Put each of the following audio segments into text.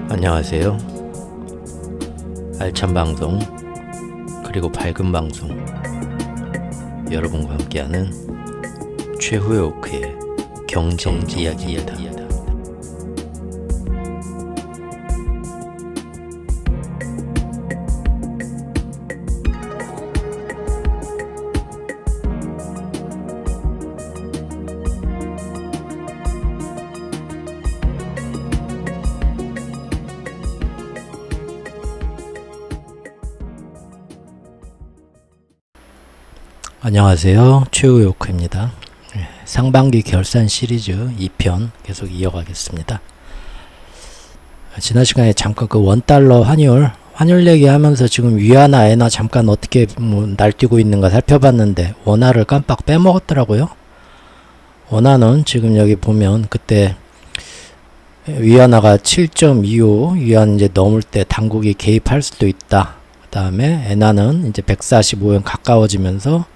안녕하세요. 알찬 방송 그리고 밝은 방송 여러분과 함께하는 최후의 오크의 경제 이야기입니다. 안녕하세요. 최후의 오크입니다. 상반기 결산 시리즈 2편 계속 이어가겠습니다. 지난 시간에 잠깐 그 원달러 환율 얘기하면서 지금 위안화, 엔화 잠깐 어떻게 날뛰고 있는가 살펴봤는데 원화를 깜빡 빼먹었더라고요. 원화는 지금 여기 보면 그때 위안화가 7.25 위안 이제 넘을 때 당국이 개입할 수도 있다. 그 다음에 엔화는 이제 145엔 가까워지면서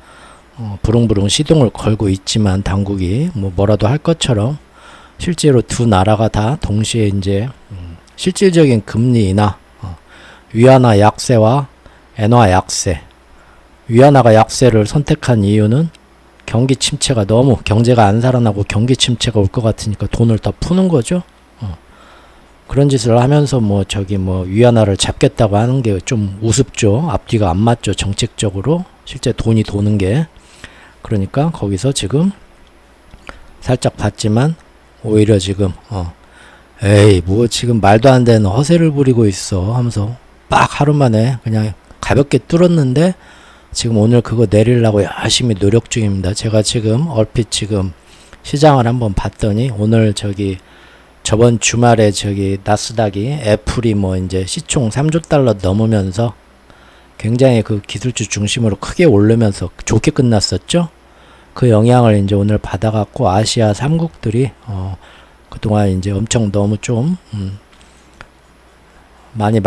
부릉부릉 시동을 걸고 있지만 당국이 뭐라도 할 것처럼 실제로 두 나라가 다 동시에 이제 실질적인 금리 인하, 위안화 약세와 엔화 약세, 위안화가 약세를 선택한 이유는 경기 침체가 너무 경제가 안 살아나고 경기 침체가 올 것 같으니까 돈을 더 푸는 거죠. 그런 짓을 하면서 위안화를 잡겠다고 하는 게 좀 우습죠. 앞뒤가 안 맞죠. 정책적으로 실제 돈이 도는 게. 그러니까 거기서 지금 살짝 봤지만 오히려 지금 에이 뭐 지금 말도 안 되는 허세를 부리고 있어 하면서 빡 하루 만에 그냥 가볍게 뚫었는데 지금 오늘 그거 내리려고 열심히 노력 중입니다. 제가 지금 얼핏 지금 시장을 한번 봤더니 오늘 저번 주말에 나스닥이 애플이 이제 시총 3조 달러 넘으면서 굉장히 그 기술주 중심으로 크게 오르면서 좋게 끝났었죠. 그 영향을 이제 오늘 받아갖고 아시아 3국들이 그동안 이제 엄청 너무 좀 많이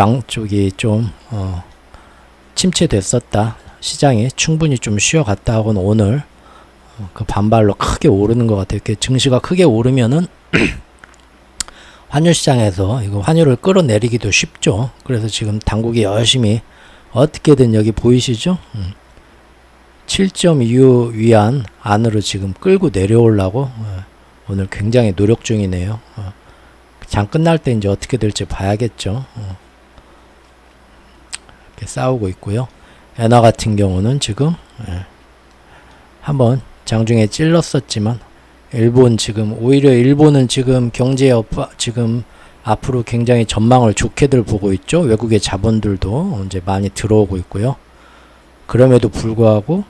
침체됐었다. 시장이 충분히 좀 쉬어갔다 하고는 오늘 그 반발로 크게 오르는 것 같아요. 이렇게 증시가 크게 오르면은 환율 시장에서 이거 환율을 끌어내리기도 쉽죠. 그래서 지금 당국이 열심히 어떻게든 여기 보이시죠? 7.25 위안 안으로 지금 끌고 내려오려고 오늘 굉장히 노력 중이네요. 장 끝날 때 이제 어떻게 될지 봐야겠죠. 이렇게 싸우고 있고요. 엔화 같은 경우는 지금 한번 장중에 찔렀었지만 오히려 일본은 지금 경제 지금 앞으로 굉장히 전망을 좋게들 보고 있죠. 외국의 자본들도 이제 많이 들어오고 있고요. 그럼에도 불구하고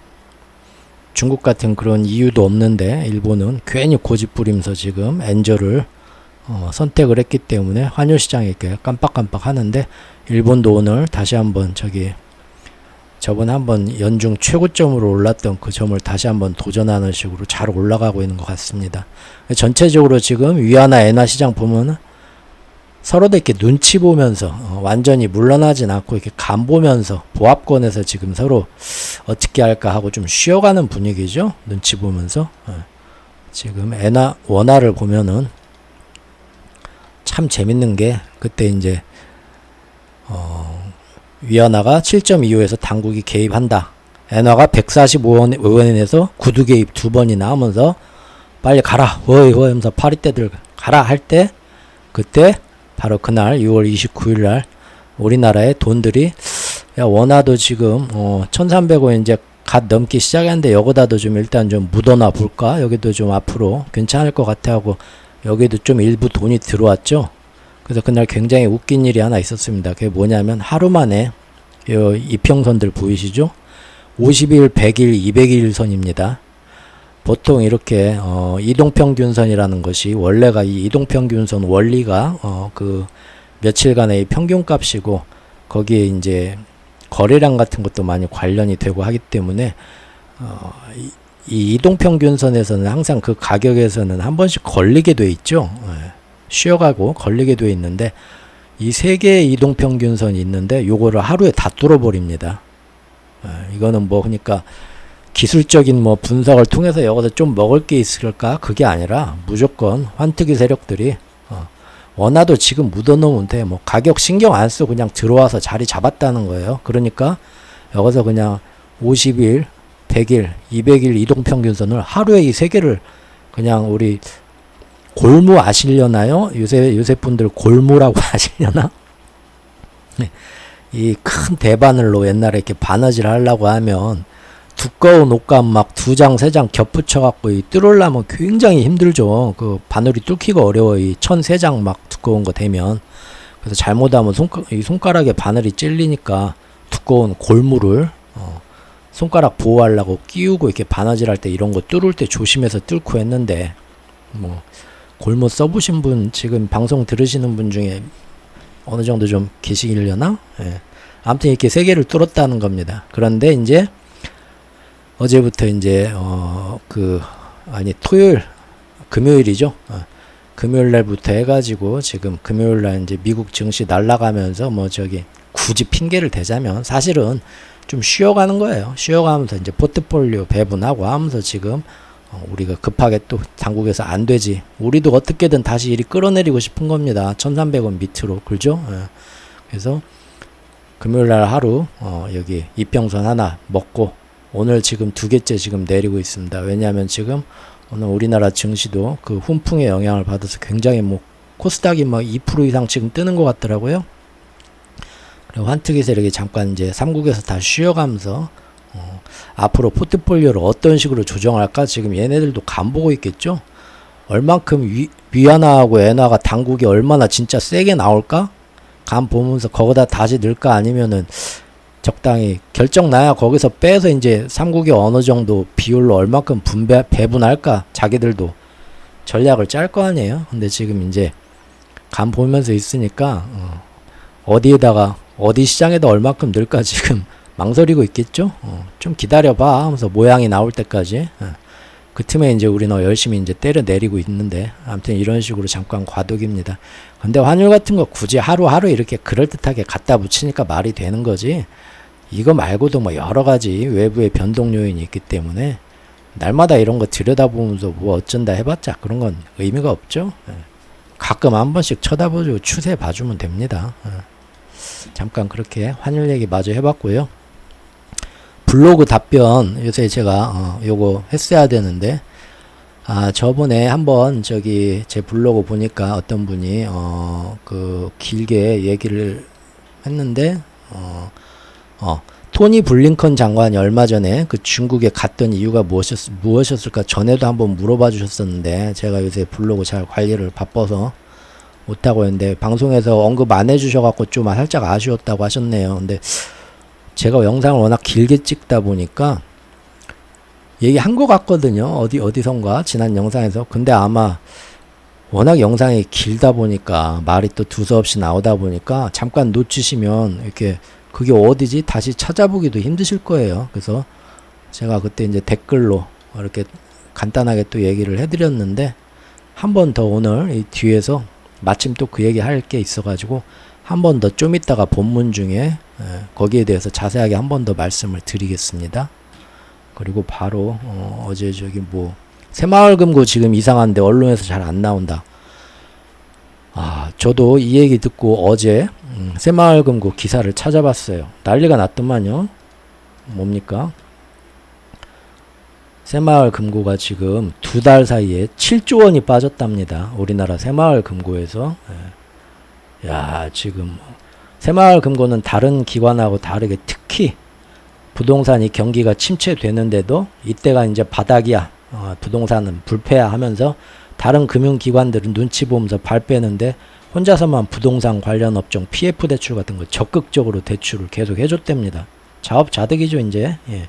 중국 같은 그런 이유도 없는데 일본은 괜히 고집 부리면서 지금 엔저를 선택을 했기 때문에 환율 시장이 이렇게 깜빡깜빡 하는데 일본도 오늘 다시 한번 저번에 한번 연중 최고점으로 올랐던 그 점을 다시 한번 도전하는 식으로 잘 올라가고 있는 것 같습니다. 전체적으로 지금 위안화, 엔화 시장 보면은 서로도 이렇게 눈치 보면서 완전히 물러나진 않고 이렇게 간 보면서 보합권에서 지금 서로 어떻게 할까 하고 좀 쉬어가는 분위기죠. 눈치 보면서 지금 원화를 보면은 참 재밌는 게 그때 이제 위안화가 7.25에서 당국이 개입한다. 엔화가 145원에서 구두 개입 2번이나 하면서 빨리 가라 워이 하면서 파리떼들 가라 할 때 그때 바로 그날 6월 29일 날 우리나라의 돈들이 원화도 지금 1300원 이제 갓 넘기 시작했는데 여기다도 좀 일단 좀 묻어놔 볼까? 여기도 좀 앞으로 괜찮을 것 같아 하고 여기도 좀 일부 돈이 들어왔죠. 그래서 그날 굉장히 웃긴 일이 하나 있었습니다. 그게 뭐냐면 하루 만에 이평선들 보이시죠? 50일, 100일, 200일 선입니다. 보통 이렇게 이동평균선이라는 것이 원래가 이 이동평균선 원리가 그 며칠간의 평균값이고 거기에 이제 거래량 같은 것도 많이 관련이 되고 하기 때문에 이 이동평균선에서는 항상 그 가격에서는 한 번씩 걸리게 돼 있죠. 쉬어가고 걸리게 돼 있는데 이 세 개의 이동평균선이 있는데 요거를 하루에 다 뚫어버립니다. 이거는 그러니까 기술적인 분석을 통해서 여기서 좀 먹을 게 있을까? 그게 아니라 무조건 환특이 세력들이 원화도 지금 묻어놓으면 돼. 뭐 가격 신경 안 쓰고 그냥 들어와서 자리 잡았다는 거예요. 그러니까 여기서 그냥 50일, 100일, 200일 이동평균선을 하루에 이 세 개를 그냥 우리 골무 아시려나요? 요새 분들 골무라고 아시려나? 이 큰 대바늘로 옛날에 이렇게 바느질 하려고 하면 두꺼운 옷감 막 2장, 3장 겹붙여갖고 이 뚫으려면 굉장히 힘들죠. 그 바늘이 뚫기가 어려워. 이 1003장 막 두꺼운 거 되면. 그래서 잘못하면 이 손가락에 바늘이 찔리니까 두꺼운 골무를 손가락 보호하려고 끼우고 이렇게 바느질 할 때 이런 거 뚫을 때 조심해서 뚫고 했는데, 뭐 골무 써보신 분, 지금 방송 들으시는 분 중에 어느 정도 좀 계시려나? 예. 아무튼 이렇게 세 개를 뚫었다는 겁니다. 그런데 이제 어제부터 이제 토요일, 금요일이죠. 금요일 날부터 해가지고 지금 금요일 날 이제 미국 증시 날라가면서 뭐 저기 굳이 핑계를 대자면 사실은 좀 쉬어가는 거예요. 쉬어가면서 이제 포트폴리오 배분하고 하면서 지금 우리가 급하게 또 당국에서 안 되지. 우리도 어떻게든 다시 이리 끌어내리고 싶은 겁니다. 1300원 밑으로. 그죠? 예. 그래서 금요일날 하루 여기 이평선 하나 먹고 오늘 지금 2개째 지금 내리고 있습니다. 왜냐하면 지금 오늘 우리나라 증시도 그 훈풍의 영향을 받아서 굉장히 뭐 코스닥이 뭐 2% 이상 지금 뜨는 것 같더라고요. 그리고 환특이 세력이 잠깐 이제 삼국에서 다 쉬어가면서 앞으로 포트폴리오를 어떤 식으로 조정할까 지금 얘네들도 간 보고 있겠죠. 얼만큼 위안화하고 엔화가 당국이 얼마나 진짜 세게 나올까 간 보면서 거기다 다시 넣을까 아니면은 적당히 결정 나야 거기서 빼서 이제 삼국이 어느 정도 비율로 얼만큼 배분할까 자기들도 전략을 짤 거 아니에요. 근데 지금 이제 간 보면서 있으니까 어디에다가 어디 시장에다 얼만큼 넣을까 지금 망설이고 있겠죠. 좀 기다려봐 하면서 모양이 나올 때까지. 그 틈에 이제 우리는 열심히 이제 때려 내리고 있는데 아무튼 이런 식으로 잠깐 과도기입니다. 근데 환율 같은 거 굳이 하루하루 이렇게 그럴듯하게 갖다 붙이니까 말이 되는 거지. 이거 말고도 뭐 여러 가지 외부의 변동 요인이 있기 때문에 날마다 이런 거 들여다보면서 뭐 어쩐다 해봤자 그런 건 의미가 없죠. 가끔 한 번씩 쳐다보고 추세 봐주면 됩니다. 잠깐 그렇게 환율 얘기 마저 해봤고요. 블로그 답변 요새 제가 요거 했어야 되는데 저번에 한번 저기 제 블로그 보니까 어떤 분이 그 길게 얘기를 했는데 토니 블링컨 장관이 얼마 전에 그 중국에 갔던 이유가 무엇이었을까 전에도 한번 물어봐 주셨었는데 제가 요새 블로그 잘 관리를 바빠서 못하고 있는데 방송에서 언급 안 해주셔갖고 좀 살짝 아쉬웠다고 하셨네요. 근데 제가 영상을 워낙 길게 찍다 보니까 얘기한 것 같거든요. 어디선가 지난 영상에서. 근데 아마 워낙 영상이 길다 보니까 말이 또 두서없이 나오다 보니까 잠깐 놓치시면 이렇게 그게 어디지 다시 찾아보기도 힘드실 거예요. 그래서 제가 그때 이제 댓글로 이렇게 간단하게 또 얘기를 해드렸는데 한 번 더 오늘 이 뒤에서 마침 또 그 얘기 할 게 있어가지고 한 번 더 좀 이따가 본문 중에 거기에 대해서 자세하게 한 번 더 말씀을 드리겠습니다. 그리고 바로 어제 저기 뭐 새마을금고 지금 이상한데 언론에서 잘 안 나온다. 저도 이 얘기 듣고 어제 새마을금고 기사를 찾아봤어요. 난리가 났더만요. 뭡니까? 새마을금고가 지금 2달 사이에 7조 원이 빠졌답니다. 우리나라 새마을금고에서. 야, 지금 새마을금고는 다른 기관하고 다르게 특히 부동산이 경기가 침체되는데도 이때가 이제 바닥이야. 부동산은 불패야 하면서 다른 금융기관들은 눈치 보면서 발 빼는데 혼자서만 부동산 관련 업종 PF 대출 같은 거 적극적으로 대출을 계속 해줬답니다. 자업자득이죠 이제. 예.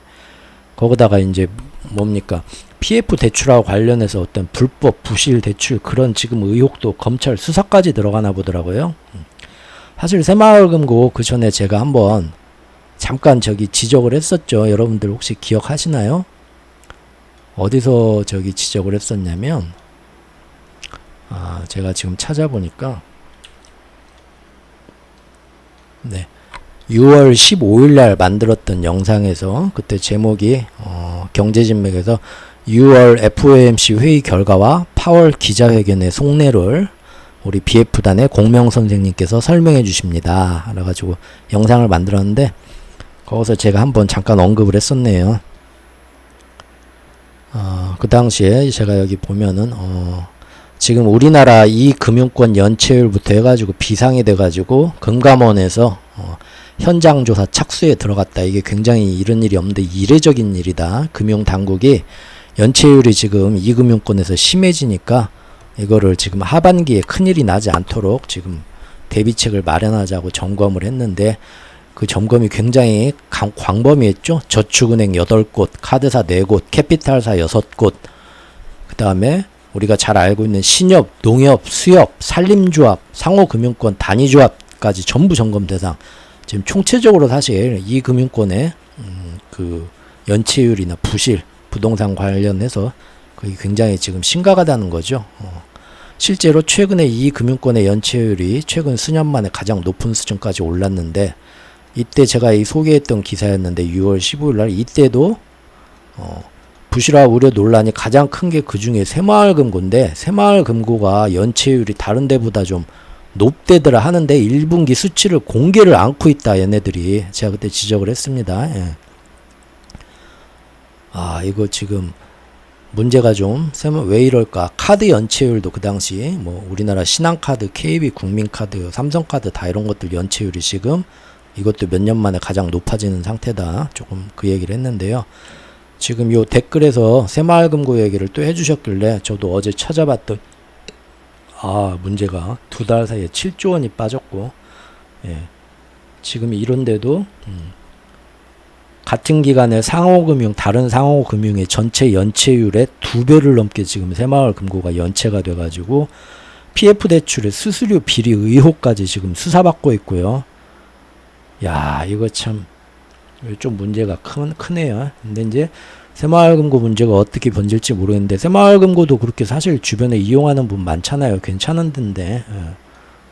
거기다가 이제 뭡니까 PF 대출하고 관련해서 어떤 불법 부실 대출 그런 지금 의혹도 검찰 수사까지 들어가나 보더라고요. 사실 새마을금고 그 전에 제가 한번 잠깐 저기 지적을 했었죠. 여러분들 혹시 기억하시나요? 어디서 저기 지적을 했었냐면 제가 지금 찾아보니까 네 6월 15일 날 만들었던 영상에서 그때 제목이 경제진맥에서 6월 FOMC 회의 결과와 파월 기자회견의 속내를 우리 BF단의 공명 선생님께서 설명해 주십니다. 그래가지고 영상을 만들었는데 거기서 제가 한번 잠깐 언급을 했었네요. 그 당시에 제가 여기 보면은 지금 우리나라 이 금융권 연체율부터 해가지고 비상이 돼가지고 금감원에서 현장 조사 착수에 들어갔다. 이게 굉장히 이런 일이 없는데 이례적인 일이다. 금융당국이 연체율이 지금 이 금융권에서 심해지니까 이거를 지금 하반기에 큰일이 나지 않도록 지금 대비책을 마련하자고 점검을 했는데 그 점검이 굉장히 광범위했죠. 저축은행 8곳, 카드사 4곳, 캐피탈사 6곳, 그 다음에 우리가 잘 알고 있는 신협, 농협, 수협, 산림조합, 상호금융권, 단위조합까지 전부 점검 대상. 지금 총체적으로 사실 이 금융권의 그 연체율이나 부실, 부동산 관련해서 그게 굉장히 지금 심각하다는 거죠. 실제로 최근에 이 금융권의 연체율이 최근 수년 만에 가장 높은 수준까지 올랐는데 이때 제가 이 소개했던 기사였는데 6월 15일 날 이때도 부실화 우려 논란이 가장 큰 게 그 중에 새마을금고인데 새마을금고가 연체율이 다른 데보다 좀 높대더라 하는데 1분기 수치를 공개를 않고 있다 얘네들이. 제가 그때 지적을 했습니다. 예. 이거 지금 문제가 좀 왜 이럴까. 카드 연체율도 그 당시 뭐 우리나라 신한카드, KB 국민카드, 삼성카드 다 이런 것들 연체율이 지금 이것도 몇 년 만에 가장 높아지는 상태다. 조금 그 얘기를 했는데요. 지금 요 댓글에서 새마을금고 얘기를 또 해주셨길래 저도 어제 찾아봤던 문제가 2달 사이에 7조 원이 빠졌고, 예. 지금 이런데도 같은 기간에 다른 상호금융의 전체 연체율의 2배를 넘게 지금 새마을금고가 연체가 돼가지고 PF 대출의 수수료 비리 의혹까지 지금 수사받고 있고요. 야, 이거 참 좀 문제가 크네요. 근데 이제 새마을금고 문제가 어떻게 번질지 모르겠는데 새마을금고도 그렇게 사실 주변에 이용하는 분 많잖아요. 괜찮은 데인데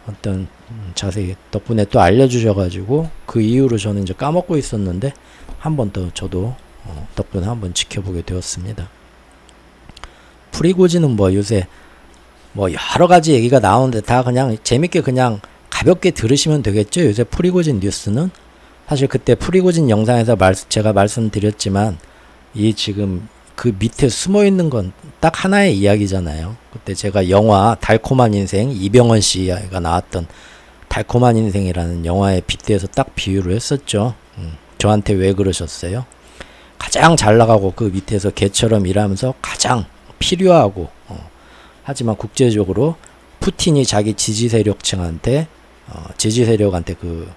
어떤 자세히 덕분에 또 알려주셔가지고 그 이후로 저는 이제 까먹고 있었는데 한 번 더 저도 덕분에 한번 지켜보게 되었습니다. 프리고지는 뭐 요새 뭐 여러 가지 얘기가 나오는데 다 그냥 재밌게 그냥 가볍게 들으시면 되겠죠. 요새 프리고진 뉴스는 사실 그때 프리고진 영상에서 제가 말씀드렸지만 이 지금 그 밑에 숨어 있는 건 딱 하나의 이야기잖아요. 그때 제가 영화 달콤한 인생 이병헌 씨가 나왔던 달콤한 인생이라는 영화에 빗대서 딱 비유를 했었죠. 저한테 왜 그러셨어요? 가장 잘 나가고 그 밑에서 개처럼 일하면서 가장 필요하고 하지만 국제적으로 푸틴이 자기 지지 세력층한테 그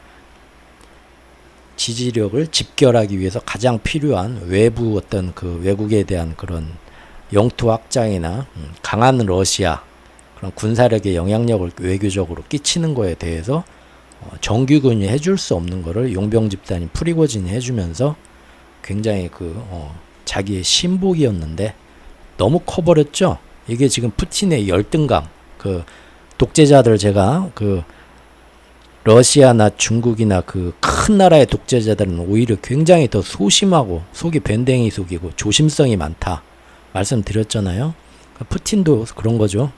지지력을 집결하기 위해서 가장 필요한 외부 어떤 그 외국에 대한 그런 영토 확장이나 강한 러시아 그런 군사력의 영향력을 외교적으로 끼치는 거에 대해서 정규군이 해줄 수 없는 거를 용병 집단인 프리고진이 해주면서 굉장히 자기의 신복이었는데 너무 커버렸죠. 이게 지금 푸틴의 열등감, 그 독재자들 제가 러시아나 중국이나 그 큰 나라의 독재자들은 오히려 굉장히 더 소심하고 속이 밴댕이 속이고 조심성이 많다 말씀드렸잖아요. 푸틴도 그런 거죠.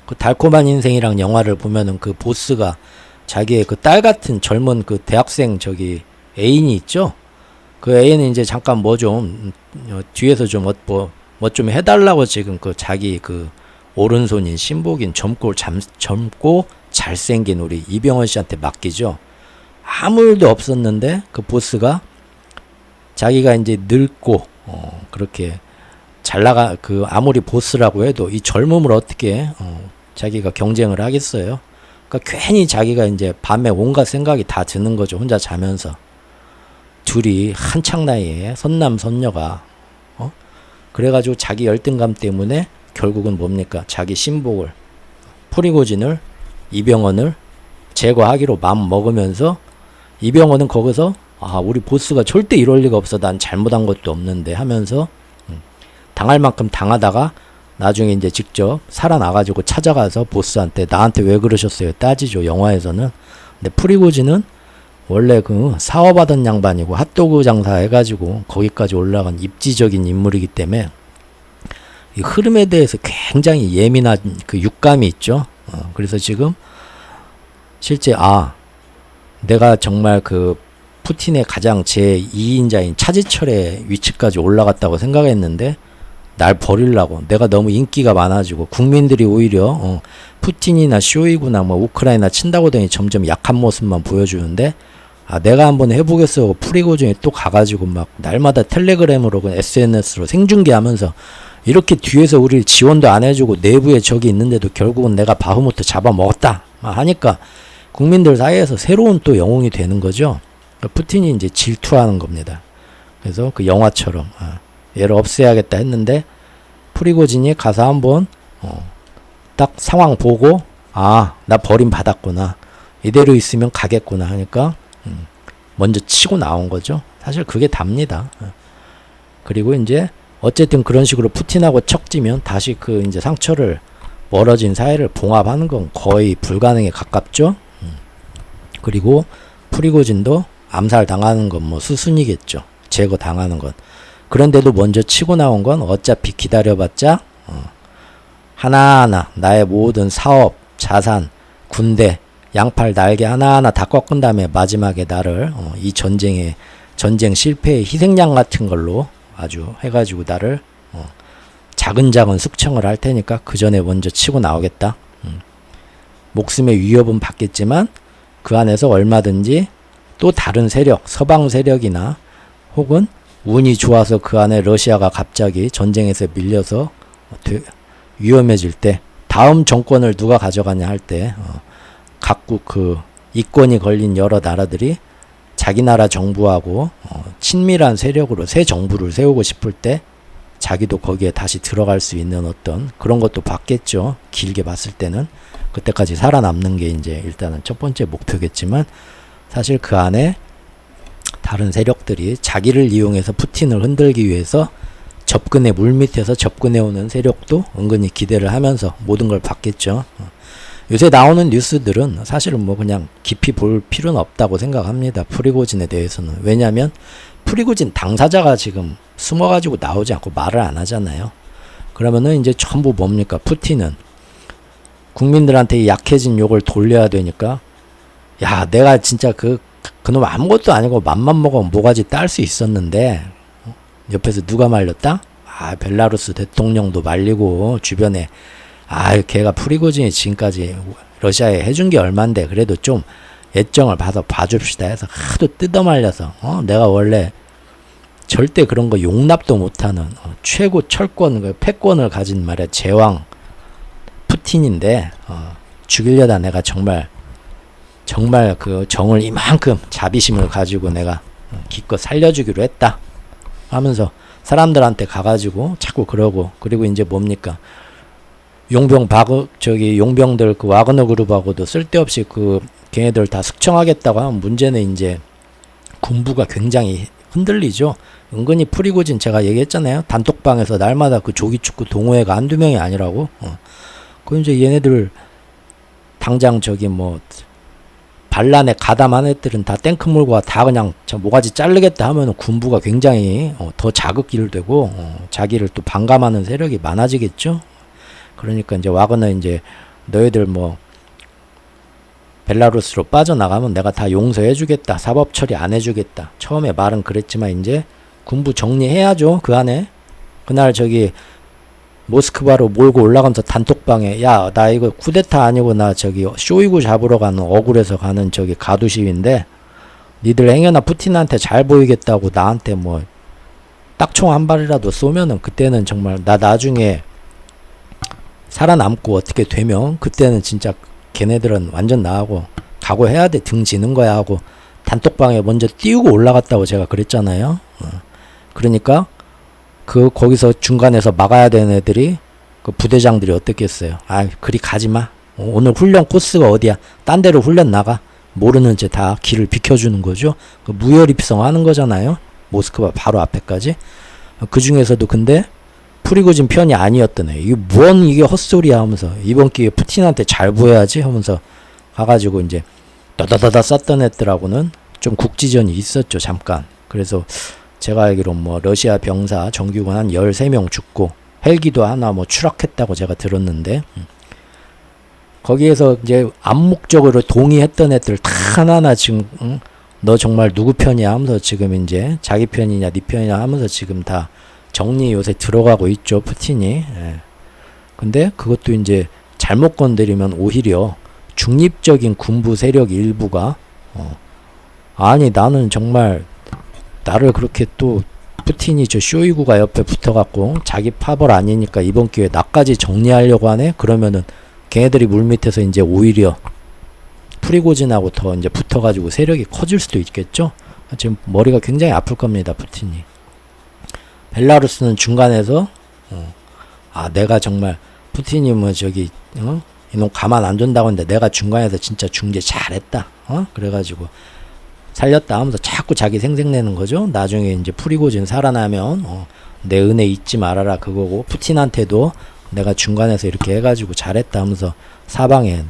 그 달콤한 인생이랑 영화를 보면은 그 보스가 자기의 그 딸 같은 젊은 그 대학생 애인이 있죠. 그 애인은 이제 잠깐 뒤에서 좀 뭐 좀 해달라고 지금 자기 오른손인 신복인 젊고 잘생긴 우리 이병헌 씨한테 맡기죠. 아무 일도 없었는데 그 보스가 자기가 이제 늙고 그렇게 아무리 보스라고 해도 이 젊음을 어떻게 자기가 경쟁을 하겠어요. 그러니까 괜히 자기가 이제 밤에 온갖 생각이 다 드는 거죠. 혼자 자면서. 둘이 한창 나이에 선남선녀가 그래가지고 자기 열등감 때문에 결국은 뭡니까? 자기 신복을 프리고진을 이병헌을 제거하기로 마음 먹으면서 이병헌은 거기서 우리 보스가 절대 이럴 리가 없어. 난 잘못한 것도 없는데 하면서 당할 만큼 당하다가 나중에 이제 직접 살아나가지고 찾아가서 보스한테 나한테 왜 그러셨어요? 따지죠. 영화에서는. 근데 프리고진은 원래 사업하던 양반이고 핫도그 장사 해가지고 거기까지 올라간 입지적인 인물이기 때문에 이 흐름에 대해서 굉장히 예민한 그 육감이 있죠. 그래서 지금 실제 내가 정말 그 푸틴의 가장 제2인자인 차지철의 위치까지 올라갔다고 생각했는데 날 버리려고, 내가 너무 인기가 많아지고 국민들이 오히려 푸틴이나 쇼이구나 뭐 우크라이나 친다고 더니 점점 약한 모습만 보여주는데, 내가 한번 해보겠어. 프리고진이 또 가가지고 막 날마다 텔레그램으로 SNS로 생중계하면서 이렇게 뒤에서 우리 지원도 안 해주고 내부에 적이 있는데도 결국은 내가 바흐무트 잡아먹었다 하니까 국민들 사이에서 새로운 또 영웅이 되는 거죠. 푸틴이 이제 질투하는 겁니다. 그래서 그 영화처럼 얘를 없애야겠다 했는데 프리고진이 가서 한번 딱 상황 보고 나 버림받았구나, 이대로 있으면 가겠구나 하니까 먼저 치고 나온 거죠. 사실 그게 답니다. 그리고 이제 어쨌든 그런 식으로 푸틴하고 척지면 다시 그 이제 상처를, 멀어진 사이를 봉합하는 건 거의 불가능에 가깝죠. 그리고 프리고진도 암살 당하는 건 뭐 수순이겠죠. 제거 당하는 건. 그런데도 먼저 치고 나온 건 어차피 기다려봤자 하나하나 나의 모든 사업, 자산, 군대, 양팔 날개 하나하나 다 꺾은 다음에 마지막에 나를 이 전쟁 실패의 희생양 같은 걸로 아주 해가지고 나를 작은 숙청을 할 테니까 그 전에 먼저 치고 나오겠다. 목숨의 위협은 받겠지만 그 안에서 얼마든지 또 다른 세력, 서방 세력이나 혹은 운이 좋아서 그 안에 러시아가 갑자기 전쟁에서 밀려서 위험해질 때, 다음 정권을 누가 가져가냐 할 때 각국 그 이권이 걸린 여러 나라들이 자기 나라 정부하고 친밀한 세력으로 새 정부를 세우고 싶을 때 자기도 거기에 다시 들어갈 수 있는 어떤 그런 것도 받겠죠. 길게 봤을 때는. 그때까지 살아남는 게 이제 일단은 첫 번째 목표겠지만, 사실 그 안에 다른 세력들이 자기를 이용해서 푸틴을 흔들기 위해서 물밑에서 접근해오는 세력도 은근히 기대를 하면서 모든 걸 받겠죠. 요새 나오는 뉴스들은 사실은 뭐 그냥 깊이 볼 필요는 없다고 생각합니다. 프리고진에 대해서는. 왜냐하면 프리고진 당사자가 지금 숨어가지고 나오지 않고 말을 안 하잖아요. 그러면은 이제 전부 뭡니까? 푸틴은 국민들한테 약해진 욕을 돌려야 되니까, 야, 내가 진짜 그놈 아무것도 아니고 맘만 먹으면 모가지 딸 수 있었는데 옆에서 누가 말렸다? 벨라루스 대통령도 말리고 주변에 걔가 프리고진이 지금까지 러시아에 해준 게 얼만데 그래도 좀 애정을 봐줍시다 해서 하도 뜯어말려서 내가 원래 절대 그런 거 용납도 못하는 최고 철권, 패권을 가진 말이야 제왕 푸틴인데 죽이려다 내가 정말 그 정을 이만큼 자비심을 가지고 내가 기껏 살려주기로 했다 하면서 사람들한테 가가지고 자꾸 그러고, 그리고 이제 뭡니까? 용병들 그 와그너 그룹하고도 쓸데없이 걔네들 다 숙청하겠다고 하면 문제는 이제 군부가 굉장히 흔들리죠. 은근히 프리고진 제가 얘기했잖아요. 단톡방에서 날마다 그 조기축구 동호회가 한두 명이 아니라고. 그 이제 얘네들 당장 반란에 가담한 애들은 다 탱크 몰고 다 그냥 모가지 자르겠다 하면은 군부가 굉장히 더 자극일되고 자기를 또 반감하는 세력이 많아지겠죠. 그러니까 이제 와그너 이제 너희들 벨라루스로 빠져나가면 내가 다 용서해주겠다, 사법 처리 안 해주겠다. 처음에 말은 그랬지만 이제 군부 정리해야죠. 그 안에 그날 모스크바로 몰고 올라가면서 단톡방에 야, 나 이거 쿠데타 아니고 나 쇼이구 잡으러 가는 억울해서 가는 가두시위인데 니들 행여나 푸틴한테 잘 보이겠다고 나한테 딱총 한 발이라도 쏘면은 그때는 정말 나 나중에 살아남고 어떻게 되면 그때는 진짜 걔네들은 완전 나하고 각오해야 돼. 등 지는 거야 하고 단톡방에 먼저 띄우고 올라갔다고 제가 그랬잖아요. 그러니까 거기서 중간에서 막아야 되는 애들이 부대장들이 어떻겠어요. 그리 가지마. 오늘 훈련 코스가 어디야. 딴 데로 훈련 나가. 모르는 채 다 길을 비켜주는 거죠. 무혈입성 하는 거잖아요. 모스크바 바로 앞에까지. 그 중에서도 근데 프리고진 편이 아니었던 애. 이게 헛소리야 하면서 이번 기회에 푸틴한테 잘 보여야지 하면서 가가지고 이제 다다다다 쐈던 애들하고는 좀 국지전이 있었죠. 잠깐. 그래서 제가 알기로 러시아 병사 정규군 한 13명 죽고 헬기도 하나 추락했다고 제가 들었는데 거기에서 이제 암묵적으로 동의했던 애들 다 하나하나 지금 너 정말 누구 편이야 하면서 지금 이제 자기 편이냐 네 편이냐 하면서 지금 다 정리 요새 들어가고 있죠, 푸틴이. 예. 근데 그것도 이제 잘못 건드리면 오히려 중립적인 군부 세력 일부가 아니 나는 정말 나를 그렇게 또 푸틴이 저 쇼이구가 옆에 붙어갖고 자기 파벌 아니니까 이번 기회에 나까지 정리하려고 하네? 그러면은 걔네들이 물밑에서 이제 오히려 프리고진하고 더 이제 붙어가지고 세력이 커질 수도 있겠죠? 지금 머리가 굉장히 아플 겁니다, 푸틴이. 벨라루스는 중간에서, 내가 정말, 푸틴이 뭐 저기, 이놈 가만 안 둔다고 했는데 내가 중간에서 진짜 중재 잘했다. 그래가지고 살렸다 하면서 자꾸 자기 생색내는 거죠. 나중에 이제 프리고진 살아나면, 내 은혜 잊지 말아라 그거고, 푸틴한테도 내가 중간에서 이렇게 해가지고 잘했다 하면서 사방에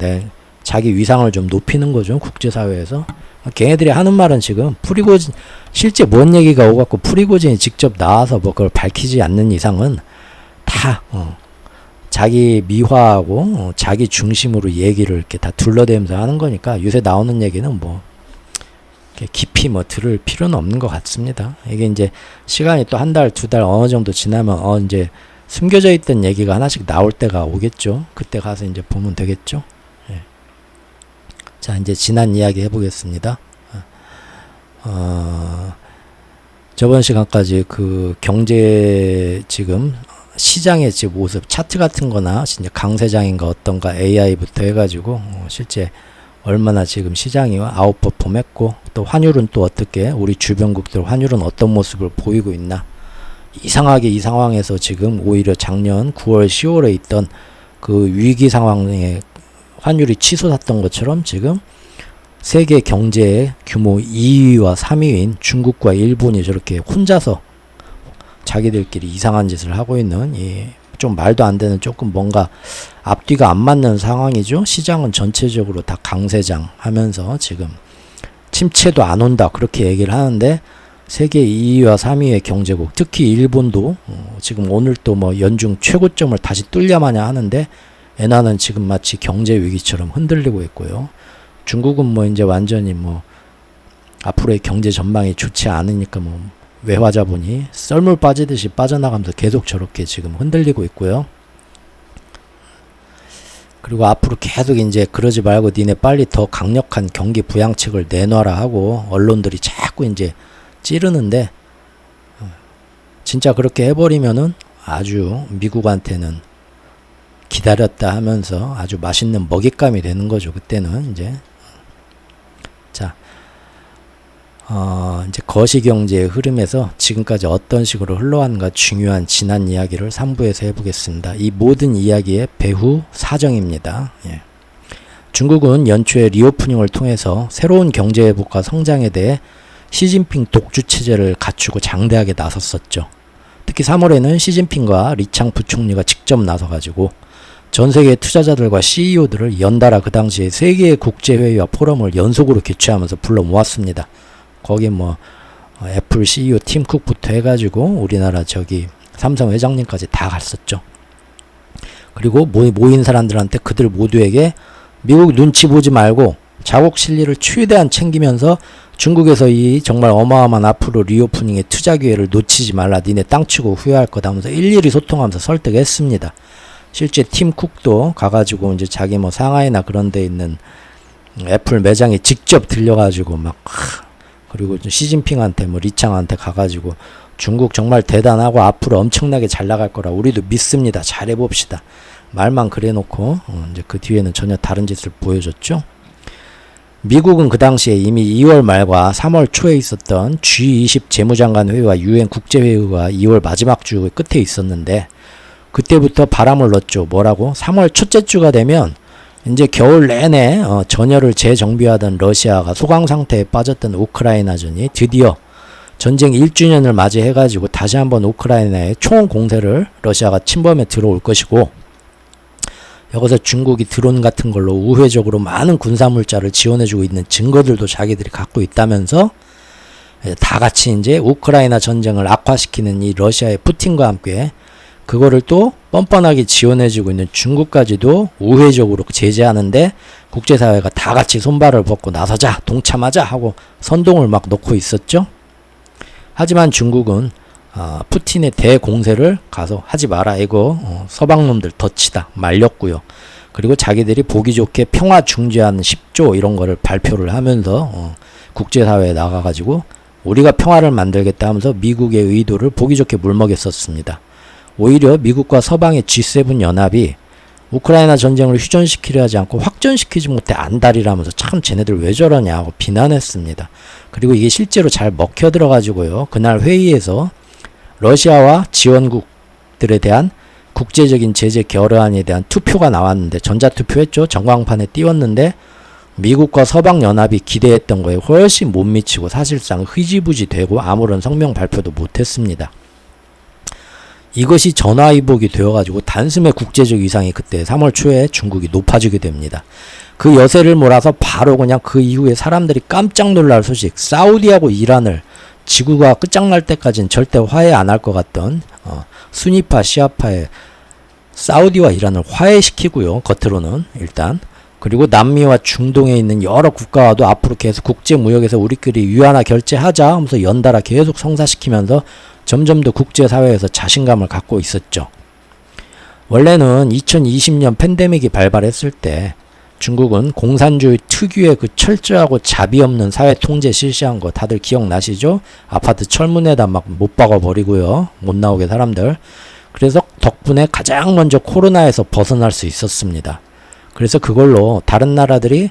자기 위상을 좀 높이는 거죠. 국제사회에서. 걔네들이 하는 말은 지금 프리고진 실제 뭔 얘기가 오갖고 프리고진이 직접 나와서 뭐 그걸 밝히지 않는 이상은 다 자기 미화하고 자기 중심으로 얘기를 이렇게 다 둘러대면서 하는 거니까 요새 나오는 얘기는 뭐 깊이 뭐 들을 필요는 없는 것 같습니다. 이게 이제 시간이 또 한 달, 두 달 어느 정도 지나면 이제 숨겨져 있던 얘기가 하나씩 나올 때가 오겠죠. 그때 가서 이제 보면 되겠죠. 예. 자, 이제 지난 이야기 해보겠습니다. 저번 시간까지 그 경제 지금 시장의 지금 모습 차트 같은 거나 진짜 강세장인가 어떤가 AI부터 해가지고 실제 얼마나 지금 시장이 아웃퍼폼 했고 또 환율은 또 어떻게 우리 주변국들 환율은 어떤 모습을 보이고 있나. 이상하게 이 상황에서 지금 오히려 작년 9월 10월에 있던 그 위기 상황에 환율이 치솟았던 것처럼 지금 세계 경제의 규모 2위와 3위인 중국과 일본이 저렇게 혼자서 자기들끼리 이상한 짓을 하고 있는 좀 말도 안 되는 조금 뭔가 앞뒤가 안 맞는 상황이죠. 시장은 전체적으로 다 강세장 하면서 지금 침체도 안 온다 그렇게 얘기를 하는데 세계 2위와 3위의 경제국 특히 일본도 지금 오늘 또 뭐 연중 최고점을 다시 뚫려마냐 하는데 엔화는 지금 마치 경제 위기처럼 흔들리고 있고요. 중국은 뭐 이제 완전히 뭐 앞으로의 경제 전망이 좋지 않으니까 뭐 외화 자본이 썰물 빠지듯이 빠져나가면서 계속 저렇게 지금 흔들리고 있고요. 그리고 앞으로 계속 이제 그러지 말고 니네 빨리 더 강력한 경기 부양책을 내놔라 하고 언론들이 자꾸 이제 찌르는데 진짜 그렇게 해버리면은 아주 미국한테는 기다렸다 하면서 아주 맛있는 먹잇감이 되는 거죠. 그때는 이제 자 이제 거시경제의 흐름에서 지금까지 어떤 식으로 흘러왔는가 중요한 지난 이야기를 3부에서 해보겠습니다. 이 모든 이야기의 배후 사정입니다. 예. 중국은 연초에 리오프닝을 통해서 새로운 경제 회복과 성장에 대해 시진핑 독주 체제를 갖추고 장대하게 나섰었죠. 특히 3월에는 시진핑과 리창 부총리가 직접 나서가지고 전 세계 투자자들과 CEO들을 연달아 그 당시에 3개의 국제회의와 포럼을 연속으로 개최하면서 불러 모았습니다. 거기 뭐 애플 CEO 팀 쿡부터 해가지고 우리나라 저기 삼성 회장님까지 다 갔었죠. 그리고 모인 사람들한테 그들 모두에게 미국 눈치 보지 말고 자국 실리를 최대한 챙기면서 중국에서 이 정말 어마어마한 앞으로 리오프닝의 투자 기회를 놓치지 말라. 니네 땅 치고 후회할 거다 하면서 일일이 소통하면서 설득했습니다. 실제 팀 쿡도 가가지고 이제 자기 뭐 상하이나 그런 데 있는 애플 매장에 직접 들려가지고 막 그리고 시진핑한테 뭐 리창한테 가가지고 중국 정말 대단하고 앞으로 엄청나게 잘 나갈 거라 우리도 믿습니다. 잘해봅시다. 말만 그래놓고 이제 그 뒤에는 전혀 다른 짓을 보여줬죠. 미국은 그 당시에 이미 2월 말과 3월 초에 있었던 G20 재무장관 회의와 UN 국제회의가 2월 마지막 주 끝에 있었는데 그때부터 바람을 넣었죠. 뭐라고? 3월 첫째 주가 되면 이제 겨울 내내 전열을 재정비하던 러시아가 소강 상태에 빠졌던 우크라이나전이 드디어 전쟁 1주년을 맞이해가지고 다시 한번 우크라이나에 총 공세를 러시아가 침범해 들어올 것이고 여기서 중국이 드론 같은 걸로 우회적으로 많은 군사물자를 지원해주고 있는 증거들도 자기들이 갖고 있다면서 다 같이 이제 우크라이나 전쟁을 악화시키는 이 러시아의 푸틴과 함께 그거를 또 뻔뻔하게 지원해주고 있는 중국까지도 우회적으로 제재하는데 국제사회가 다 같이 손발을 벗고 나서자, 동참하자 하고 선동을 막 놓고 있었죠. 하지만 중국은 푸틴의 대공세를 가서 하지 마라, 이거 서방놈들 덧치다 말렸고요. 그리고 자기들이 보기 좋게 평화 중재안 10조 이런 거를 발표를 하면서 국제사회에 나가가지고 우리가 평화를 만들겠다 하면서 미국의 의도를 보기 좋게 물먹였었습니다. 오히려 미국과 서방의 G7 연합이 우크라이나 전쟁을 휴전시키려 하지 않고 확전시키지 못해 안달이라면서 참 쟤네들 왜 저러냐고 비난했습니다. 그리고 이게 실제로 잘 먹혀 들어가지고요. 그날 회의에서 러시아와 지원국들에 대한 국제적인 제재 결의안에 대한 투표가 나왔는데 전자투표했죠. 전광판에 띄웠는데 미국과 서방연합이 기대했던 거에 훨씬 못 미치고 사실상 흐지부지 되고 아무런 성명 발표도 못했습니다. 이것이 전화위복이 되어가지고 단숨에 국제적 위상이 그때 3월 초에 중국이 높아지게 됩니다. 그 여세를 몰아서 바로 그냥 그 이후에 사람들이 깜짝 놀랄 소식, 사우디하고 이란을 지구가 끝장날 때까지는 절대 화해 안 할 것 같던 수니파 시아파의 사우디와 이란을 화해시키고요. 겉으로는 일단. 그리고 남미와 중동에 있는 여러 국가와도 앞으로 계속 국제무역에서 우리끼리 위안화 결제하자 하면서 연달아 계속 성사시키면서 점점 더 국제사회에서 자신감을 갖고 있었죠. 원래는 2020년 팬데믹이 발발했을 때 중국은 공산주의 특유의 그 철저하고 자비 없는 사회 통제 실시한 거 다들 기억나시죠? 아파트 철문에다 막 못 박아버리고요. 못 나오게 사람들. 그래서 덕분에 가장 먼저 코로나에서 벗어날 수 있었습니다. 그래서 그걸로 다른 나라들이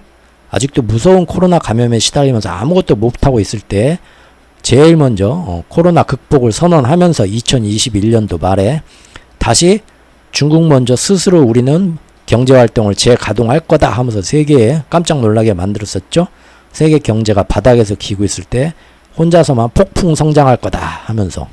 아직도 무서운 코로나 감염에 시달리면서 아무것도 못하고 있을 때 제일 먼저 코로나 극복을 선언하면서 2021년도 말에 다시 중국 먼저 스스로 우리는 경제활동을 재가동할 거다 하면서 세계에 깜짝 놀라게 만들었었죠. 세계 경제가 바닥에서 기고 있을 때 혼자서만 폭풍 성장할 거다 하면서.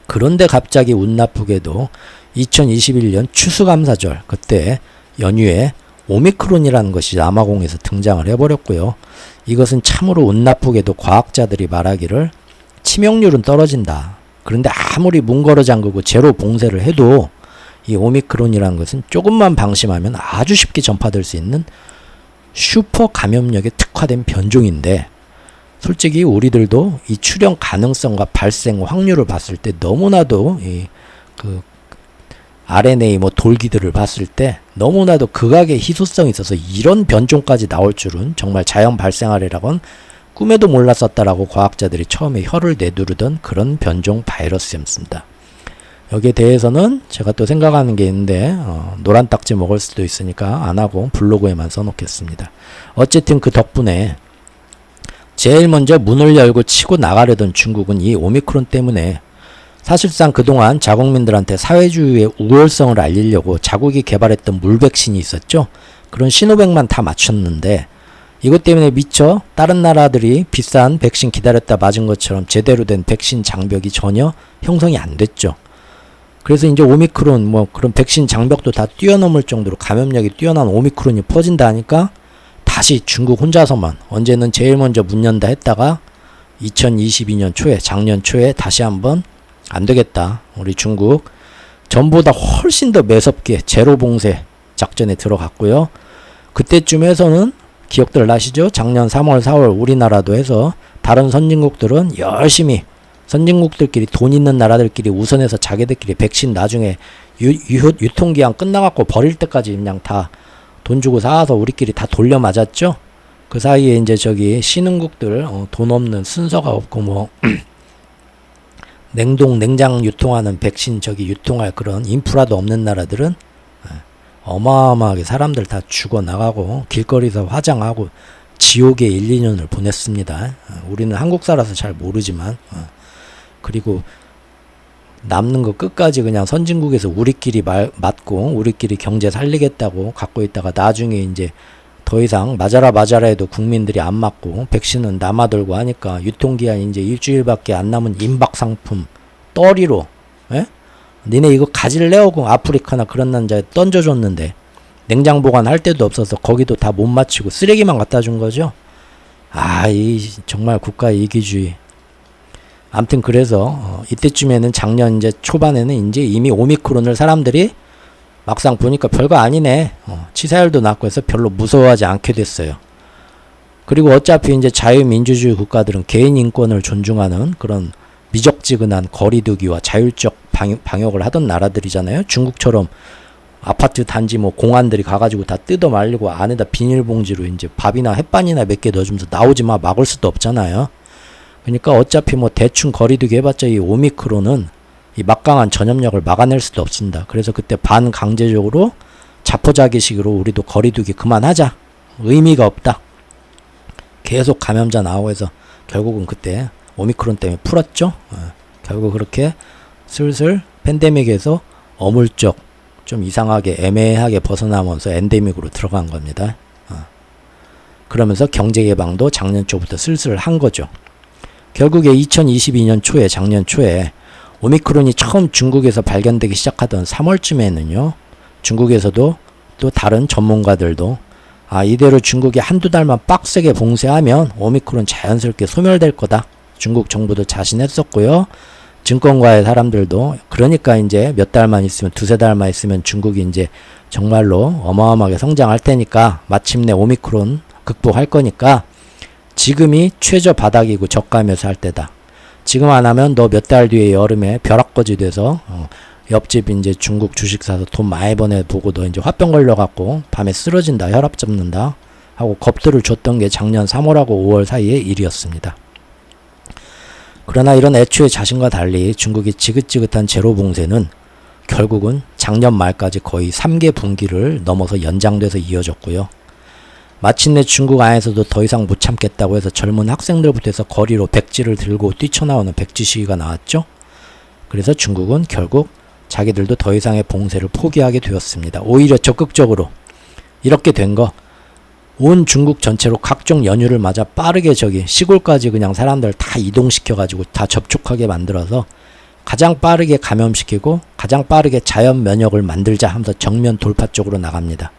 그런데 갑자기 운 나쁘게도 2021년 추수감사절 그때 연휴에 오미크론이라는 것이 남아공에서 등장을 해버렸고요. 이것은 참으로 운 나쁘게도 과학자들이 말하기를 치명률은 떨어진다. 그런데 아무리 문 걸어 잠그고 제로 봉쇄를 해도 이 오미크론이라는 것은 조금만 방심하면 아주 쉽게 전파될 수 있는 슈퍼 감염력에 특화된 변종인데 솔직히 우리들도 이 출현 가능성과 발생 확률을 봤을 때 너무나도 그 RNA 돌기들을 봤을 때 너무나도 극악의 희소성이 있어서 이런 변종까지 나올 줄은 정말 자연 발생아래라고는 꿈에도 몰랐었다라고 과학자들이 처음에 혀를 내두르던 그런 변종 바이러스였습니다. 여기에 대해서는 제가 또 생각하는 게 있는데 노란 딱지 먹을 수도 있으니까 안 하고 블로그에만 써놓겠습니다. 어쨌든 그 덕분에 제일 먼저 문을 열고 치고 나가려던 중국은 이 오미크론 때문에 사실상 그동안 자국민들한테 사회주의의 우월성을 알리려고 자국이 개발했던 물백신이 있었죠. 그런 신호백만 다 맞췄는데 이것 때문에 미처 다른 나라들이 비싼 백신 기다렸다 맞은 것처럼 제대로 된 백신 장벽이 전혀 형성이 안 됐죠. 그래서 이제 오미크론 그런 백신 장벽도 다 뛰어넘을 정도로 감염력이 뛰어난 오미크론이 퍼진다 하니까 다시 중국 혼자서만 언제는 제일 먼저 문 연다 했다가 2022년 초에 작년 초에 다시 한번 안 되겠다. 우리 중국 전보다 훨씬 더 매섭게 제로 봉쇄 작전에 들어갔고요. 그때쯤에서는 기억들 나시죠? 작년 3월 4월 우리나라도 해서 다른 선진국들은 열심히 선진국들끼리 돈 있는 나라들끼리 우선해서 자기들끼리 백신 나중에 유통기한 끝나갖고 버릴 때까지 그냥 다 돈 주고 사와서 우리끼리 다 돌려 맞았죠. 그 사이에 이제 저기 신흥국들 돈 없는 순서가 없고 냉장 유통하는 백신 저기 유통할 그런 인프라도 없는 나라들은 어마어마하게 사람들 다 죽어 나가고 길거리에서 화장하고 지옥의 1, 2년을 보냈습니다. 우리는 한국 살아서 잘 모르지만 그리고 남는 거 끝까지 그냥 선진국에서 우리끼리 맞고 우리끼리 경제 살리겠다고 갖고 있다가 나중에 이제 더 이상 맞아라 해도 국민들이 안 맞고 백신은 남아들고 하니까 유통기한 이제 일주일밖에 안 남은 임박상품 떠리로 니네 이거 가질래? 하고 아프리카나 그런 난자에 던져줬는데 냉장 보관할 데도 없어서 거기도 다 못 맞추고 쓰레기만 갖다 준 거죠. 이 정말 국가의 이기주의. 아무튼 그래서 이때쯤에는 작년 이제 초반에는 이제 이미 오미크론을 사람들이 막상 보니까 별거 아니네. 치사율도 낮고 해서 별로 무서워하지 않게 됐어요. 그리고 어차피 이제 자유민주주의 국가들은 개인 인권을 존중하는 그런 미적지근한 거리두기와 자율적 방역을 하던 나라들이잖아요. 중국처럼 아파트 단지 뭐 공안들이 가가지고 다 뜯어 말리고 안에다 비닐봉지로 이제 밥이나 햇반이나 몇 개 넣어주면서 나오지 마 막을 수도 없잖아요. 그러니까 어차피 뭐 대충 거리두기 해봤자 이 오미크론은 이 막강한 전염력을 막아낼 수도 없습니다. 그래서 그때 반강제적으로 자포자기식으로 우리도 거리두기 그만하자. 의미가 없다. 계속 감염자 나오고 해서 결국은 그때 오미크론 때문에 풀었죠. 결국 그렇게 슬슬 팬데믹에서 어물쩍 좀 이상하게 애매하게 벗어나면서 엔데믹으로 들어간 겁니다. 그러면서 경제 예방도 작년 초부터 슬슬 한 거죠. 결국에 2022년 초에 작년 초에 오미크론이 처음 중국에서 발견되기 시작하던 3월쯤에는요. 중국에서도 또 다른 전문가들도 이대로 중국이 한두 달만 빡세게 봉쇄하면 오미크론 자연스럽게 소멸될 거다. 중국 정부도 자신했었고요. 증권가의 사람들도 그러니까 이제 몇 달만 있으면 두세 달만 있으면 중국이 이제 정말로 어마어마하게 성장할 테니까 마침내 오미크론 극복할 거니까 지금이 최저 바닥이고 저가하면서 할 때다. 지금 안 하면 너 몇 달 뒤에 여름에 벼락거지 돼서 옆집 이제 중국 주식 사서 돈 많이 버내 보고 너 이제 화병 걸려갖고 밤에 쓰러진다, 혈압 잡는다 하고 겁들을 줬던 게 작년 3월하고 5월 사이의 일이었습니다. 그러나 이런 애초에 자신과 달리 중국이 지긋지긋한 제로 봉쇄는 결국은 작년 말까지 거의 3개 분기를 넘어서 연장돼서 이어졌고요. 마침내 중국 안에서도 더 이상 못 참겠다고 해서 젊은 학생들부터 해서 거리로 백지를 들고 뛰쳐나오는 백지 시위가 나왔죠. 그래서 중국은 결국 자기들도 더 이상의 봉쇄를 포기하게 되었습니다. 오히려 적극적으로 이렇게 된 거 온 중국 전체로 각종 연휴를 맞아 빠르게 시골까지 그냥 사람들 다 이동시켜가지고 다 접촉하게 만들어서 가장 빠르게 감염시키고 가장 빠르게 자연 면역을 만들자 하면서 정면 돌파 쪽으로 나갑니다.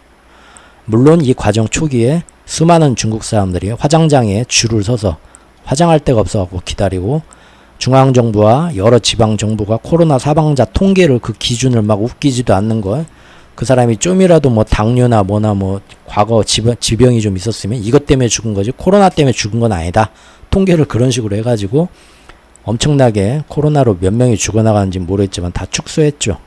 물론 이 과정 초기에 수많은 중국 사람들이 화장장에 줄을 서서 화장할 데가 없어갖고 기다리고 중앙정부와 여러 지방정부가 코로나 사망자 통계를 그 기준을 막 웃기지도 않는 걸 그 사람이 좀이라도 뭐 당뇨나 뭐나 뭐 과거 지병이 좀 있었으면 이것 때문에 죽은 거지 코로나 때문에 죽은 건 아니다. 통계를 그런 식으로 해가지고 엄청나게 코로나로 몇 명이 죽어나가는지 모르겠지만 다 축소했죠.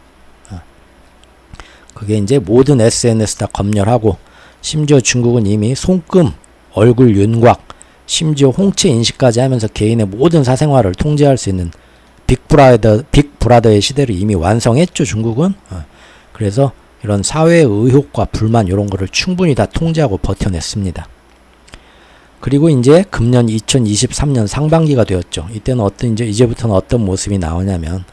그게 이제 모든 SNS 다 검열하고 심지어 중국은 이미 손금, 얼굴 윤곽, 심지어 홍채 인식까지 하면서 개인의 모든 사생활을 통제할 수 있는 빅브라더의 시대를 이미 완성했죠, 중국은. 그래서 이런 사회의 의혹과 불만 이런 거를 충분히 다 통제하고 버텨냈습니다. 그리고 이제 금년 2023년 상반기가 되었죠. 이때는 이제부터는 어떤 모습이 나오냐면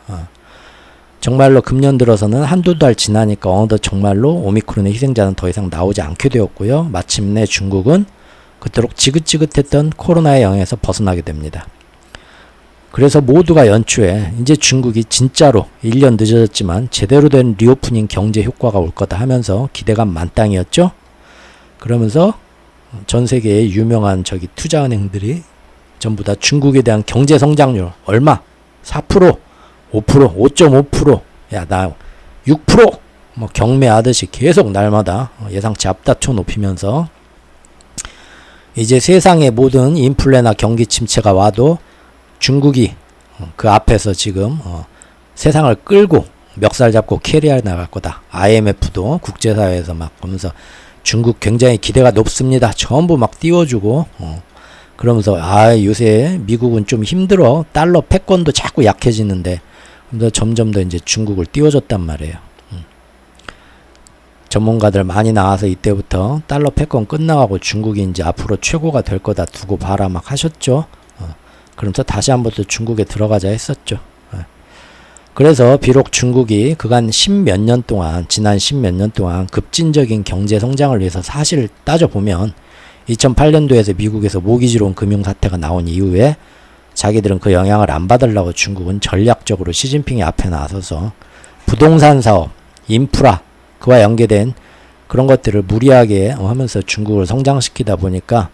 정말로 금년 들어서는 한두 달 지나니까 어느덧 정말로 오미크론의 희생자는 더 이상 나오지 않게 되었고요. 마침내 중국은 그토록 지긋지긋했던 코로나의 영향에서 벗어나게 됩니다. 그래서 모두가 연초에 이제 중국이 진짜로 1년 늦어졌지만 제대로 된 리오프닝 경제 효과가 올 거다 하면서 기대감 만땅이었죠. 그러면서 전 세계의 유명한 투자은행들이 전부 다 중국에 대한 경제 성장률 얼마? 4%, 5%, 5.5%, 야, 나 6%! 뭐 경매하듯이 계속 날마다 예상치 앞다퉈 높이면서 이제 세상의 모든 인플레나 경기 침체가 와도 중국이 그 앞에서 지금 세상을 끌고 멱살 잡고 캐리해 나갈 거다. IMF도 국제사회에서 막 보면서 중국 굉장히 기대가 높습니다. 전부 막 띄워주고 그러면서 요새 미국은 좀 힘들어. 달러 패권도 자꾸 약해지는데 그러면서 점점 더 이제 중국을 띄워줬단 말이에요. 전문가들 많이 나와서 이때부터 달러 패권 끝나가고 중국이 이제 앞으로 최고가 될 거다 두고 봐라 막 하셨죠. 그러면서 다시 한번 또 중국에 들어가자 했었죠. 그래서 비록 중국이 그간 십몇 년 동안 지난 십몇 년 동안 급진적인 경제 성장을 위해서 사실 따져보면 2008년도에서 미국에서 모기지로운 금융사태가 나온 이후에 자기들은 그 영향을 안 받으려고 중국은 전략적으로 시진핑이 앞에 나서서 부동산 사업, 인프라 그와 연계된 그런 것들을 무리하게 하면서 중국을 성장시키다 보니까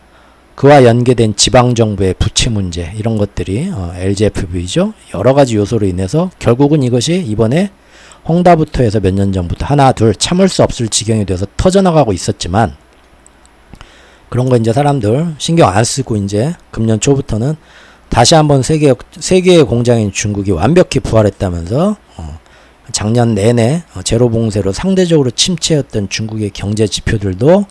그와 연계된 지방정부의 부채 문제 이런 것들이 LGFV죠. 여러가지 요소로 인해서 결국은 이것이 이번에 헝다부터 해서 몇 년 전부터 하나 둘 참을 수 없을 지경이 돼서 터져나가고 있었지만, 그런 거 이제 사람들 신경 안 쓰고 이제 금년 초부터는 다시 한번 세계의 공장인 중국이 완벽히 부활했다면서 작년 내내 제로 봉쇄로 상대적으로 침체였던 중국의 경제 지표들도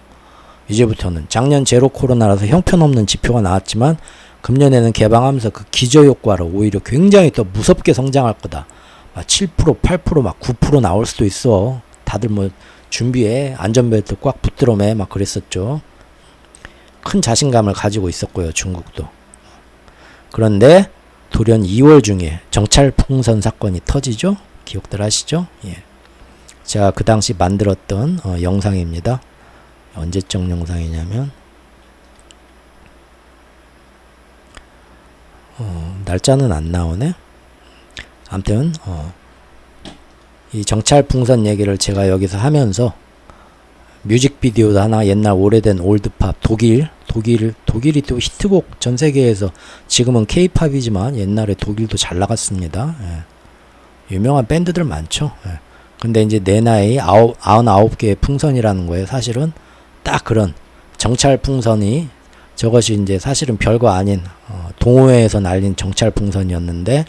이제부터는 작년 제로 코로나라서 형편없는 지표가 나왔지만 금년에는 개방하면서 그 기저효과로 오히려 굉장히 더 무섭게 성장할 거다. 막 7%, 8%, 막 9% 나올 수도 있어. 다들 뭐 준비해. 안전벨트 꽉 붙들어 매. 막 그랬었죠. 큰 자신감을 가지고 있었고요. 중국도. 그런데 돌연 2월 중에 정찰풍선 사건이 터지죠. 기억들 하시죠? 예. 제가 그 당시 만들었던 영상입니다. 언제적 영상이냐면 날짜는 안 나오네. 아무튼 이 정찰풍선 얘기를 제가 여기서 하면서 뮤직비디오도 하나, 옛날 오래된 올드팝 독일이 또 히트곡 전 세계에서, 지금은 케이팝이지만 옛날에 독일도 잘 나갔습니다. 예. 유명한 밴드들 많죠. 예. 근데 이제 내 나이 99개의 풍선이라는 거예요. 사실은 딱 그런 정찰풍선이, 저것이 이제 사실은 별거 아닌 동호회에서 날린 정찰풍선이었는데,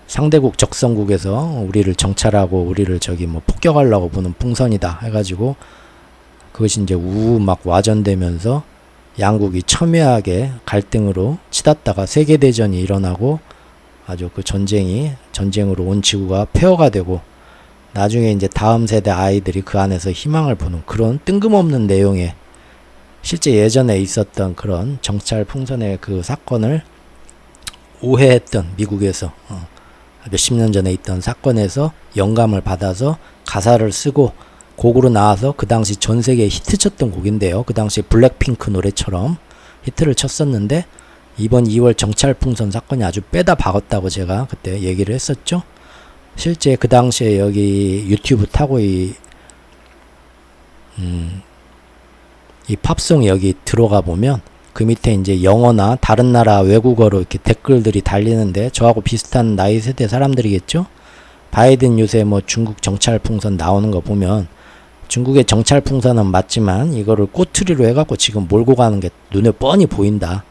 상대국 적성국에서 우리를 정찰하고 우리를 폭격하려고 보는 풍선이다 해가지고, 그것이 이제 막 와전되면서 양국이 첨예하게 갈등으로 치닫다가 세계대전이 일어나고, 아주 그 전쟁으로 온 지구가 폐허가 되고, 나중에 이제 다음 세대 아이들이 그 안에서 희망을 보는 그런 뜬금없는 내용의, 실제 예전에 있었던 그런 정찰풍선의 그 사건을 오해했던 미국에서 몇십 년 전에 있던 사건에서 영감을 받아서 가사를 쓰고 곡으로 나와서 그 당시 전 세계에 히트쳤던 곡인데요. 그 당시 블랙핑크 노래처럼 히트를 쳤었는데, 이번 2월 정찰풍선 사건이 아주 빼다 박았다고 제가 그때 얘기를 했었죠. 실제 그 당시에 여기 유튜브 타고 이 팝송 여기 들어가 보면 그 밑에 이제 영어나 다른 나라 외국어로 이렇게 댓글들이 달리는데, 저하고 비슷한 나이 세대 사람들이겠죠. 바이든 요새 뭐 중국 정찰풍선 나오는 거 보면, 중국의 정찰풍선은 맞지만 이거를 꼬투리로 해갖고 지금 몰고 가는 게 눈에 뻔히 보인다.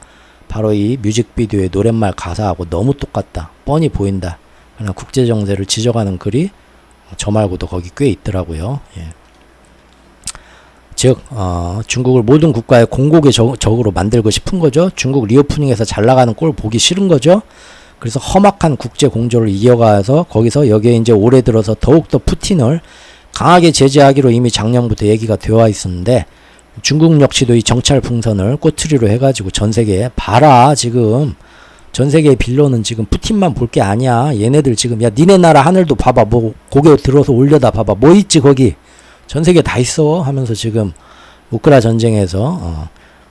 바로 이 뮤직비디오의 노랫말 가사하고 너무 똑같다. 뻔히 보인다. 그냥 국제정세를 지적하는 글이 저 말고도 거기 꽤 있더라고요. 예. 즉 중국을 모든 국가의 공곡의 적으로 만들고 싶은 거죠. 중국 리오프닝에서 잘 나가는 꼴 보기 싫은 거죠. 그래서 험악한 국제 공조를 이어가서 거기서 여기에 이제 올해 들어서 더욱더 푸틴을 강하게 제재하기로 이미 작년부터 얘기가 되어 있었는데, 중국 역시도 이 정찰풍선을 꼬투리로 해가지고 전 세계에 봐라, 지금 전 세계의 빌런은 지금 푸틴만 볼 게 아니야. 얘네들 지금, 야 니네 나라 하늘도 봐봐, 뭐 고개 들어서 올려다 봐봐, 뭐 있지 거기, 전 세계 다 있어 하면서 지금 우크라 전쟁에서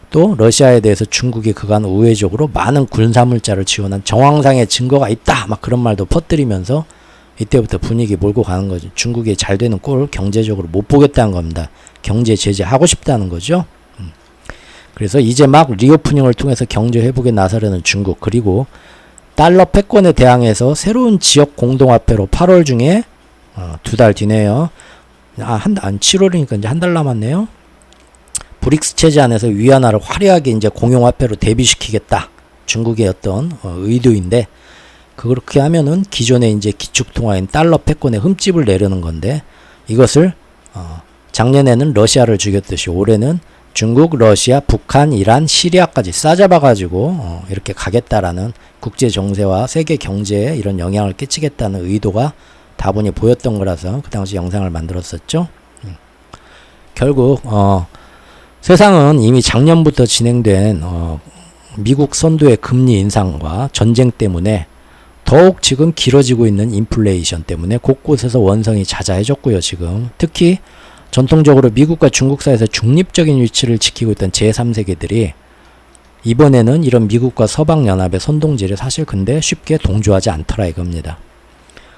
또 러시아에 대해서 중국이 그간 우회적으로 많은 군사물자를 지원한 정황상의 증거가 있다, 막 그런 말도 퍼뜨리면서 이때부터 분위기 몰고 가는 거죠. 중국이 잘 되는 꼴 경제적으로 못 보겠다는 겁니다. 경제 제재 하고 싶다는 거죠. 그래서 이제 막 리오프닝을 통해서 경제 회복에 나서려는 중국, 그리고 달러 패권에 대항해서 새로운 지역 공동화폐로 8월 중에 2달 뒤네요. 7월이니까 이제 한 달 남았네요. 브릭스 체제 안에서 위안화를 화려하게 이제 공용화폐로 대비시키겠다. 중국의 어떤 의도인데, 그렇게 하면은 기존의 이제 기축통화인 달러 패권에 흠집을 내려는 건데, 이것을 작년에는 러시아를 죽였듯이 올해는 중국, 러시아, 북한, 이란, 시리아까지 싸잡아가지고 이렇게 가겠다라는 국제 정세와 세계 경제에 이런 영향을 끼치겠다는 의도가 다분히 보였던 거라서 그 당시 영상을 만들었었죠. 결국 세상은 이미 작년부터 진행된 미국 선도의 금리 인상과 전쟁 때문에 더욱 지금 길어지고 있는 인플레이션 때문에 곳곳에서 원성이 자자해졌고요. 지금 특히 전통적으로 미국과 중국 사이에서 중립적인 위치를 지키고 있던 제3세계들이 이번에는 이런 미국과 서방연합의 선동질에 사실 근데 쉽게 동조하지 않더라 이겁니다.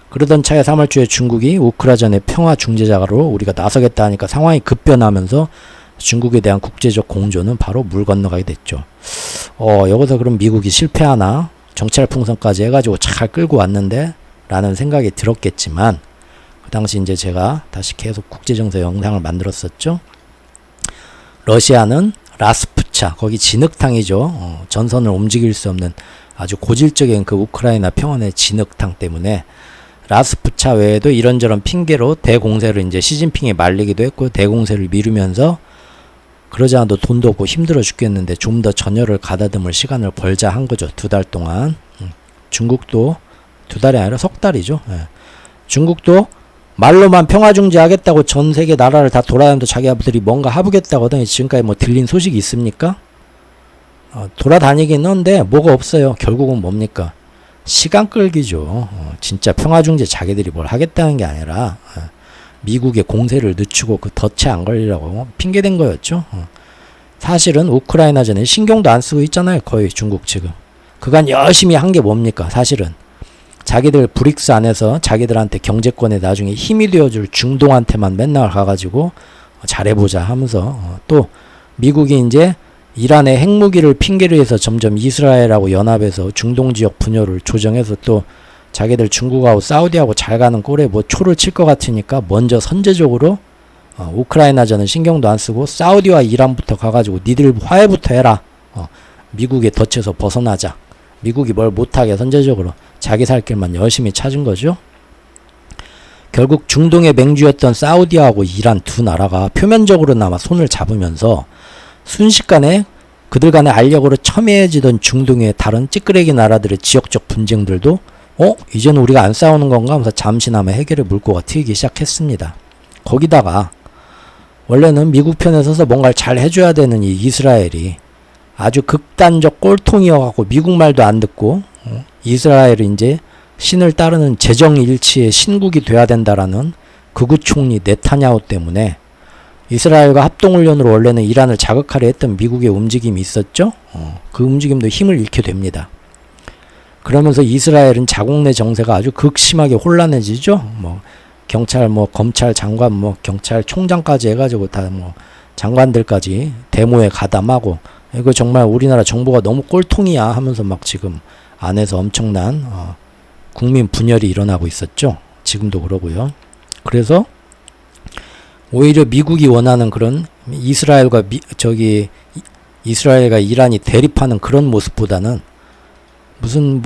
그러던 차에 3월 초에 중국이 우크라이나의 평화 중재자로 우리가 나서겠다 하니까 상황이 급변하면서 중국에 대한 국제적 공조는 바로 물 건너가게 됐죠. 여기서 그럼 미국이 실패하나? 정찰 풍선까지 해가지고 잘 끌고 왔는데? 라는 생각이 들었겠지만, 그 당시 이제 제가 다시 계속 국제정세 영상을 만들었었죠. 러시아는 라스푸차, 거기 진흙탕이죠. 전선을 움직일 수 없는 아주 고질적인 그 우크라이나 평원의 진흙탕 때문에 라스푸차 외에도 이런저런 핑계로 대공세를 이제 시진핑이 말리기도 했고, 대공세를 미루면서 그러지 않아도 돈도 없고 힘들어 죽겠는데 좀 더 전열을 가다듬을 시간을 벌자 한 거죠. 2달 동안. 중국도 2달이 아니라 석 달이죠. 예. 중국도 말로만 평화중재 하겠다고 전 세계 나라를 다 돌아다니면서 자기들이 뭔가 해보겠다고 하더니 지금까지 뭐 들린 소식이 있습니까? 돌아다니긴 한데 뭐가 없어요. 결국은 뭡니까? 시간 끌기죠. 진짜 평화중재 자기들이 뭘 하겠다는 게 아니라 미국의 공세를 늦추고 그 덫에 안 걸리라고 핑계댄 거였죠. 사실은 우크라이나전에 신경도 안 쓰고 있잖아요. 거의 중국 지금. 그간 열심히 한 게 뭡니까? 사실은 자기들 브릭스 안에서 자기들한테 경제권에 나중에 힘이 되어줄 중동한테만 맨날 가가지고 잘해보자 하면서 또 미국이 이제 이란의 핵무기를 핑계로 해서 점점 이스라엘하고 연합해서 중동 지역 분열을 조정해서 또 자기들 중국하고 사우디하고 잘 가는 꼴에 뭐 초를 칠 것 같으니까 먼저 선제적으로 우크라이나전은 신경도 안 쓰고 사우디와 이란부터 가가지고 니들 화해부터 해라. 미국의 덫에서 벗어나자. 미국이 뭘 못하게 선제적으로 자기 살 길만 열심히 찾은 거죠. 결국 중동의 맹주였던 사우디하고 이란 두 나라가 표면적으로나마 손을 잡으면서 순식간에 그들 간의 알력으로 첨예해지던 중동의 다른 찌끄레기 나라들의 지역적 분쟁들도 이제는 우리가 안 싸우는 건가 하면서 잠시나마 해결의 물꼬가 트이기 시작했습니다. 거기다가 원래는 미국 편에 서서 뭔가를 잘 해줘야 되는 이 이스라엘이 아주 극단적 꼴통이어갖고 미국 말도 안 듣고 이스라엘이 이제 신을 따르는 재정일치의 신국이 돼야 된다라는 극우 총리 네타냐후 때문에 이스라엘과 합동훈련으로 원래는 이란을 자극하려 했던 미국의 움직임이 있었죠. 그 움직임도 힘을 잃게 됩니다. 그러면서 이스라엘은 자국 내 정세가 아주 극심하게 혼란해지죠. 경찰, 검찰 장관, 경찰 총장까지 해가지고 다 장관들까지 데모에 가담하고 이거 정말 우리나라 정부가 너무 꼴통이야 하면서 막 지금 안에서 엄청난 국민 분열이 일어나고 있었죠. 지금도 그러고요. 그래서 오히려 미국이 원하는 그런 이스라엘과 이스라엘과 이란이 대립하는 그런 모습보다는 무슨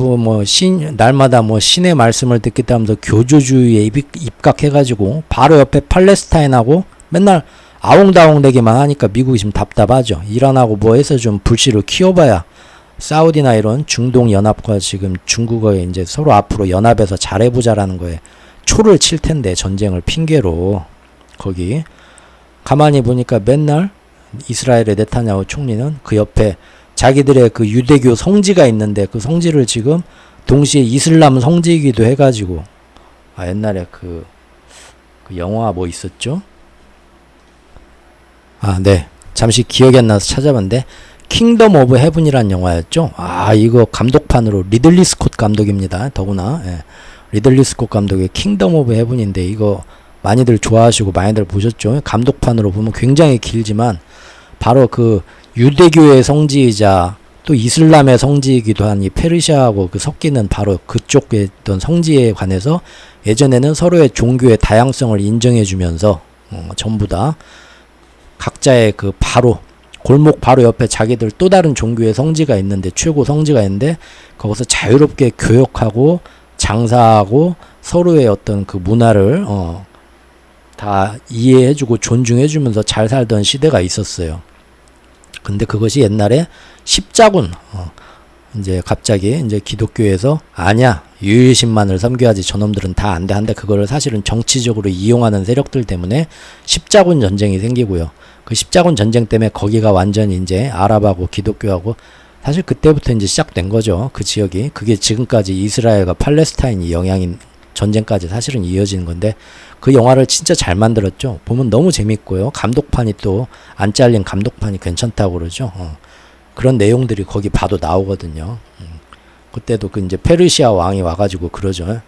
날마다 신의 말씀을 듣겠다 하면서 교조주의에 입각해가지고 바로 옆에 팔레스타인하고 맨날 아웅다웅대기만 하니까 미국이 지금 답답하죠. 이란하고 해서 좀 불씨를 키워봐야 사우디나 이런 중동 연합과 지금 중국의 이제 서로 앞으로 연합해서 잘해보자라는 거에 초를 칠 텐데 전쟁을 핑계로 거기 가만히 보니까 맨날 이스라엘의 네타냐후 총리는 그 옆에 자기들의 그 유대교 성지가 있는데 그 성지를 지금 동시에 이슬람 성지이기도 해가지고 옛날에 그 영화 있었죠? 네. 잠시 기억이 안 나서 찾아봤는데 킹덤 오브 헤븐이란 영화였죠. 이거 감독판으로 리들리 스콧 감독입니다. 더구나 리들리 스콧 감독의 킹덤 오브 헤븐인데 이거 많이들 좋아하시고 많이들 보셨죠. 감독판으로 보면 굉장히 길지만 바로 그 유대교의 성지이자 또 이슬람의 성지이기도 한 이 페르시아하고 그 섞이는 바로 그쪽에 있던 성지에 관해서 예전에는 서로의 종교의 다양성을 인정해주면서 전부 다 각자의 그 바로 골목 바로 옆에 자기들 또 다른 종교의 성지가 있는데 최고 성지가 있는데 거기서 자유롭게 교역하고 장사하고 서로의 어떤 그 문화를 다 이해해주고 존중해주면서 잘 살던 시대가 있었어요. 근데 그것이 옛날에 십자군 이제 갑자기 이제 기독교에서 아니야 유일신만을 섬겨야지 저놈들은 다 안 돼 한데 그거를 사실은 정치적으로 이용하는 세력들 때문에 십자군 전쟁이 생기고요. 그 십자군 전쟁 때문에 거기가 완전히 이제 아랍하고 기독교하고 사실 그때부터 이제 시작된 거죠. 그 지역이 그게 지금까지 이스라엘과 팔레스타인이 영향인 전쟁까지 사실은 이어지는 건데 그 영화를 진짜 잘 만들었죠. 보면 너무 재밌고요. 감독판이 또 안 잘린 감독판이 괜찮다고 그러죠. 그런 내용들이 거기 봐도 나오거든요. 그때도 그 이제 페르시아 왕이 와가지고 그러죠.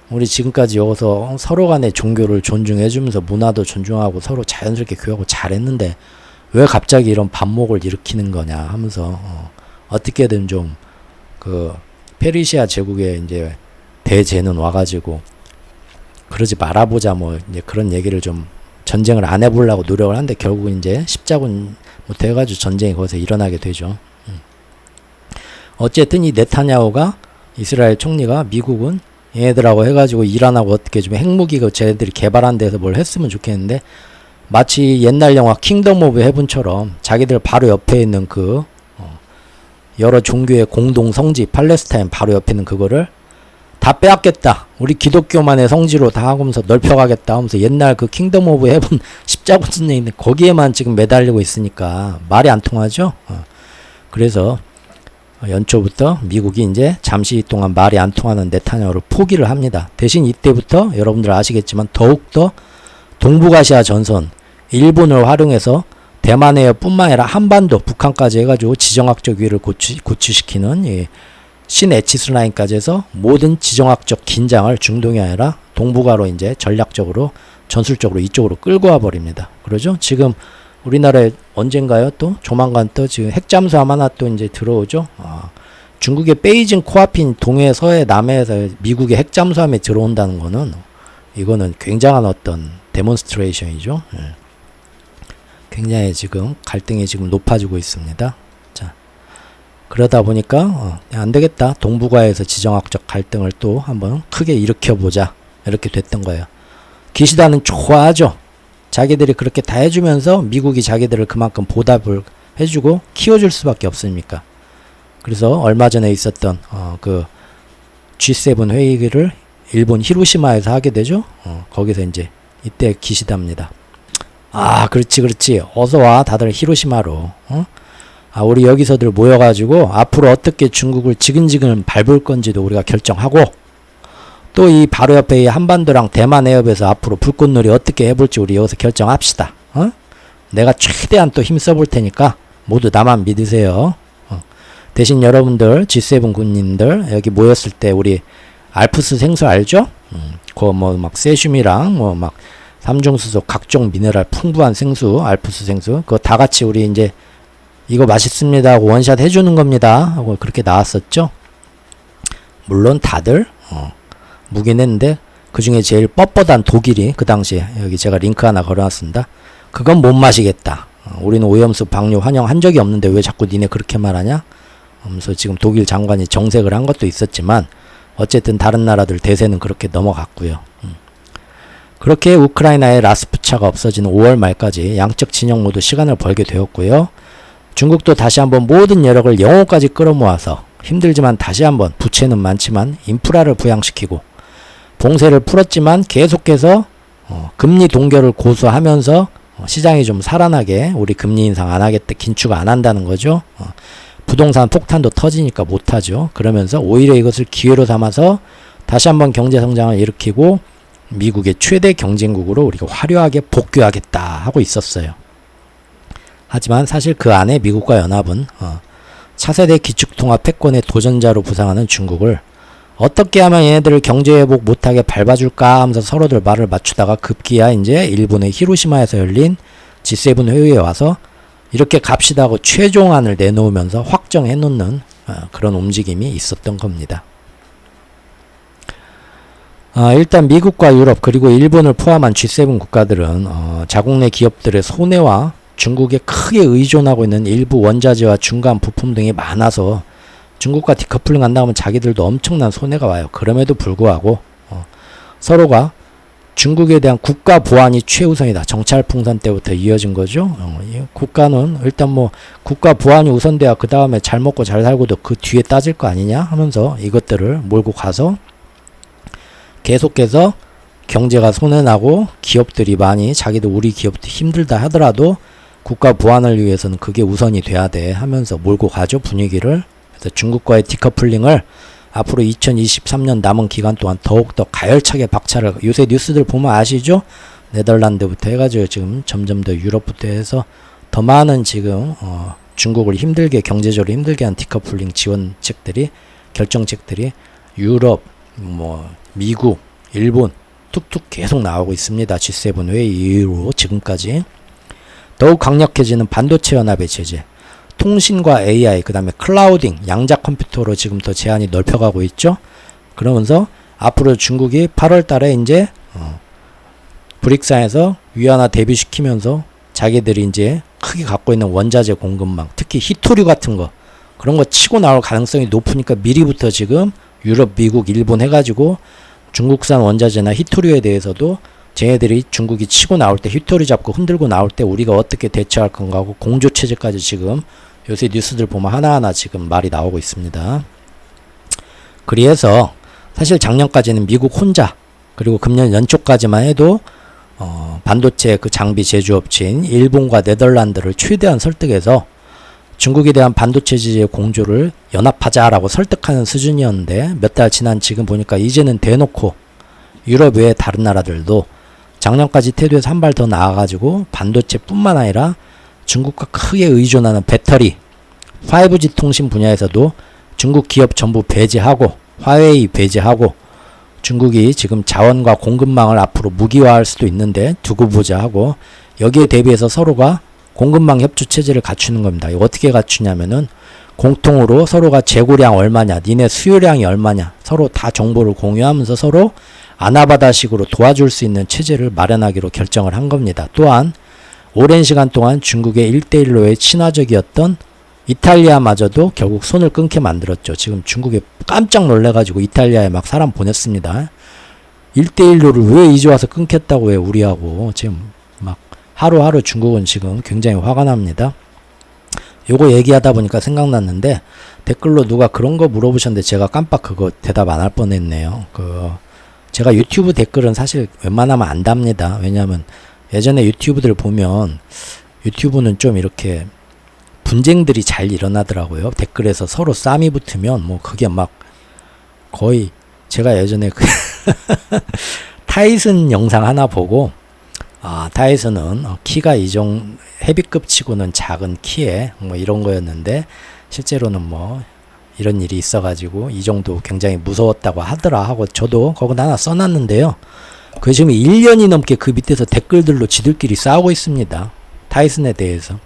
우리 지금까지 여기서 서로 간의 종교를 존중해주면서 문화도 존중하고 서로 자연스럽게 교육하고 잘했는데 왜 갑자기 이런 반목을 일으키는 거냐 하면서 어떻게든 좀 그 페르시아 제국의 이제 대제는 와가지고 그러지 말아보자 뭐 이제 그런 얘기를 좀 전쟁을 안 해보려고 노력을 하는데 결국 이제 십자군 못 해가지고 전쟁이 거기서 일어나게 되죠. 어쨌든 이 네타냐후가 이스라엘 총리가 미국은 얘네들하고 해가지고 이란하고 어떻게 좀 핵무기가 쟤네들이 개발한 데서 뭘 했으면 좋겠는데 마치 옛날 영화 킹덤 오브 헤븐처럼 자기들 바로 옆에 있는 그 여러 종교의 공동 성지 팔레스타인 바로 옆에 있는 그거를 다 빼앗겠다. 우리 기독교만의 성지로 다 하면서 넓혀가겠다 하면서 옛날 그 킹덤 오브 헤븐 십자군 전쟁인데 거기에만 지금 매달리고 있으니까 말이 안 통하죠. 그래서 연초부터 미국이 이제 잠시 동안 말이 안 통하는 네타냐후를 포기를 합니다. 대신 이때부터 여러분들 아시겠지만 더욱더 동북아시아 전선 일본을 활용해서 대만 해협 뿐만 아니라 한반도 북한까지 해가지고 지정학적 위를 고취시키는 이 신에치스 라인까지 해서 모든 지정학적 긴장을 중동이 아니라 동북아로 이제 전략적으로 전술적으로 이쪽으로 끌고 와 버립니다. 그러죠? 지금 우리나라에 언젠가요? 또 조만간 또 지금 핵잠수함 하나 또 이제 들어오죠. 중국의 베이징 코앞인 동해, 서해, 남해에서 미국의 핵잠수함에 들어온다는 거는 이거는 굉장한 어떤 데몬스트레이션이죠. 예. 굉장히 지금 갈등이 지금 높아지고 있습니다. 자, 그러다 보니까 안 되겠다. 동북아에서 지정학적 갈등을 또 한번 크게 일으켜보자. 이렇게 됐던 거예요. 기시다는 좋아하죠. 자기들이 그렇게 다 해주면서 미국이 자기들을 그만큼 보답을 해주고 키워줄 수밖에 없으니까. 그래서 얼마 전에 있었던 그 G7 회의를 일본 히로시마에서 하게 되죠. 거기서 이제 이때 기시다입니다. 그렇지. 어서 와. 다들 히로시마로. 우리 여기서들 모여가지고 앞으로 어떻게 중국을 지근지근 밟을 건지도 우리가 결정하고 또 이 바로 옆에 이 한반도랑 대만 해협에서 앞으로 불꽃놀이 어떻게 해볼지 우리 여기서 결정합시다. 내가 최대한 또 힘써볼 테니까 모두 나만 믿으세요. 대신 여러분들 G7 군인들 여기 모였을 때 우리 알프스 생수 알죠? 그거 뭐 막 세슘이랑 뭐 막 삼중수소 각종 미네랄 풍부한 생수 알프스 생수 그거 다 같이 우리 이제 이거 맛있습니다 하고 원샷 해주는 겁니다 하고 그렇게 나왔었죠. 물론 다들 무긴 했는데 그 중에 제일 뻣뻣한 독일이 그 당시에 여기 제가 링크 하나 걸어놨습니다. 그건 못 마시겠다. 우리는 오염수 방류 환영한 적이 없는데 왜 자꾸 니네 그렇게 말하냐? 하면서 지금 독일 장관이 정색을 한 것도 있었지만 어쨌든 다른 나라들 대세는 그렇게 넘어갔고요. 그렇게 우크라이나의 라스푸차가 없어지는 5월 말까지 양적 진영 모두 시간을 벌게 되었고요. 중국도 다시 한번 모든 여력을 영호까지 끌어모아서 힘들지만 다시 한번 부채는 많지만 인프라를 부양시키고 봉쇄를 풀었지만 계속해서 금리 동결을 고수하면서 시장이 좀 살아나게 우리 금리 인상 안 하겠다 긴축 안 한다는 거죠. 부동산 폭탄도 터지니까 못하죠. 그러면서 오히려 이것을 기회로 삼아서 다시 한번 경제 성장을 일으키고 미국의 최대 경쟁국으로 우리가 화려하게 복귀하겠다 하고 있었어요. 하지만 사실 그 안에 미국과 연합은 차세대 기축통합 패권의 도전자로 부상하는 중국을 어떻게 하면 얘네들을 경제회복 못하게 밟아줄까 하면서 서로들 말을 맞추다가 급기야 이제 일본의 히로시마에서 열린 G7 회의에 와서 이렇게 갑시다 하고 최종안을 내놓으면서 확정해 놓는 그런 움직임이 있었던 겁니다. 일단 미국과 유럽 그리고 일본을 포함한 G7 국가들은 자국 내 기업들의 손해와 중국에 크게 의존하고 있는 일부 원자재와 중간 부품 등이 많아서 중국과 디커플링 한다 하면 자기들도 엄청난 손해가 와요. 그럼에도 불구하고 서로가 중국에 대한 국가 보안이 최우선이다. 정찰풍선 때부터 이어진 거죠. 국가는 일단 뭐 국가 보안이 우선돼야 그 다음에 잘 먹고 잘 살고도 그 뒤에 따질 거 아니냐 하면서 이것들을 몰고 가서 계속해서 경제가 손해나고 기업들이 많이 자기도 우리 기업도 힘들다 하더라도 국가 보안을 위해서는 그게 우선이 돼야 돼 하면서 몰고 가죠 분위기를. 그래서 중국과의 디커플링을 앞으로 2023년 남은 기간 동안 더욱더 가열차게 박차를 요새 뉴스들 보면 아시죠? 네덜란드부터 해가지고 지금 점점 더 유럽부터 해서 더 많은 지금 중국을 힘들게 경제적으로 힘들게 한 디커플링 지원책들이 결정책들이 유럽 뭐 미국 일본 툭툭 계속 나오고 있습니다. G7 회의 이후로 지금까지. 더욱 강력해지는 반도체 연합의 제재, 통신과 AI, 그 다음에 클라우딩, 양자 컴퓨터로 지금 더 제한이 넓혀가고 있죠. 그러면서 앞으로 중국이 8월 달에 이제 브릭스에서 위안화 대비시키면서 자기들이 이제 크게 갖고 있는 원자재 공급망, 특히 히토류 같은 거, 그런 거 치고 나올 가능성이 높으니까 미리부터 지금 유럽, 미국, 일본 해가지고 중국산 원자재나 히토류에 대해서도 쟤네들이 중국이 치고 나올 때 히토류 잡고 흔들고 나올 때 우리가 어떻게 대처할 건가 하고 공조체제까지 지금 요새 뉴스들 보면 하나하나 지금 말이 나오고 있습니다. 그래서 사실 작년까지는 미국 혼자, 그리고 금년 연초까지만 해도 반도체 그 장비 제조업체인 일본과 네덜란드를 최대한 설득해서 중국에 대한 반도체 제재 공조를 연합하자라고 설득하는 수준이었는데, 몇 달 지난 지금 보니까 이제는 대놓고 유럽 외의 다른 나라들도 작년까지 태도에서 한 발 더 나아가지고 반도체뿐만 아니라 중국과 크게 의존하는 배터리, 5G 통신 분야에서도 중국 기업 전부 배제하고, 화웨이 배제하고, 중국이 지금 자원과 공급망을 앞으로 무기화할 수도 있는데 두고 보자 하고, 여기에 대비해서 서로가 공급망 협조 체제를 갖추는 겁니다. 이거 어떻게 갖추냐면은 공통으로 서로가 재고량 얼마냐, 니네 수요량이 얼마냐, 서로 다 정보를 공유하면서 서로 아나바다식으로 도와줄 수 있는 체제를 마련하기로 결정을 한 겁니다. 또한 오랜 시간 동안 중국의 1대1로의 친화적이었던 이탈리아마저도 결국 손을 끊게 만들었죠. 지금 중국에 깜짝 놀래가지고 이탈리아에 막 사람 보냈습니다. 1대1로를 왜 이제 와서 끊겠다고 해 우리하고. 지금 막 하루하루 중국은 지금 굉장히 화가 납니다. 요거 얘기하다 보니까 생각났는데, 댓글로 누가 그런 거 물어보셨는데 제가 깜빡 그거 대답 안 할 뻔했네요. 제가 유튜브 댓글은 사실 웬만하면 안 답니다. 왜냐면 예전에 유튜브들 보면 유튜브는 좀 이렇게 분쟁들이 잘 일어나더라고요. 댓글에서 서로 싸움이 붙으면 뭐 그게 막 거의, 제가 예전에 그 타이슨 영상 하나 보고, 타이슨은 키가 헤비급 치고는 작은 키에 뭐 이런 거였는데, 실제로는 뭐 이런 일이 있어가지고 이 정도 굉장히 무서웠다고 하더라 하고 저도 거기 하나 써놨는데요. 그 지금 1년이 넘게 그 밑에서 댓글들로 지들끼리 싸우고 있습니다. 타이슨에 대해서.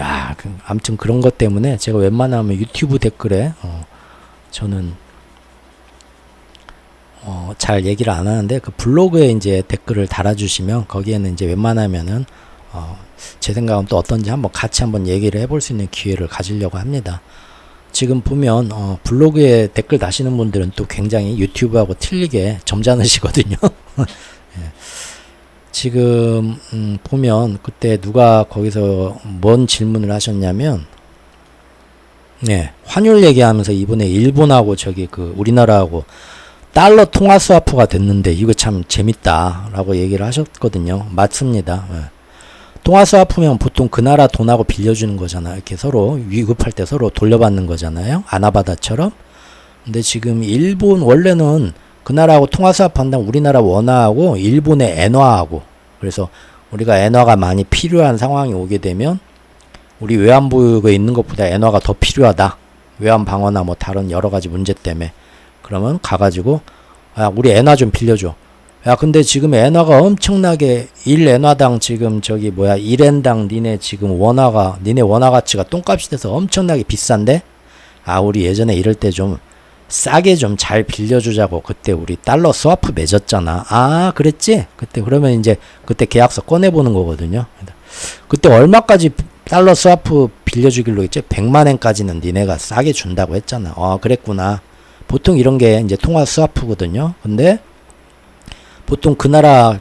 야, 아무튼 그런 것 때문에 제가 웬만하면 유튜브 댓글에 저는 잘 얘기를 안 하는데, 그 블로그에 이제 댓글을 달아주시면 거기에는 이제 웬만하면은 제 생각은 또 어떤지 한번 같이 한번 얘기를 해볼 수 있는 기회를 가지려고 합니다. 지금 보면 블로그에 댓글 다시는 분들은 또 굉장히 유튜브하고 틀리게 점잖으시거든요. 예. 지금 보면 그때 누가 거기서 뭔 질문을 하셨냐면, 네, 환율 얘기하면서 이번에 일본하고 저기 그 우리나라하고 달러 통화 스와프가 됐는데 이거 참 재밌다라고 얘기를 하셨거든요. 맞습니다. 예. 통화 스와프면 보통 그 나라 돈하고 빌려주는 거잖아요. 이렇게 서로 위급할 때 서로 돌려받는 거잖아요. 아나바다처럼. 근데 지금 일본 원래는 그 나라하고 통화 스와프 한다면 우리나라 원화하고 일본의 엔화하고, 그래서 우리가 엔화가 많이 필요한 상황이 오게 되면 우리 외환보유고에 있는 것보다 엔화가 더 필요하다. 외환 방어나 뭐 다른 여러 가지 문제 때문에. 그러면 가가지고 우리 엔화 좀 빌려줘. 야, 근데 지금 엔화가 엄청나게 1엔화당 지금 1엔당 니네 지금 니네 원화 가치가 똥값이 돼서 엄청나게 비싼데? 우리 예전에 이럴 때 좀 싸게 좀 잘 빌려주자고 그때 우리 달러 스와프 맺었잖아. 그랬지? 그러면 이제 그때 계약서 꺼내보는 거거든요. 그때 얼마까지 달러 스와프 빌려주길로 했지? 100만엔까지는 니네가 싸게 준다고 했잖아. 그랬구나. 보통 이런 게 이제 통화 스와프거든요. 근데 보통 그 나라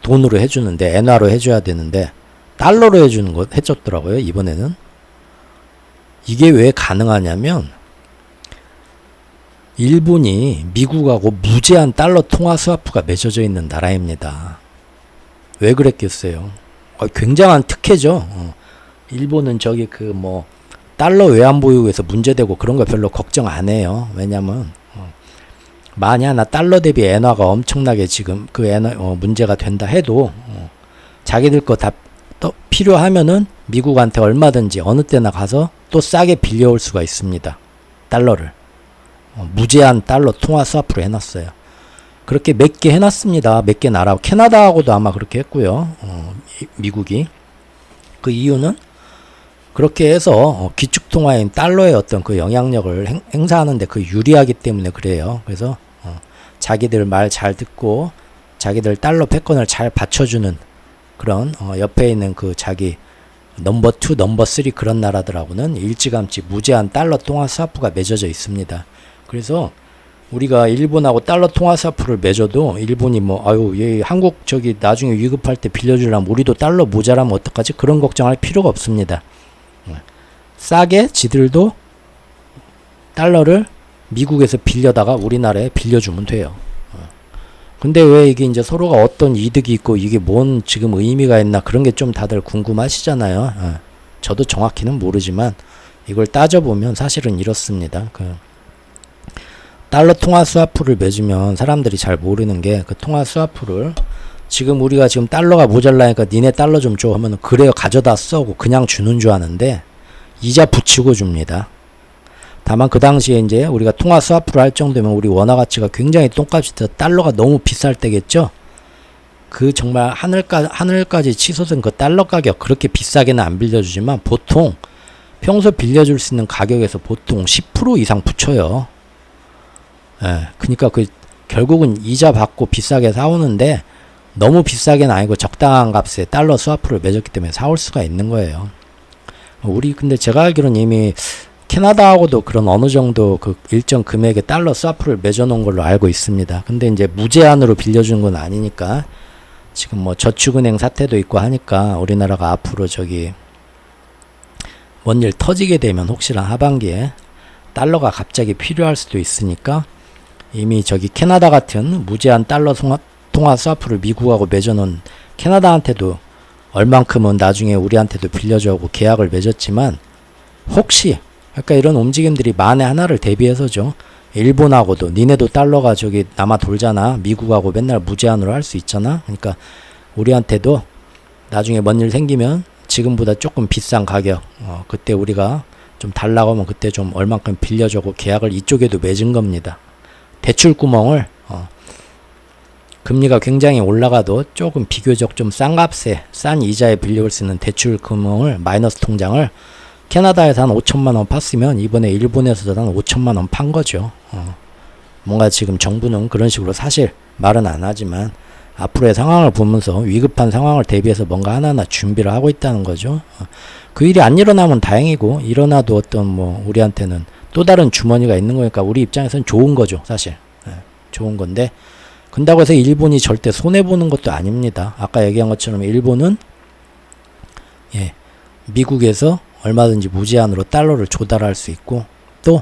돈으로 해주는데, 엔화로 해줘야 되는데 달러로 해줬더라고요. 이번에는. 이게 왜 가능하냐면 일본이 미국하고 무제한 달러 통화 스와프가 맺어져 있는 나라입니다. 왜 그랬겠어요? 굉장한 특혜죠. 일본은 달러 외환 보유에서 문제되고 그런 거 별로 걱정 안 해요. 왜냐면 만약 달러 대비 엔화가 엄청나게 지금 그 엔화 문제가 된다 해도 자기들 거 다 필요하면은 미국한테 얼마든지 어느 때나 가서 또 싸게 빌려올 수가 있습니다. 달러를 무제한 달러 통화 스와프로 해놨어요. 그렇게 몇 개 해놨습니다. 몇 개 나라, 캐나다하고도 아마 그렇게 했고요. 미국이. 그 이유는 그렇게 해서 기축통화인 달러의 어떤 그 영향력을 행사하는데 그 유리하기 때문에 그래요. 그래서 자기들 말 잘 듣고 자기들 달러 패권을 잘 받쳐주는 그런 옆에 있는 그 자기 넘버 2, 넘버 3 그런 나라들하고는 일찌감치 무제한 달러 통화 스와프가 맺어져 있습니다. 그래서 우리가 일본하고 달러 통화 스와프를 맺어도 일본이 뭐 아유 얘 한국 저기 나중에 위급할 때 빌려주려면 우리도 달러 모자라면 어떡하지? 그런 걱정할 필요가 없습니다. 싸게 지들도 달러를 미국에서 빌려다가 우리나라에 빌려주면 돼요. 근데 왜 이게 이제 서로가 어떤 이득이 있고 이게 뭔 지금 의미가 있나 그런 게 좀 다들 궁금하시잖아요. 저도 정확히는 모르지만 이걸 따져보면 사실은 이렇습니다. 달러 통화 스와프를 맺으면 사람들이 잘 모르는 게 그 통화 스와프를 지금 우리가 지금 달러가 모자라니까 니네 달러 좀 줘 하면 그래요 가져다 써고 그냥 주는 줄 아는데 이자 붙이고 줍니다. 다만 그 당시에 이제 우리가 통화 스와프를 할 정도면 우리 원화 가치가 굉장히 똥값이 돼서 달러가 너무 비쌀 때겠죠. 그 정말 하늘까지 치솟은 그 달러 가격 그렇게 비싸게는 안 빌려주지만 보통 평소 빌려줄 수 있는 가격에서 보통 10% 이상 붙여요. 예, 그러니까 그 결국은 이자 받고 비싸게 사오는데 너무 비싸게는 아니고 적당한 값에 달러 스와프를 맺었기 때문에 사올 수가 있는 거예요. 우리 근데 제가 알기로는 이미 캐나다하고도 그런 어느 정도 그 일정 금액의 달러 스와프를 맺어놓은 걸로 알고 있습니다. 근데 이제 무제한으로 빌려주는 건 아니니까 지금 뭐 저축은행 사태도 있고 하니까 우리나라가 앞으로 저기 뭔 일 터지게 되면 혹시나 하반기에 달러가 갑자기 필요할 수도 있으니까 이미 저기 캐나다 같은 무제한 달러 통화 스와프를 미국하고 맺어놓은 캐나다한테도 얼만큼은 나중에 우리한테도 빌려주고 계약을 맺었지만 혹시 그러니까 이런 움직임들이 만에 하나를 대비해서죠. 일본하고도 니네도 달러가 저기 남아 돌잖아. 미국하고 맨날 무제한으로 할 수 있잖아. 그러니까 우리한테도 나중에 뭔 일 생기면 지금보다 조금 비싼 가격 그때 우리가 좀 달라고 하면 그때 좀 얼만큼 빌려주고 계약을 이쪽에도 맺은 겁니다. 대출 구멍을 금리가 굉장히 올라가도 조금 비교적 좀 싼 값에 싼 이자에 빌려올 수 있는 대출 구멍을 마이너스 통장을 캐나다에서 한 5천만원 팠으면 이번에 일본에서도 한 5천만원 판 거죠. 뭔가 지금 정부는 그런 식으로 사실 말은 안 하지만 앞으로의 상황을 보면서 위급한 상황을 대비해서 뭔가 하나하나 준비를 하고 있다는 거죠. 그 일이 안 일어나면 다행이고 일어나도 어떤 뭐 우리한테는 또 다른 주머니가 있는 거니까 우리 입장에서는 좋은 거죠. 사실 좋은 건데 근다고 해서 일본이 절대 손해보는 것도 아닙니다. 아까 얘기한 것처럼 일본은 미국에서 얼마든지 무제한으로 달러를 조달할 수 있고 또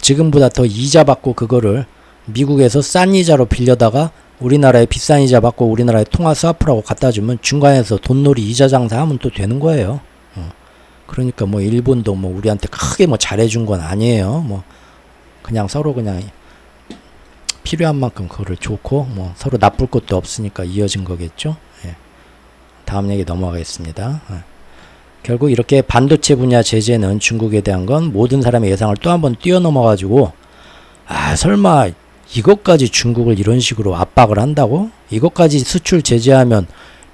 지금보다 더 이자 받고 그거를 미국에서 싼 이자로 빌려다가 우리나라에 비싼 이자 받고 우리나라에 통화 스와프라고 갖다 주면 중간에서 돈놀이 이자 장사하면 또 되는 거예요. 그러니까 뭐 일본도 뭐 우리한테 크게 뭐 잘해준 건 아니에요. 뭐 그냥 서로 그냥 필요한 만큼 그거를 좋고 뭐 서로 나쁠 것도 없으니까 이어진 거겠죠. 다음 얘기 넘어가겠습니다. 결국 이렇게 반도체 분야 제재는 중국에 대한 건 모든 사람의 예상을 또 한 번 뛰어넘어 가지고 설마 이것까지 중국을 이런 식으로 압박을 한다고? 이것까지 수출 제재하면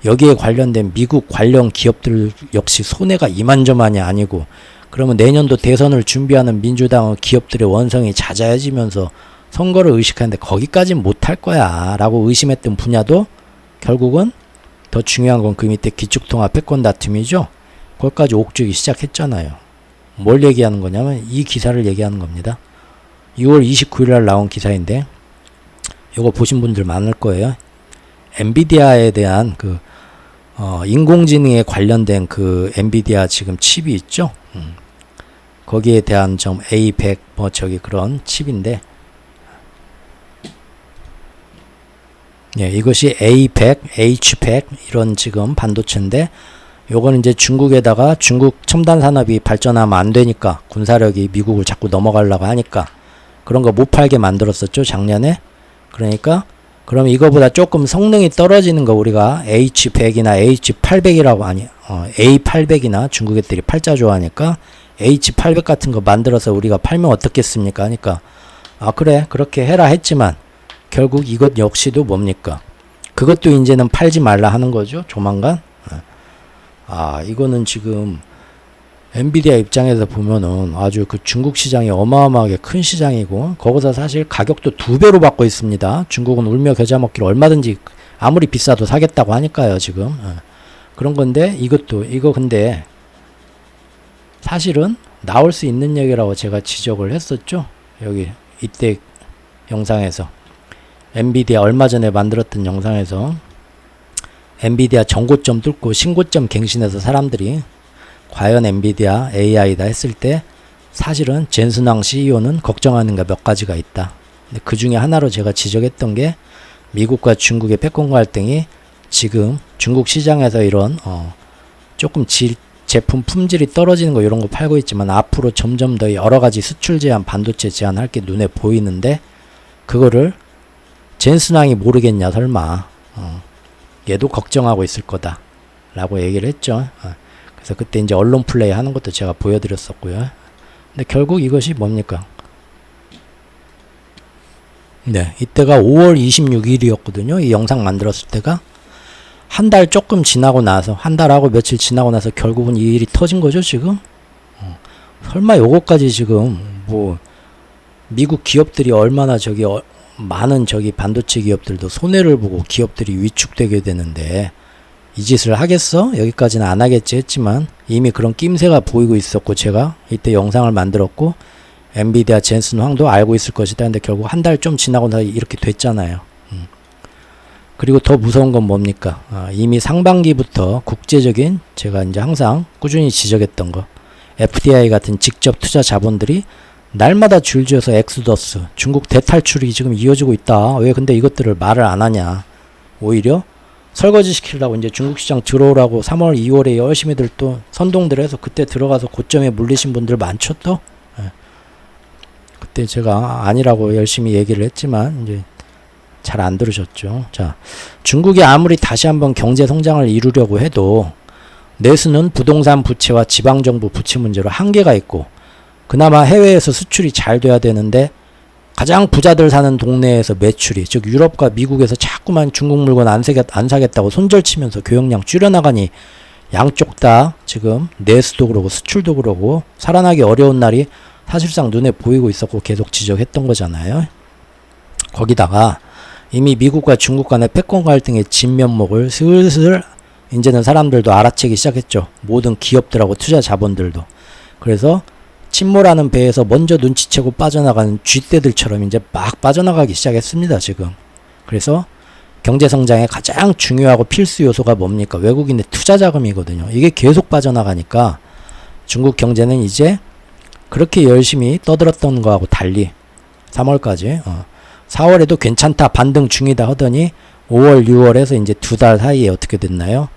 여기에 관련된 미국 관련 기업들 역시 손해가 이만저만이 아니고 그러면 내년도 대선을 준비하는 민주당 기업들의 원성이 잦아지면서 선거를 의식하는데 거기까지는 못할 거야 라고 의심했던 분야도 결국은 더 중요한 건 그 밑에 기축통화 패권 다툼이죠. 거기까지 옥주기 시작했잖아요. 뭘 얘기하는 거냐면 이 기사를 얘기하는 겁니다. 6월 29일 날 나온 기사인데 이거 보신 분들 많을 거예요. 엔비디아에 대한 그 인공지능에 관련된 그 엔비디아 지금 칩이 있죠. 거기에 대한 좀 A100 뭐 저기 그런 칩인데 이것이 A100, H100 이런 지금 반도체인데 요거는 이제 중국에다가 중국 첨단 산업이 발전하면 안 되니까 군사력이 미국을 자꾸 넘어가려고 하니까 그런 거 못 팔게 만들었었죠 작년에. 그러니까 그럼 이거보다 조금 성능이 떨어지는 거 우리가 H100이나 H800이라고 A800이나 중국 애들이 팔자 좋아하니까 H800 같은 거 만들어서 우리가 팔면 어떻겠습니까 하니까 그래 그렇게 해라 했지만 결국 이것 역시도 뭡니까? 그것도 이제는 팔지 말라 하는 거죠. 조만간. 이거는 지금 엔비디아 입장에서 보면은 아주 그 중국 시장이 어마어마하게 큰 시장이고, 거기서 사실 가격도 2배로 받고 있습니다. 중국은 울며 겨자 먹기로 얼마든지 아무리 비싸도 사겠다고 하니까요, 지금. 그런 건데, 이거 근데 사실은 나올 수 있는 얘기라고 제가 지적을 했었죠. 여기 이때 영상에서. 엔비디아 얼마 전에 만들었던 영상에서 엔비디아 전고점 뚫고 신고점 갱신해서 사람들이 과연 엔비디아 AI다 했을 때 사실은 젠슨왕 CEO는 걱정하는 게 몇 가지가 있다. 근데 그 중에 하나로 제가 지적했던 게 미국과 중국의 패권 갈등이 지금 중국 시장에서 이런 조금 제품 품질이 떨어지는 거 이런 거 팔고 있지만 앞으로 점점 더 여러 가지 수출 제한, 반도체 제한할 게 눈에 보이는데 그거를 젠슨왕이 모르겠냐 설마. 얘도 걱정하고 있을 거다 라고 얘기를 했죠. 그래서 그때 이제 언론 플레이 하는 것도 제가 보여드렸었고요. 근데 결국 이것이 뭡니까? 네, 이때가 5월 26일이었거든요. 이 영상 만들었을 때가. 한 달 조금 지나고 나서, 한 달하고 며칠 지나고 나서 결국은 이 일이 터진 거죠, 지금? 설마 요거까지 지금, 미국 기업들이 얼마나 많은 반도체 기업들도 손해를 보고 기업들이 위축되게 되는데, 이 짓을 하겠어? 여기까지는 안 하겠지 했지만, 이미 그런 낌새가 보이고 있었고, 제가 이때 영상을 만들었고, 엔비디아 젠슨 황도 알고 있을 것이다. 근데 결국 한 달 좀 지나고 나서 이렇게 됐잖아요. 그리고 더 무서운 건 뭡니까? 이미 상반기부터 국제적인, 제가 이제 항상 꾸준히 지적했던 거, FDI 같은 직접 투자 자본들이 날마다 줄지어서 엑소더스, 중국 대탈출이 지금 이어지고 있다. 왜 근데 이것들을 말을 안 하냐. 오히려 설거지 시키려고 이제 중국 시장 들어오라고 3월, 2월에 열심히들 또 선동들 해서 그때 들어가서 고점에 물리신 분들 많죠 또? 그때 제가 아니라고 열심히 얘기를 했지만 이제 잘 안 들으셨죠. 자, 중국이 아무리 다시 한번 경제 성장을 이루려고 해도 내수는 부동산 부채와 지방정부 부채 문제로 한계가 있고, 그나마 해외에서 수출이 잘 돼야 되는데 가장 부자들 사는 동네에서 매출이, 즉 유럽과 미국에서 자꾸만 중국 물건 안 사겠다고 손절치면서 교역량 줄여나가니 양쪽 다 지금 내수도 그러고 수출도 그러고 살아나기 어려운 날이 사실상 눈에 보이고 있었고 계속 지적했던 거잖아요. 거기다가 이미 미국과 중국 간의 패권 갈등의 진면목을 슬슬 이제는 사람들도 알아채기 시작했죠. 모든 기업들하고 투자 자본들도. 그래서 침몰하는 배에서 먼저 눈치채고 빠져나가는 쥐떼들처럼 이제 막 빠져나가기 시작했습니다, 지금. 그래서 경제성장의 가장 중요하고 필수 요소가 뭡니까? 외국인의 투자 자금이거든요. 이게 계속 빠져나가니까 중국 경제는 이제 그렇게 열심히 떠들었던 거하고 달리 3월까지 4월에도 괜찮다, 반등 중이다 하더니 5월, 6월에서 이제 2달 사이에 어떻게 됐나요?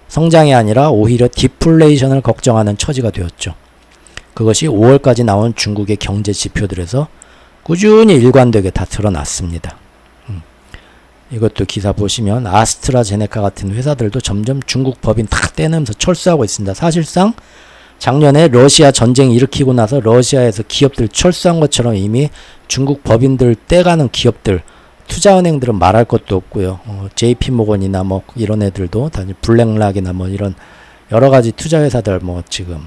성장이 아니라 오히려 디플레이션을 걱정하는 처지가 되었죠. 그것이 5월까지 나온 중국의 경제 지표들에서 꾸준히 일관되게 다 드러났습니다. 이것도 기사 보시면 아스트라제네카 같은 회사들도 점점 중국 법인 다 떼내면서 철수하고 있습니다. 사실상 작년에 러시아 전쟁 일으키고 나서 러시아에서 기업들 철수한 것처럼 이미 중국 법인들 떼가는 기업들, 투자은행들은 말할 것도 없고요. JP모건이나 뭐 이런 애들도 다 블랙락이나 뭐 이런 여러 가지 투자회사들 지금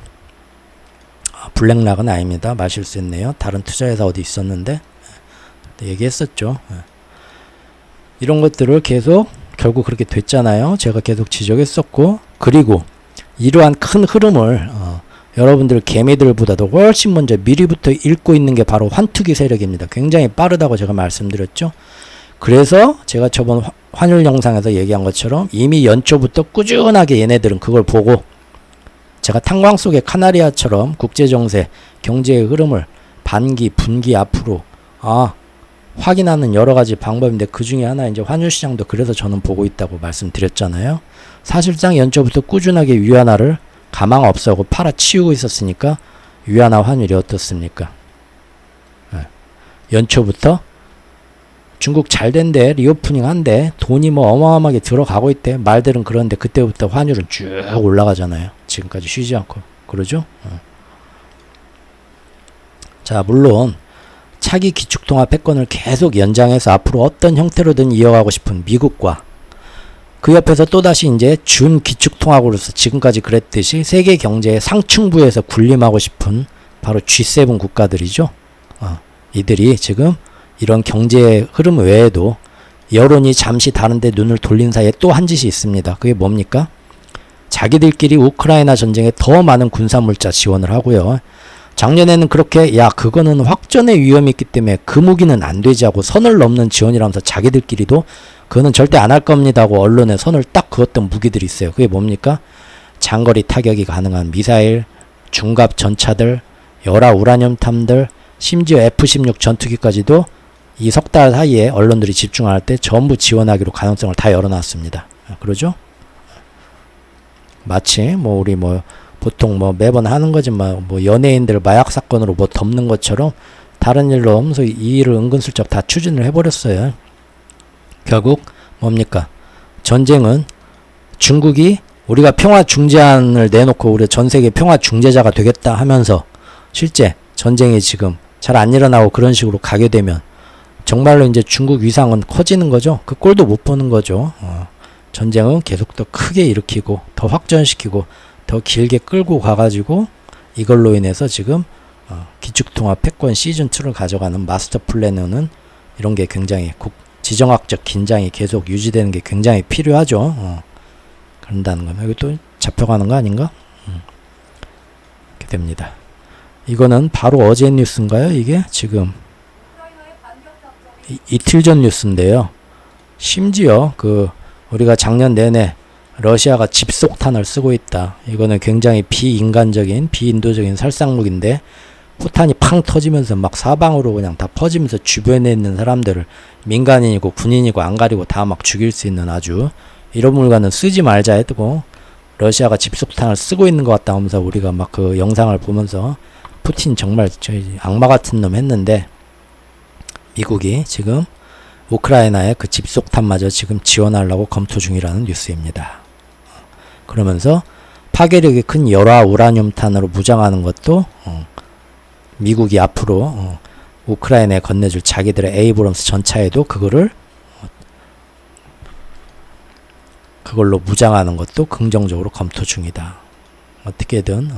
블랙락은 아닙니다. 말실수했네요. 다른 투자회사 어디 있었는데 얘기했었죠. 이런 것들을 계속 결국 그렇게 됐잖아요. 제가 계속 지적했었고, 그리고 이러한 큰 흐름을 여러분들 개미들보다도 훨씬 먼저 미리부터 읽고 있는 게 바로 환투기 세력입니다. 굉장히 빠르다고 제가 말씀드렸죠. 그래서 제가 저번 환율 영상에서 얘기한 것처럼 이미 연초부터 꾸준하게 얘네들은 그걸 보고, 제가 탄광 속의 카나리아처럼 국제정세, 경제의 흐름을 반기, 분기 앞으로 확인하는 여러 가지 방법인데, 그 중에 하나 이제 환율 시장도 그래서 저는 보고 있다고 말씀드렸잖아요. 사실상 연초부터 꾸준하게 위안화를 가망 없애고 팔아치우고 있었으니까 위안화 환율이 어떻습니까? 연초부터 중국 잘 된대, 리오프닝 한대, 돈이 어마어마하게 들어가고 있대, 말들은 그런데 그때부터 환율은 쭉 올라가잖아요. 지금까지 쉬지 않고. 그러죠? 자, 물론 차기 기축통화 패권을 계속 연장해서 앞으로 어떤 형태로든 이어가고 싶은 미국과 그 옆에서 또다시 이제 준 기축통화국으로서 지금까지 그랬듯이 세계 경제의 상층부에서 군림하고 싶은 바로 G7 국가들이죠. 이들이 지금 이런 경제 흐름 외에도 여론이 잠시 다른데 눈을 돌린 사이에 또 한 짓이 있습니다. 그게 뭡니까? 자기들끼리 우크라이나 전쟁에 더 많은 군사물자 지원을 하고요. 작년에는 그렇게 그거는 확전의 위험이 있기 때문에 그 무기는 안 되지 하고 선을 넘는 지원이라면서 자기들끼리도 그거는 절대 안 할 겁니다 하고 언론에 선을 딱 그었던 무기들이 있어요. 그게 뭡니까? 장거리 타격이 가능한 미사일, 중갑 전차들, 열화 우라늄탐들, 심지어 F-16 전투기까지도 이 석 달 사이에 언론들이 집중할 때 전부 지원하기로 가능성을 다 열어놨습니다. 그러죠? 마치 우리 보통 매번 하는 거지만 연예인들 마약 사건으로 덮는 것처럼 다른 일로 하면서 이 일을 은근슬쩍 다 추진을 해버렸어요. 결국 뭡니까? 전쟁은 중국이 우리가 평화 중재안을 내놓고 우리 전 세계 평화 중재자가 되겠다 하면서 실제 전쟁이 지금 잘 안 일어나고 그런 식으로 가게 되면 정말로 이제 중국 위상은 커지는 거죠. 그 꼴도 못 보는 거죠. 전쟁은 계속 더 크게 일으키고 더 확전시키고 더 길게 끌고 가가지고 이걸로 인해서 지금 기축통화 패권 시즌2를 가져가는 마스터 플래너는 이런 게 굉장히 지정학적 긴장이 계속 유지되는 게 굉장히 필요하죠. 그런다는 겁니다. 이거 또 잡혀가는 거 아닌가? 이렇게 됩니다. 이거는 바로 어제 뉴스인가요? 이게 지금 이틀 전 뉴스인데요. 심지어 우리가 작년 내내 러시아가 집속탄을 쓰고 있다. 이거는 굉장히 비인간적인 비인도적인 살상무기인데 포탄이 팡 터지면서 막 사방으로 그냥 다 퍼지면서 주변에 있는 사람들을 민간인이고 군인이고 안 가리고 다 막 죽일 수 있는 아주 이런 물건은 쓰지 말자 했고 러시아가 집속탄을 쓰고 있는 것 같다 하면서 우리가 막 그 영상을 보면서 푸틴 정말 악마 같은 놈 했는데 미국이 지금 우크라이나에 그 집속탄마저 지금 지원하려고 검토 중이라는 뉴스입니다. 그러면서 파괴력이 큰 열화 우라늄탄으로 무장하는 것도 미국이 앞으로 우크라이나에 건네줄 자기들의 에이브럼스 전차에도 그걸로 무장하는 것도 긍정적으로 검토 중이다. 어떻게든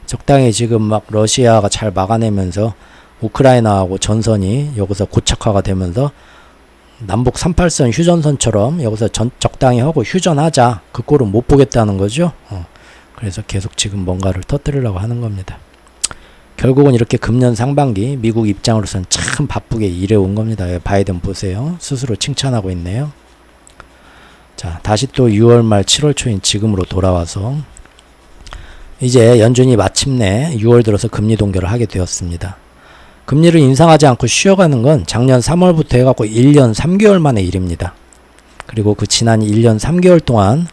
적당히 지금 막 러시아가 잘 막아내면서 우크라이나하고 전선이 여기서 고착화가 되면서 남북 38선 휴전선처럼 여기서 적당히 하고 휴전하자. 그 꼴은 못 보겠다는 거죠. 그래서 계속 지금 뭔가를 터뜨리려고 하는 겁니다. 결국은 이렇게 금년 상반기 미국 입장으로서는 참 바쁘게 일해온 겁니다. 바이든 보세요. 스스로 칭찬하고 있네요. 자, 다시 또 6월 말 7월 초인 지금으로 돌아와서 이제 연준이 마침내 6월 들어서 금리 동결을 하게 되었습니다. 금리를 인상하지 않고 쉬어가는 건 작년 3월부터 해갖고 1년 3개월 만의 일입니다. 그리고 그 지난 1년 3개월 동안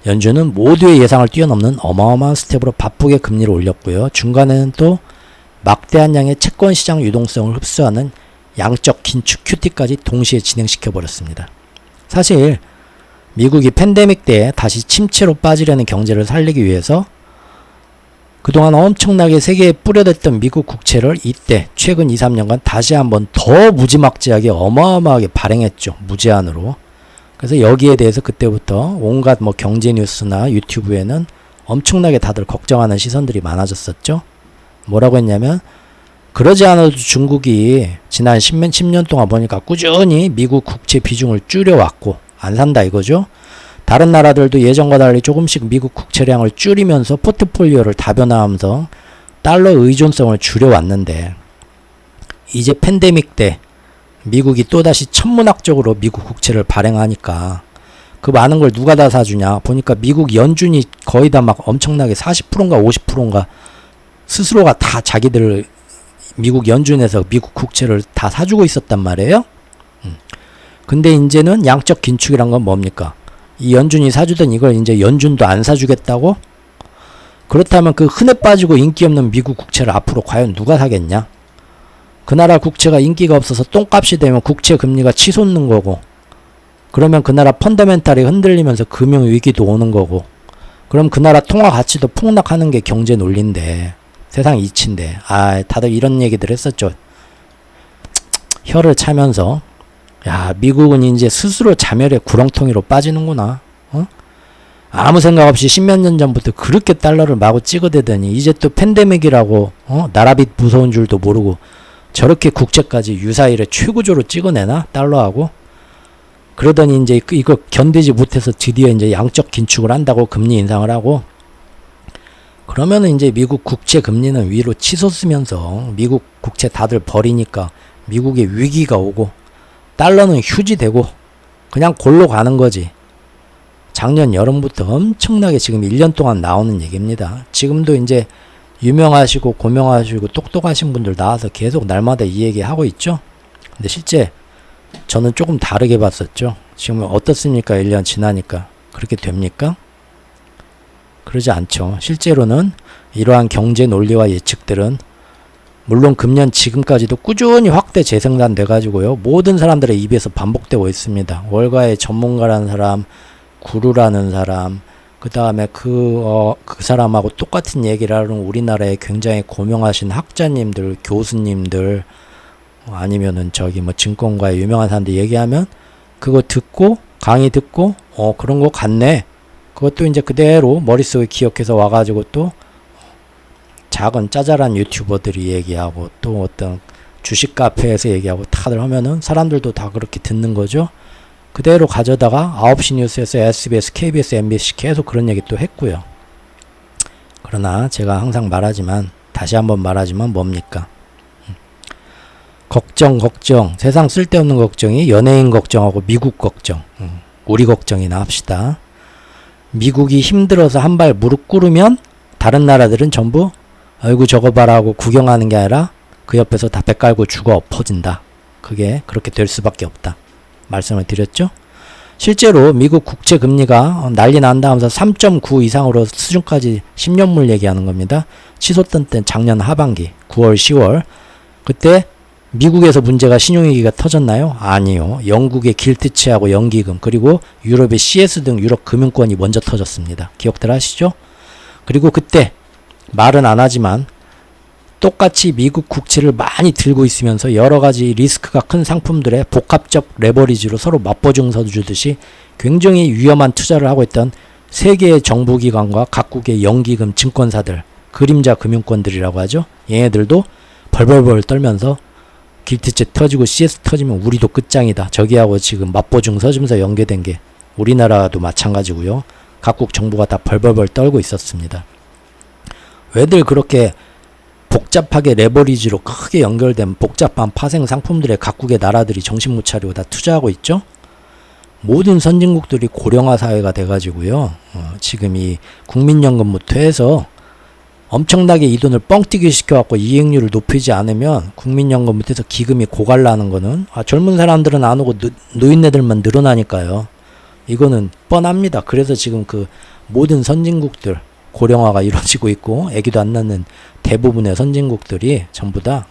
연준은 모두의 예상을 뛰어넘는 어마어마한 스텝으로 바쁘게 금리를 올렸고요. 중간에는 또 막대한 양의 채권 시장 유동성을 흡수하는 양적 긴축 QT까지 동시에 진행시켜 버렸습니다. 사실 미국이 팬데믹 때 다시 침체로 빠지려는 경제를 살리기 위해서 그동안 엄청나게 세계에 뿌려댔던 미국 국채를 이때 최근 2, 3년간 다시 한번 더 무지막지하게 어마어마하게 발행했죠. 무제한으로. 그래서 여기에 대해서 그때부터 온갖 경제 뉴스나 유튜브에는 엄청나게 다들 걱정하는 시선들이 많아졌었죠. 뭐라고 했냐면 그러지 않아도 중국이 지난 10년 동안 보니까 꾸준히 미국 국채 비중을 줄여왔고 안 산다 이거죠. 다른 나라들도 예전과 달리 조금씩 미국 국채량을 줄이면서 포트폴리오를 다변화하면서 달러 의존성을 줄여왔는데 이제 팬데믹 때 미국이 또다시 천문학적으로 미국 국채를 발행하니까 그 많은 걸 누가 다 사주냐 보니까 미국 연준이 거의 다 막 엄청나게 40%인가 50%인가 스스로가 다 자기들 미국 연준에서 미국 국채를 다 사주고 있었단 말이에요. 근데 이제는 양적 긴축이란 건 뭡니까? 이 연준이 사주던 이걸 이제 연준도 안 사주겠다고? 그렇다면 그 흔해 빠지고 인기 없는 미국 국채를 앞으로 과연 누가 사겠냐? 그 나라 국채가 인기가 없어서 똥값이 되면 국채 금리가 치솟는 거고 그러면 그 나라 펀더멘탈이 흔들리면서 금융위기도 오는 거고 그럼 그 나라 통화 가치도 폭락하는 게 경제 논리인데 세상 이치인데 다들 이런 얘기들 했었죠. 혀를 차면서 야, 미국은 이제 스스로 자멸의 구렁텅이로 빠지는구나. 아무 생각 없이 십몇 년 전부터 그렇게 달러를 마구 찍어대더니 이제 또 팬데믹이라고 나라빚 무서운 줄도 모르고 저렇게 국채까지 유사일에 최고조로 찍어내나? 달러하고? 그러더니 이제 이거 견디지 못해서 드디어 이제 양적 긴축을 한다고 금리 인상을 하고, 그러면은 이제 미국 국채 금리는 위로 치솟으면서 미국 국채 다들 버리니까 미국의 위기가 오고 달러는 휴지되고 그냥 골로 가는 거지. 작년 여름부터 엄청나게 지금 1년 동안 나오는 얘기입니다. 지금도 이제 유명하시고 고명하시고 똑똑하신 분들 나와서 계속 날마다 이 얘기 하고 있죠. 근데 실제 저는 조금 다르게 봤었죠. 지금 어떻습니까? 1년 지나니까. 그렇게 됩니까? 그러지 않죠. 실제로는 이러한 경제 논리와 예측들은 물론 금년 지금까지도 꾸준히 확대 재생산 돼가지고요. 모든 사람들의 입에서 반복되고 있습니다. 월가의 전문가라는 사람, 구루라는 사람, 그 다음에 그 사람하고 똑같은 얘기를 하는 우리나라의 굉장히 고명하신 학자님들, 교수님들, 아니면은 저기 뭐 증권가의 유명한 사람들 얘기하면 그거 듣고 강의 듣고 그런 거 같네. 그것도 이제 그대로 머릿속에 기억해서 와가지고 또 작은 짜잘한 유튜버들이 얘기하고 또 어떤 주식 카페에서 얘기하고 다들 하면은 사람들도 다 그렇게 듣는 거죠. 그대로 가져다가 9시 뉴스에서 SBS, KBS, MBC 계속 그런 얘기 또 했고요. 그러나 제가 항상 말하지만 다시 한번 말하지만 뭡니까? 걱정 세상 쓸데없는 걱정이 연예인 걱정하고 미국 걱정, 우리 걱정이나 합시다. 미국이 힘들어서 한 발 무릎 꿇으면 다른 나라들은 전부 아이고 저거 봐라 하고 구경하는 게 아니라 그 옆에서 다 배 깔고 죽어 엎어진다. 그게 그렇게 될 수밖에 없다. 말씀을 드렸죠. 실제로 미국 국채 금리가 난리 난다 하면서 3.9 이상으로 수준까지 10년물 얘기하는 겁니다. 치솟던 때는 작년 하반기 9월 10월 그때 미국에서 문제가 신용위기가 터졌나요? 아니요. 영국의 길트치하고 연기금 그리고 유럽의 CS 등 유럽 금융권이 먼저 터졌습니다. 기억들 하시죠? 그리고 그때 말은 안 하지만 똑같이 미국 국채를 많이 들고 있으면서 여러가지 리스크가 큰 상품들의 복합적 레버리지로 서로 맞보증서 주듯이 굉장히 위험한 투자를 하고 있던 세계의 정부기관과 각국의 연기금 증권사들, 그림자 금융권들이라고 하죠. 얘네들도 벌벌벌 떨면서 길트치 터지고 CS 터지면 우리도 끝장이다. 저기하고 지금 맞보증서 주면서 연계된 게 우리나라도 마찬가지고요. 각국 정부가 다 벌벌벌 떨고 있었습니다. 왜들 그렇게 복잡하게 레버리지로 크게 연결된 복잡한 파생 상품들의 각국의 나라들이 정신 못 차리고 다 투자하고 있죠? 모든 선진국들이 고령화 사회가 돼가지고요. 지금 이 국민연금부터 해서 엄청나게 이 돈을 뻥튀기 시켜갖고 이익률을 높이지 않으면 국민연금부터 해서 기금이 고갈나는 거는 젊은 사람들은 안 오고 노인네들만 늘어나니까요. 이거는 뻔합니다. 그래서 지금 그 모든 선진국들 고령화가 이루어지고 있고 애기도 안 낳는 대부분의 선진국들이 전부 다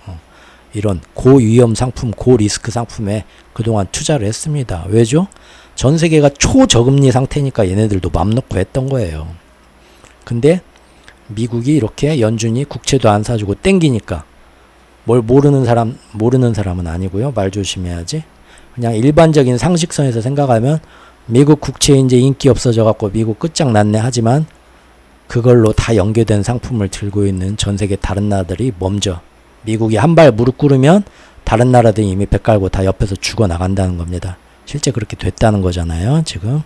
이런 고위험 상품, 고리스크 상품에 그동안 투자를 했습니다. 왜죠? 전 세계가 초저금리 상태니까 얘네들도 맘 놓고 했던 거예요. 근데 미국이 이렇게 연준이 국채도 안 사주고 땡기니까 뭘 모르는 사람은 아니고요. 말 조심해야지. 그냥 일반적인 상식선에서 생각하면 미국 국채 이제 인기 없어져 갖고 미국 끝장났네 하지만 그걸로 다 연계된 상품을 들고 있는 전 세계 다른 나라들이 먼저 미국이 한 발 무릎 꿇으면 다른 나라들이 이미 배 깔고 다 옆에서 죽어나간다는 겁니다. 실제 그렇게 됐다는 거잖아요. 지금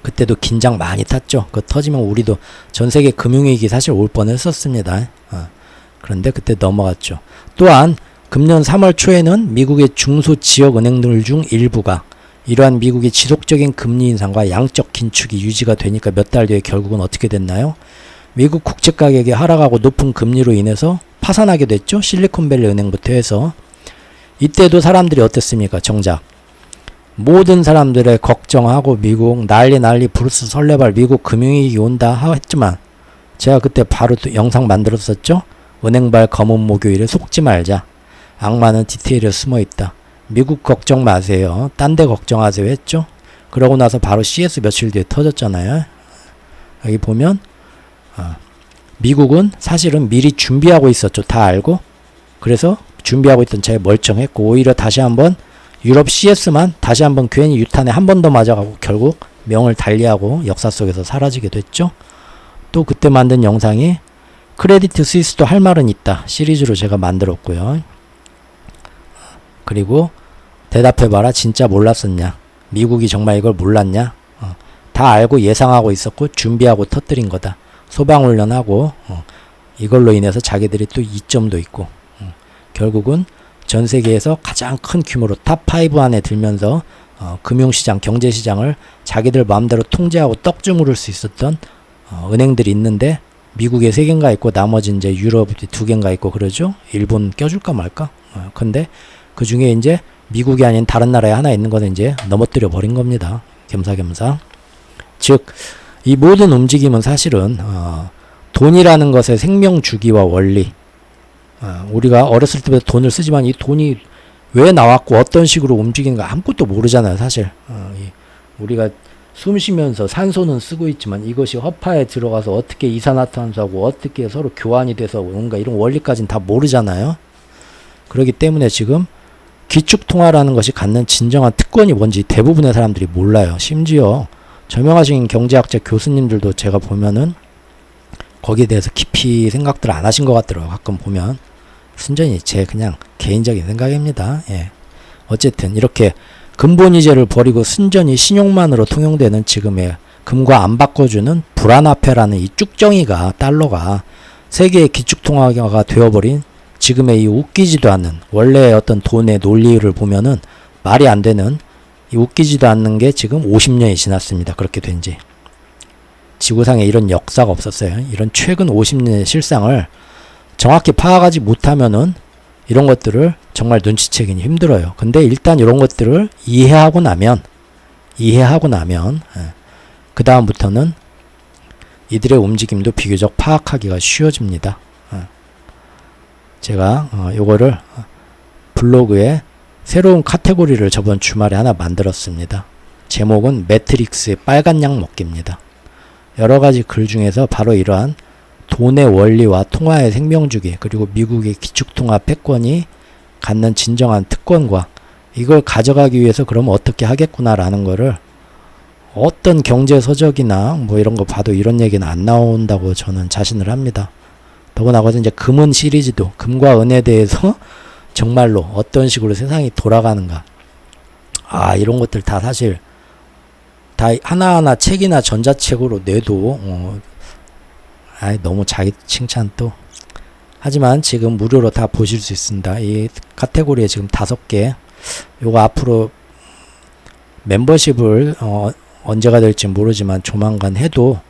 그때도 긴장 많이 탔죠. 그거 터지면 우리도 전 세계 금융위기 사실 올 뻔했었습니다. 그런데 그때 넘어갔죠. 또한 금년 3월 초에는 미국의 중소지역은행들 중 일부가 이러한 미국의 지속적인 금리 인상과 양적 긴축이 유지가 되니까 몇 달 뒤에 결국은 어떻게 됐나요? 미국 국채 가격이 하락하고 높은 금리로 인해서 파산하게 됐죠. 실리콘밸리 은행부터 해서. 이때도 사람들이 어땠습니까? 정작 모든 사람들의 걱정하고 미국 난리 브루스 설레발 미국 금융위기 온다 했지만 제가 그때 바로 또 영상 만들었었죠. 은행발 검은 목요일에 속지 말자. 악마는 디테일에 숨어있다. 미국 걱정 마세요. 딴 데 걱정하세요 했죠. 그러고 나서 바로 CS 며칠 뒤에 터졌잖아요. 여기 보면 미국은 사실은 미리 준비하고 있었죠. 다 알고. 그래서 준비하고 있던 차에 멀쩡했고, 오히려 다시 한번 유럽 CS만 다시 한번 괜히 유탄에 한 번 더 맞아가고 결국 명을 달리하고 역사 속에서 사라지게 됐죠. 또 그때 만든 영상이 크레디트 스위스도 할 말은 있다 시리즈로 제가 만들었고요. 그리고 대답해봐라, 진짜 몰랐었냐, 미국이 정말 이걸 몰랐냐, 다 알고 예상하고 있었고 준비하고 터뜨린 거다. 소방훈련하고 이걸로 인해서 자기들이 또 이점도 있고 결국은 전 세계에서 가장 큰 규모로 탑5 안에 들면서 금융시장, 경제시장을 자기들 마음대로 통제하고 떡주무를 수 있었던 은행들이 있는데, 미국에 3개인가 있고 나머지 이제 유럽에 2개인가 있고 그러죠. 일본 껴줄까 말까. 근데 그 중에 이제 미국이 아닌 다른 나라에 하나 있는 거는 이제 넘어뜨려 버린 겁니다. 겸사겸사. 즉 이 모든 움직임은 사실은 돈이라는 것의 생명 주기와 원리, 우리가 어렸을 때부터 돈을 쓰지만 이 돈이 왜 나왔고 어떤 식으로 움직이는가 아무것도 모르잖아요. 사실 우리가 숨 쉬면서 산소는 쓰고 있지만 이것이 허파에 들어가서 어떻게 이산화탄소하고 어떻게 서로 교환이 돼서 뭔가 이런 원리까지는 다 모르잖아요. 그렇기 때문에 지금 기축통화라는 것이 갖는 진정한 특권이 뭔지 대부분의 사람들이 몰라요. 심지어 저명하신 경제학자 교수님들도 제가 보면은 거기에 대해서 깊이 생각들 안 하신 것 같더라고요. 가끔 보면. 순전히 제 그냥 개인적인 생각입니다. 예. 어쨌든 이렇게 근본이제를 버리고 순전히 신용만으로 통용되는 지금의 금과 안 바꿔주는 불안화폐라는 이 쭉정이가, 달러가 세계의 기축통화가 되어버린 지금의 이 웃기지도 않는 원래의 어떤 돈의 논리를 보면은 말이 안 되는 이 웃기지도 않는 게 지금 50년이 지났습니다. 그렇게 된지. 지구상에 이런 역사가 없었어요. 이런 최근 50년의 실상을 정확히 파악하지 못하면은 이런 것들을 정말 눈치채기는 힘들어요. 근데 일단 이런 것들을 이해하고 나면 그 다음부터는 이들의 움직임도 비교적 파악하기가 쉬워집니다. 제가 요거를 블로그에 새로운 카테고리를 저번 주말에 하나 만들었습니다. 제목은 매트릭스의 빨간 약 먹기입니다. 여러가지 글 중에서 바로 이러한 돈의 원리와 통화의 생명주기, 그리고 미국의 기축통화 패권이 갖는 진정한 특권과 이걸 가져가기 위해서 그러면 어떻게 하겠구나라는 거를 어떤 경제서적이나 뭐 이런 거 봐도 이런 얘기는 안 나온다고 저는 자신을 합니다. 더구나 이제 금은 시리즈도 금과 은에 대해서 정말로 어떤 식으로 세상이 돌아가는가, 이런 것들 다 사실 다 하나하나 책이나 전자책으로 내도 너무 자기 칭찬 또. 하지만 지금 무료로 다 보실 수 있습니다. 이 카테고리에 지금 5개. 요거 앞으로 멤버십을 언제가 될지 모르지만 조만간 해도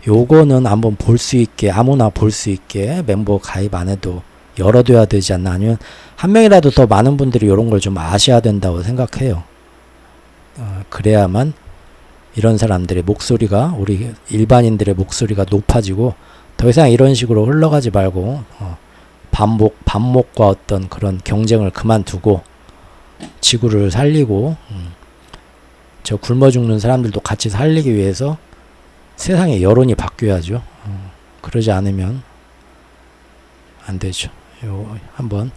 요거는 한번 볼 수 있게, 아무나 볼 수 있게 멤버 가입 안 해도 열어둬야 되지 않나. 아니면 한 명이라도 더 많은 분들이 이런 걸 좀 아셔야 된다고 생각해요. 그래야만 이런 사람들의 목소리가, 우리 일반인들의 목소리가 높아지고 더 이상 이런 식으로 흘러가지 말고 반목과 어떤 그런 경쟁을 그만두고 지구를 살리고 저 굶어 죽는 사람들도 같이 살리기 위해서 세상의 여론이 바뀌어야죠. 그러지 않으면 안 되죠. 요 한번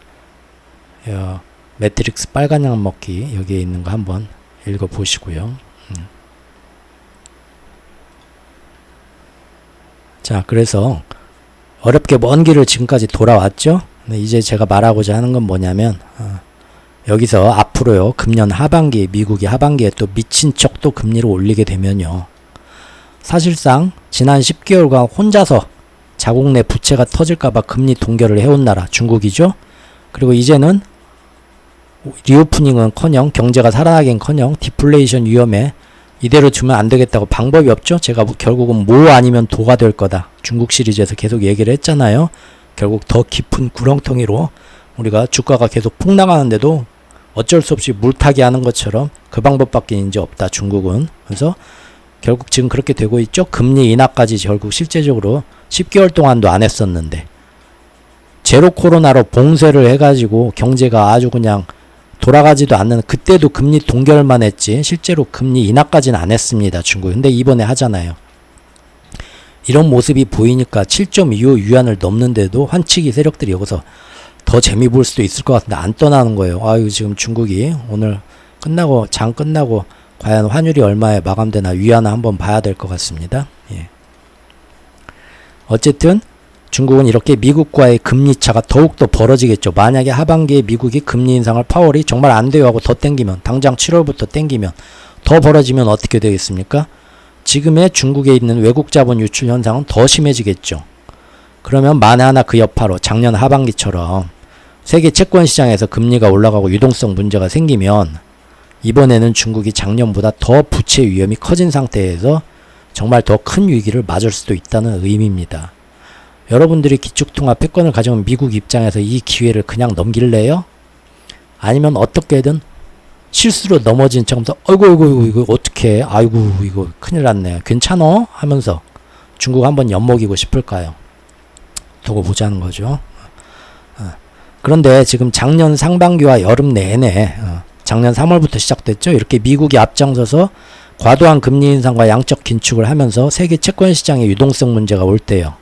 매트릭스 빨간 약 먹기 여기에 있는 거 한번 읽어 보시고요. 자, 그래서 어렵게 먼 길을 지금까지 돌아왔죠. 이제 제가 말하고자 하는 건 뭐냐면 여기서 앞으로요, 금년 하반기, 미국이 하반기에 또 미친 척 또 금리를 올리게 되면요, 사실상 지난 10개월간 혼자서 자국 내 부채가 터질까봐 금리 동결을 해온 나라 중국이죠. 그리고 이제는 리오프닝은커녕 경제가 살아나긴커녕 디플레이션 위험에 이대로 두면 안 되겠다고, 방법이 없죠. 제가 결국은 모 아니면 도가 될 거다. 중국 시리즈에서 계속 얘기를 했잖아요. 결국 더 깊은 구렁텅이로 우리가 주가가 계속 폭락하는데도 어쩔 수 없이 물타기 하는 것처럼 그 방법밖에 이제 없다, 중국은. 그래서 결국 지금 그렇게 되고 있죠. 금리 인하까지 결국 실제적으로 10개월 동안도 안 했었는데, 제로 코로나로 봉쇄를 해가지고 경제가 아주 그냥 돌아가지도 않는, 그때도 금리 동결만 했지 실제로 금리 인하까지는 안 했습니다, 중국. 근데 이번에 하잖아요. 이런 모습이 보이니까 7.25 위안을 넘는데도 환치기 세력들이 여기서 더 재미 볼 수도 있을 것 같은데 안 떠나는 거예요. 아유, 지금 중국이 오늘 끝나고 장 끝나고 과연 환율이 얼마에 마감되나 위안화 한번 봐야 될 것 같습니다. 예. 어쨌든 중국은 이렇게 미국과의 금리 차가 더욱더 벌어지겠죠. 만약에 하반기에 미국이 금리 인상을 파월이 정말 안 돼요 하고 더 땡기면, 당장 7월부터 땡기면 더 벌어지면 어떻게 되겠습니까? 지금의 중국에 있는 외국 자본 유출 현상은 더 심해지겠죠. 그러면 만에 하나 그 여파로 작년 하반기처럼 세계 채권 시장에서 금리가 올라가고 유동성 문제가 생기면 이번에는 중국이 작년보다 더 부채 위험이 커진 상태에서 정말 더 큰 위기를 맞을 수도 있다는 의미입니다. 여러분들이 기축통화 패권을 가져온 미국 입장에서 이 기회를 그냥 넘길래요? 아니면 어떻게든 실수로 넘어진 척하면서 어이구 이거 어떡해, 아이고 이거 큰일 났네, 괜찮어? 하면서 중국 한번 엿먹이고 싶을까요? 두고 보자는 거죠. 그런데 지금 작년 상반기와 여름 내내 작년 3월부터 시작됐죠. 이렇게 미국이 앞장서서 과도한 금리 인상과 양적 긴축을 하면서 세계 채권 시장의 유동성 문제가 올 때요.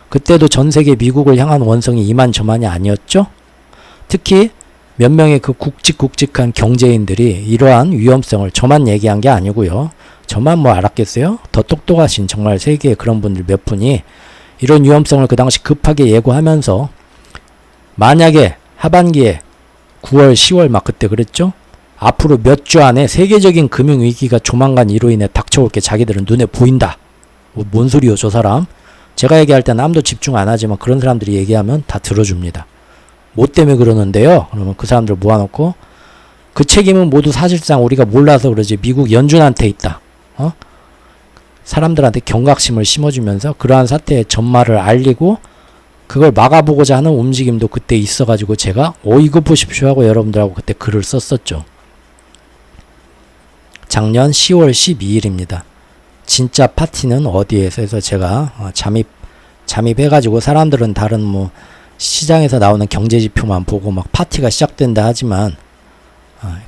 그때도 전 세계 미국을 향한 원성이 이만저만이 아니었죠. 특히 몇 명의 그 굵직굵직한 경제인들이 이러한 위험성을 저만 얘기한 게 아니고요. 저만 뭐 알았겠어요? 더 똑똑하신 정말 세계에 그런 분들 몇 분이 이런 위험성을 그 당시 급하게 예고하면서 만약에 하반기에 9월, 10월 막 그때 그랬죠? 앞으로 몇 주 안에 세계적인 금융위기가 조만간 이로 인해 닥쳐올 게 자기들은 눈에 보인다. 뭔 소리요, 저 사람? 제가 얘기할 때는 아무도 집중 안 하지만 그런 사람들이 얘기하면 다 들어줍니다. 뭐 때문에 그러는데요? 그러면 그 사람들 모아놓고 그 책임은 모두 사실상 우리가 몰라서 그러지 미국 연준한테 있다. 사람들한테 경각심을 심어주면서 그러한 사태의 전말을 알리고 그걸 막아보고자 하는 움직임도 그때 있어가지고 제가 이거 보십시오 하고 여러분들하고 그때 글을 썼었죠. 작년 10월 12일입니다. 진짜 파티는 어디에서 해서 제가 잠입해가지고 사람들은 다른 뭐 시장에서 나오는 경제지표만 보고 막 파티가 시작된다 하지만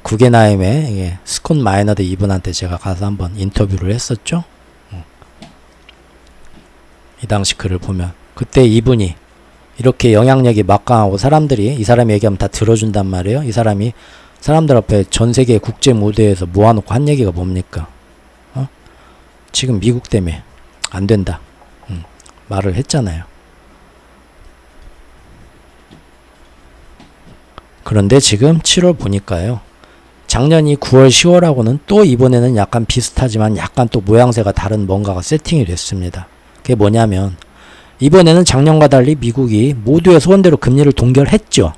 구겐하임의 스콧 마이너드 이분한테 제가 가서 한번 인터뷰를 했었죠. 이 당시 글을 보면 그때 이분이 이렇게 영향력이 막강하고 사람들이 이 사람이 얘기하면 다 들어준단 말이에요. 이 사람이 사람들 앞에 전 세계 국제 무대에서 모아놓고 한 얘기가 뭡니까? 지금 미국 때문에 안 된다. 말을 했잖아요. 그런데 지금 7월 보니까요. 작년이 9월, 10월하고는 또 이번에는 약간 비슷하지만 약간 또 모양새가 다른 뭔가가 세팅이 됐습니다. 그게 뭐냐면 이번에는 작년과 달리 미국이 모두의 소원대로 금리를 동결했죠.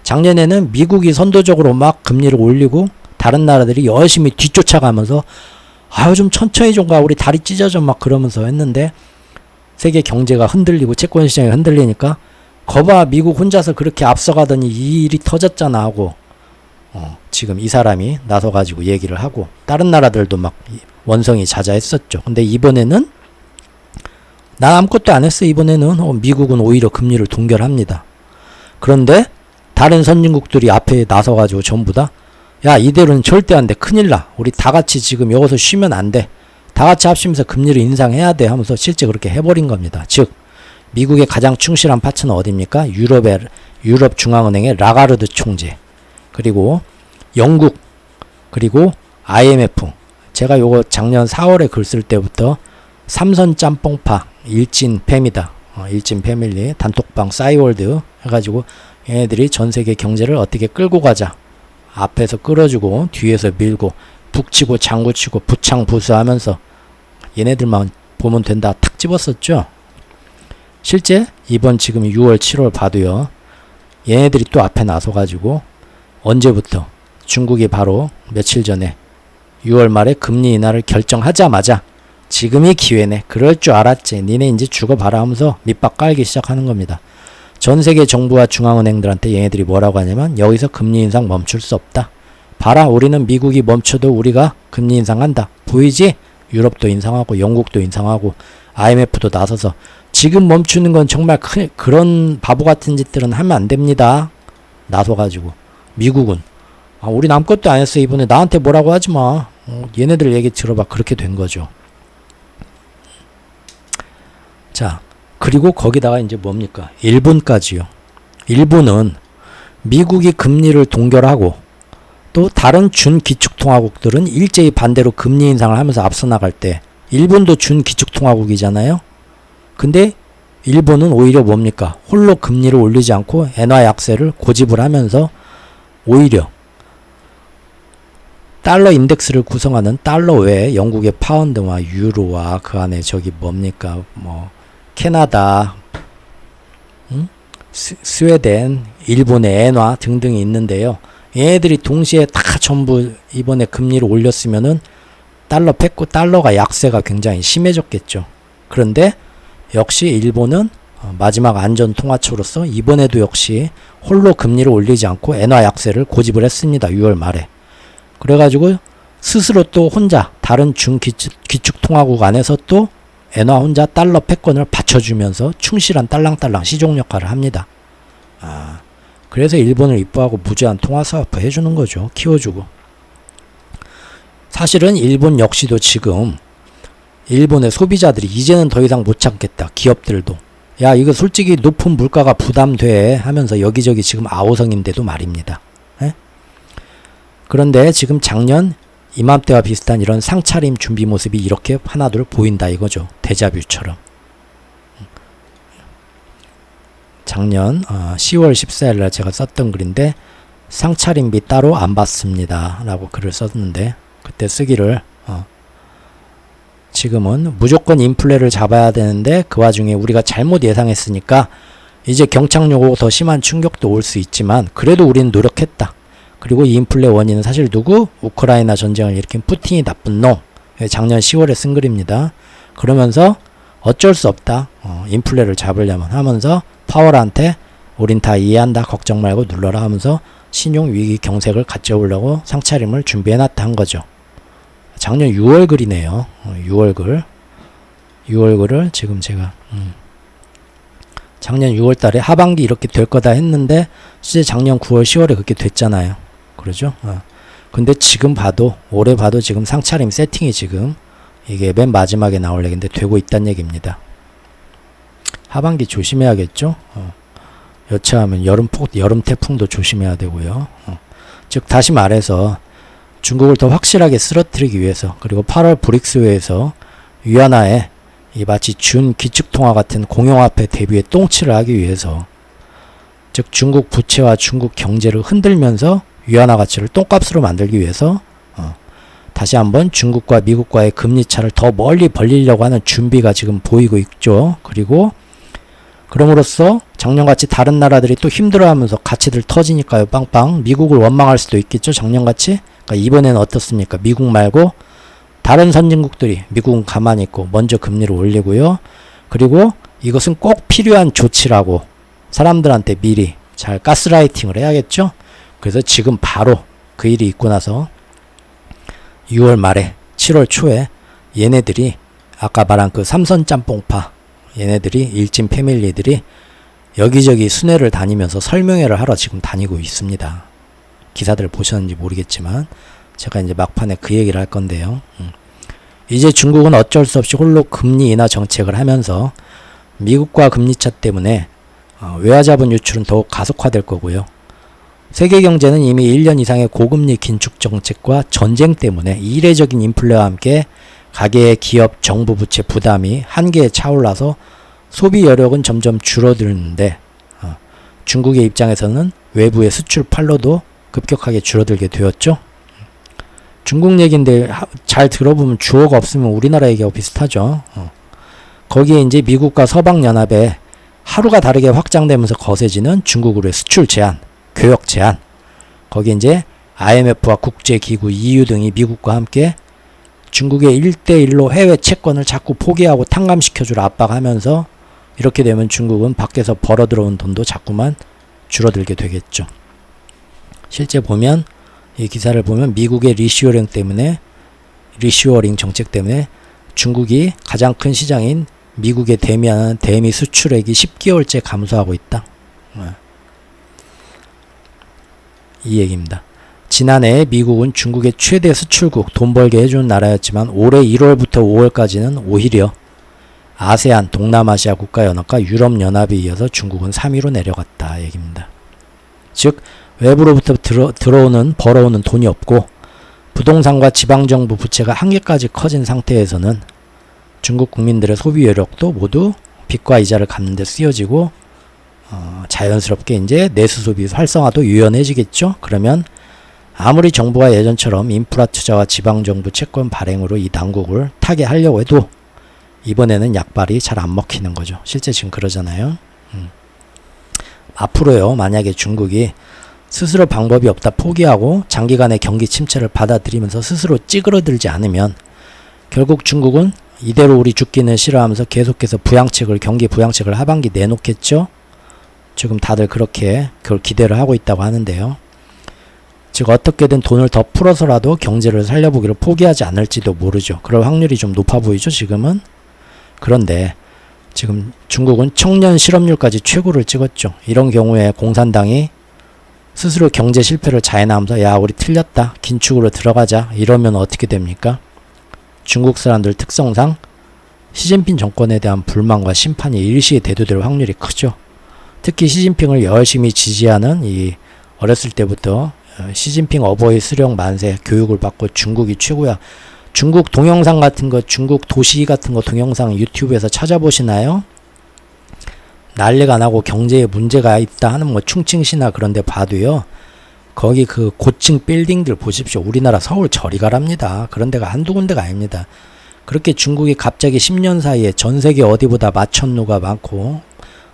작년에는 미국이 선도적으로 막 금리를 올리고 다른 나라들이 열심히 뒤쫓아가면서 아유 좀 천천히 좀 가, 우리 다리 찢어져 막 그러면서 했는데 세계 경제가 흔들리고 채권 시장이 흔들리니까 거봐 미국 혼자서 그렇게 앞서가더니 이 일이 터졌잖아 하고 지금 이 사람이 나서가지고 얘기를 하고 다른 나라들도 막 원성이 자자했었죠. 근데 이번에는 난 아무것도 안 했어. 이번에는 미국은 오히려 금리를 동결합니다. 그런데 다른 선진국들이 앞에 나서가지고 전부 다 야 이대로는 절대 안 돼. 큰일 나. 우리 다 같이 지금 여기서 쉬면 안 돼. 다 같이 합치면서 금리를 인상해야 돼 하면서 실제 그렇게 해버린 겁니다. 즉 미국의 가장 충실한 파트너 어디입니까? 유럽 중앙은행의 라가르드 총재, 그리고 영국, 그리고 IMF. 제가 요거 작년 4월에 글 쓸 때부터 삼선 짬뽕파 일진 패입니다. 일진 패밀리 단톡방 싸이월드 해가지고 얘네들이 전세계 경제를 어떻게 끌고 가자, 앞에서 끌어주고 뒤에서 밀고 북치고 장구치고 부창부수하면서 얘네들만 보면 된다 탁 집었었죠. 실제 이번 지금 6월 7월 봐도요, 얘네들이 또 앞에 나서가지고 언제부터 중국이 바로 며칠 전에 6월 말에 금리 인하를 결정하자마자 지금이 기회네, 그럴 줄 알았지, 니네 이제 죽어봐라 하면서 밑밥 깔기 시작하는 겁니다. 전 세계 정부와 중앙은행들한테 얘네들이 뭐라고 하냐면 여기서 금리 인상 멈출 수 없다. 봐라, 우리는 미국이 멈춰도 우리가 금리 인상한다. 보이지? 유럽도 인상하고 영국도 인상하고 IMF도 나서서 지금 멈추는 건 정말 그런 바보 같은 짓들은 하면 안 됩니다. 나서가지고 미국은 우린 아무것도 안 했어. 이번에 나한테 뭐라고 하지 마. 얘네들 얘기 들어봐. 그렇게 된 거죠. 자, 그리고 거기다가 이제 뭡니까? 일본까지요. 일본은 미국이 금리를 동결하고 또 다른 준기축통화국들은 일제히 반대로 금리 인상을 하면서 앞서 나갈 때 일본도 준기축통화국이잖아요. 근데 일본은 오히려 뭡니까? 홀로 금리를 올리지 않고 엔화 약세를 고집을 하면서 오히려 달러 인덱스를 구성하는 달러 외에 영국의 파운드와 유로와 그 안에 저기 뭡니까? 뭐 캐나다, 스웨덴, 일본의 엔화 등등이 있는데요. 얘네들이 동시에 다 전부 이번에 금리를 올렸으면은 달러 뺐고 달러가 약세가 굉장히 심해졌겠죠. 그런데 역시 일본은 마지막 안전 통화처로서 이번에도 역시 홀로 금리를 올리지 않고 엔화 약세를 고집을 했습니다. 6월 말에. 그래가지고 스스로 또 혼자 다른 중기축 통화국 안에서 또 엔화 혼자 달러 패권을 받쳐주면서 충실한 딸랑딸랑 시종 역할을 합니다. 그래서 일본을 이뻐하고 무제한 통화사업부 해주는 거죠. 키워주고. 사실은 일본 역시도 지금 일본의 소비자들이 이제는 더 이상 못 참겠다. 기업들도. 야, 이거 솔직히 높은 물가가 부담돼 하면서 여기저기 지금 아우성인데도 말입니다. 에? 그런데 지금 작년 이맘때와 비슷한 이런 상차림 준비 모습이 이렇게 하나둘 보인다 이거죠. 데자뷰처럼. 작년 10월 14일날 제가 썼던 글인데 상차림비 따로 안 받습니다 라고 글을 썼는데 그때 쓰기를 지금은 무조건 인플레를 잡아야 되는데 그 와중에 우리가 잘못 예상했으니까 이제 경착륙으로 더 심한 충격도 올 수 있지만 그래도 우리는 노력했다. 그리고 이 인플레 원인은 사실 누구? 우크라이나 전쟁을 일으킨 푸틴이 나쁜 놈. 작년 10월에 쓴 글입니다. 그러면서 어쩔 수 없다. 인플레를 잡으려면 하면서 파월한테 우린 다 이해한다. 걱정 말고 눌러라 하면서 신용위기 경색을 가져오려고 상차림을 준비해놨다 한 거죠. 작년 6월 글이네요. 6월 글. 6월 글을 지금 제가 작년 6월 달에 하반기 이렇게 될 거다 했는데 실제 작년 9월 10월에 그렇게 됐잖아요. 그러죠? 근데 지금 봐도 올해 봐도 지금 상차림 세팅이 지금 이게 맨 마지막에 나올 얘기인데 되고 있다는 얘기입니다. 하반기 조심해야겠죠? 여차하면 여름 태풍도 조심해야 되고요. 즉 다시 말해서 중국을 더 확실하게 쓰러뜨리기 위해서 그리고 8월 브릭스회에서 위안화에 이 마치 준기축통화 같은 공용화폐 대비에 똥칠을 하기 위해서 즉 중국 부채와 중국 경제를 흔들면서 위안화 가치를 똥값으로 만들기 위해서 다시 한번 중국과 미국과의 금리 차를 더 멀리 벌리려고 하는 준비가 지금 보이고 있죠. 그리고 그럼으로써 작년같이 다른 나라들이 또 힘들어하면서 가치들 터지니까요. 빵빵. 미국을 원망할 수도 있겠죠. 작년같이. 그러니까 이번에는 어떻습니까? 미국 말고 다른 선진국들이 미국은 가만히 있고 먼저 금리를 올리고요. 그리고 이것은 꼭 필요한 조치라고 사람들한테 미리 잘 가스라이팅을 해야겠죠. 그래서 지금 바로 그 일이 있고 나서 6월 말에 7월 초에 얘네들이 아까 말한 그 삼선 짬뽕파 얘네들이 일진 패밀리들이 여기저기 순회를 다니면서 설명회를 하러 지금 다니고 있습니다. 기사들 보셨는지 모르겠지만 제가 이제 막판에 그 얘기를 할 건데요. 이제 중국은 어쩔 수 없이 홀로 금리 인하 정책을 하면서 미국과 금리차 때문에 외화자본 유출은 더욱 가속화될 거고요. 세계 경제는 이미 1년 이상의 고금리 긴축 정책과 전쟁 때문에 이례적인 인플레와 함께 가계, 기업, 정부 부채 부담이 한계에 차올라서 소비 여력은 점점 줄어드는데 중국의 입장에서는 외부의 수출 팔로도 급격하게 줄어들게 되었죠. 중국 얘기인데 잘 들어보면 주어가 없으면 우리나라 얘기하고 비슷하죠. 거기에 이제 미국과 서방연합에 하루가 다르게 확장되면서 거세지는 중국으로의 수출 제한, 교역 제한. 거기에 이제 IMF와 국제기구, EU 등이 미국과 함께 중국의 1대1로 해외 채권을 자꾸 포기하고 탕감시켜주라 압박하면서 이렇게 되면 중국은 밖에서 벌어 들어온 돈도 자꾸만 줄어들게 되겠죠. 실제 보면 이 기사를 보면 미국의 리쇼어링 정책 때문에 중국이 가장 큰 시장인 미국에 대미하는 대미 수출액이 10개월째 감소하고 있다. 이 얘기입니다. 지난해 미국은 중국의 최대 수출국 돈 벌게 해주는 나라였지만 올해 1월부터 5월까지는 오히려 아세안 동남아시아 국가연합과 유럽연합에 이어서 중국은 3위로 내려갔다 얘기입니다. 즉 외부로부터 벌어오는 돈이 없고 부동산과 지방정부 부채가 한계까지 커진 상태에서는 중국 국민들의 소비 여력도 모두 빚과 이자를 갚는 데 쓰여지고 자연스럽게 이제 내수 소비 활성화도 유연해지겠죠. 그러면 아무리 정부가 예전처럼 인프라 투자와 지방정부 채권 발행으로 이 난국을 타게 하려고 해도 이번에는 약발이 잘 안 먹히는 거죠. 실제 지금 그러잖아요. 앞으로요, 만약에 중국이 스스로 방법이 없다 포기하고 장기간의 경기 침체를 받아들이면서 스스로 찌그러들지 않으면 결국 중국은 이대로 우리 죽기는 싫어하면서 계속해서 경기 부양책을 하반기 내놓겠죠. 지금 다들 그렇게 그걸 기대를 하고 있다고 하는데요. 즉 어떻게든 돈을 더 풀어서라도 경제를 살려보기를 포기하지 않을지도 모르죠. 그럴 확률이 좀 높아 보이죠, 지금은. 그런데 지금 중국은 청년 실업률까지 최고를 찍었죠. 이런 경우에 공산당이 스스로 경제 실패를 자인하면서 야 우리 틀렸다 긴축으로 들어가자 이러면 어떻게 됩니까? 중국 사람들 특성상 시진핑 정권에 대한 불만과 심판이 일시에 대두될 확률이 크죠. 특히 시진핑을 열심히 지지하는 이 어렸을 때부터 시진핑 어버이 수령 만세 교육을 받고 중국이 최고야. 중국 동영상 같은 거, 중국 도시 같은 거 동영상 유튜브에서 찾아보시나요? 난리가 나고 경제에 문제가 있다 하는 뭐 충칭시나 그런 데 봐도요. 거기 그 고층 빌딩들 보십시오. 우리나라 서울 저리 가랍니다. 그런 데가 한두 군데가 아닙니다. 그렇게 중국이 갑자기 10년 사이에 전 세계 어디보다 마천루가 많고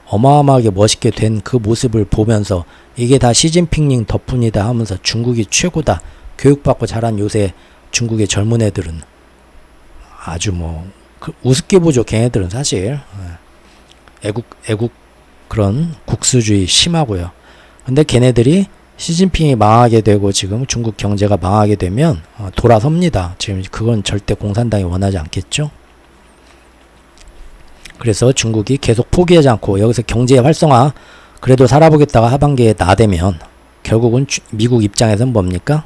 어마어마하게 멋있게 된 그 모습을 보면서 이게 다 시진핑님 덕분이다 하면서 중국이 최고다. 교육받고 자란 요새 중국의 젊은 애들은 아주 우습게 보죠. 걔네들은 사실 애국 그런 국수주의 심하고요. 근데 걔네들이 시진핑이 망하게 되고 지금 중국 경제가 망하게 되면 돌아섭니다. 지금 그건 절대 공산당이 원하지 않겠죠. 그래서 중국이 계속 포기하지 않고 여기서 경제 활성화 그래도 살아보겠다가 하반기에 나대면 결국은 미국 입장에서는 뭡니까?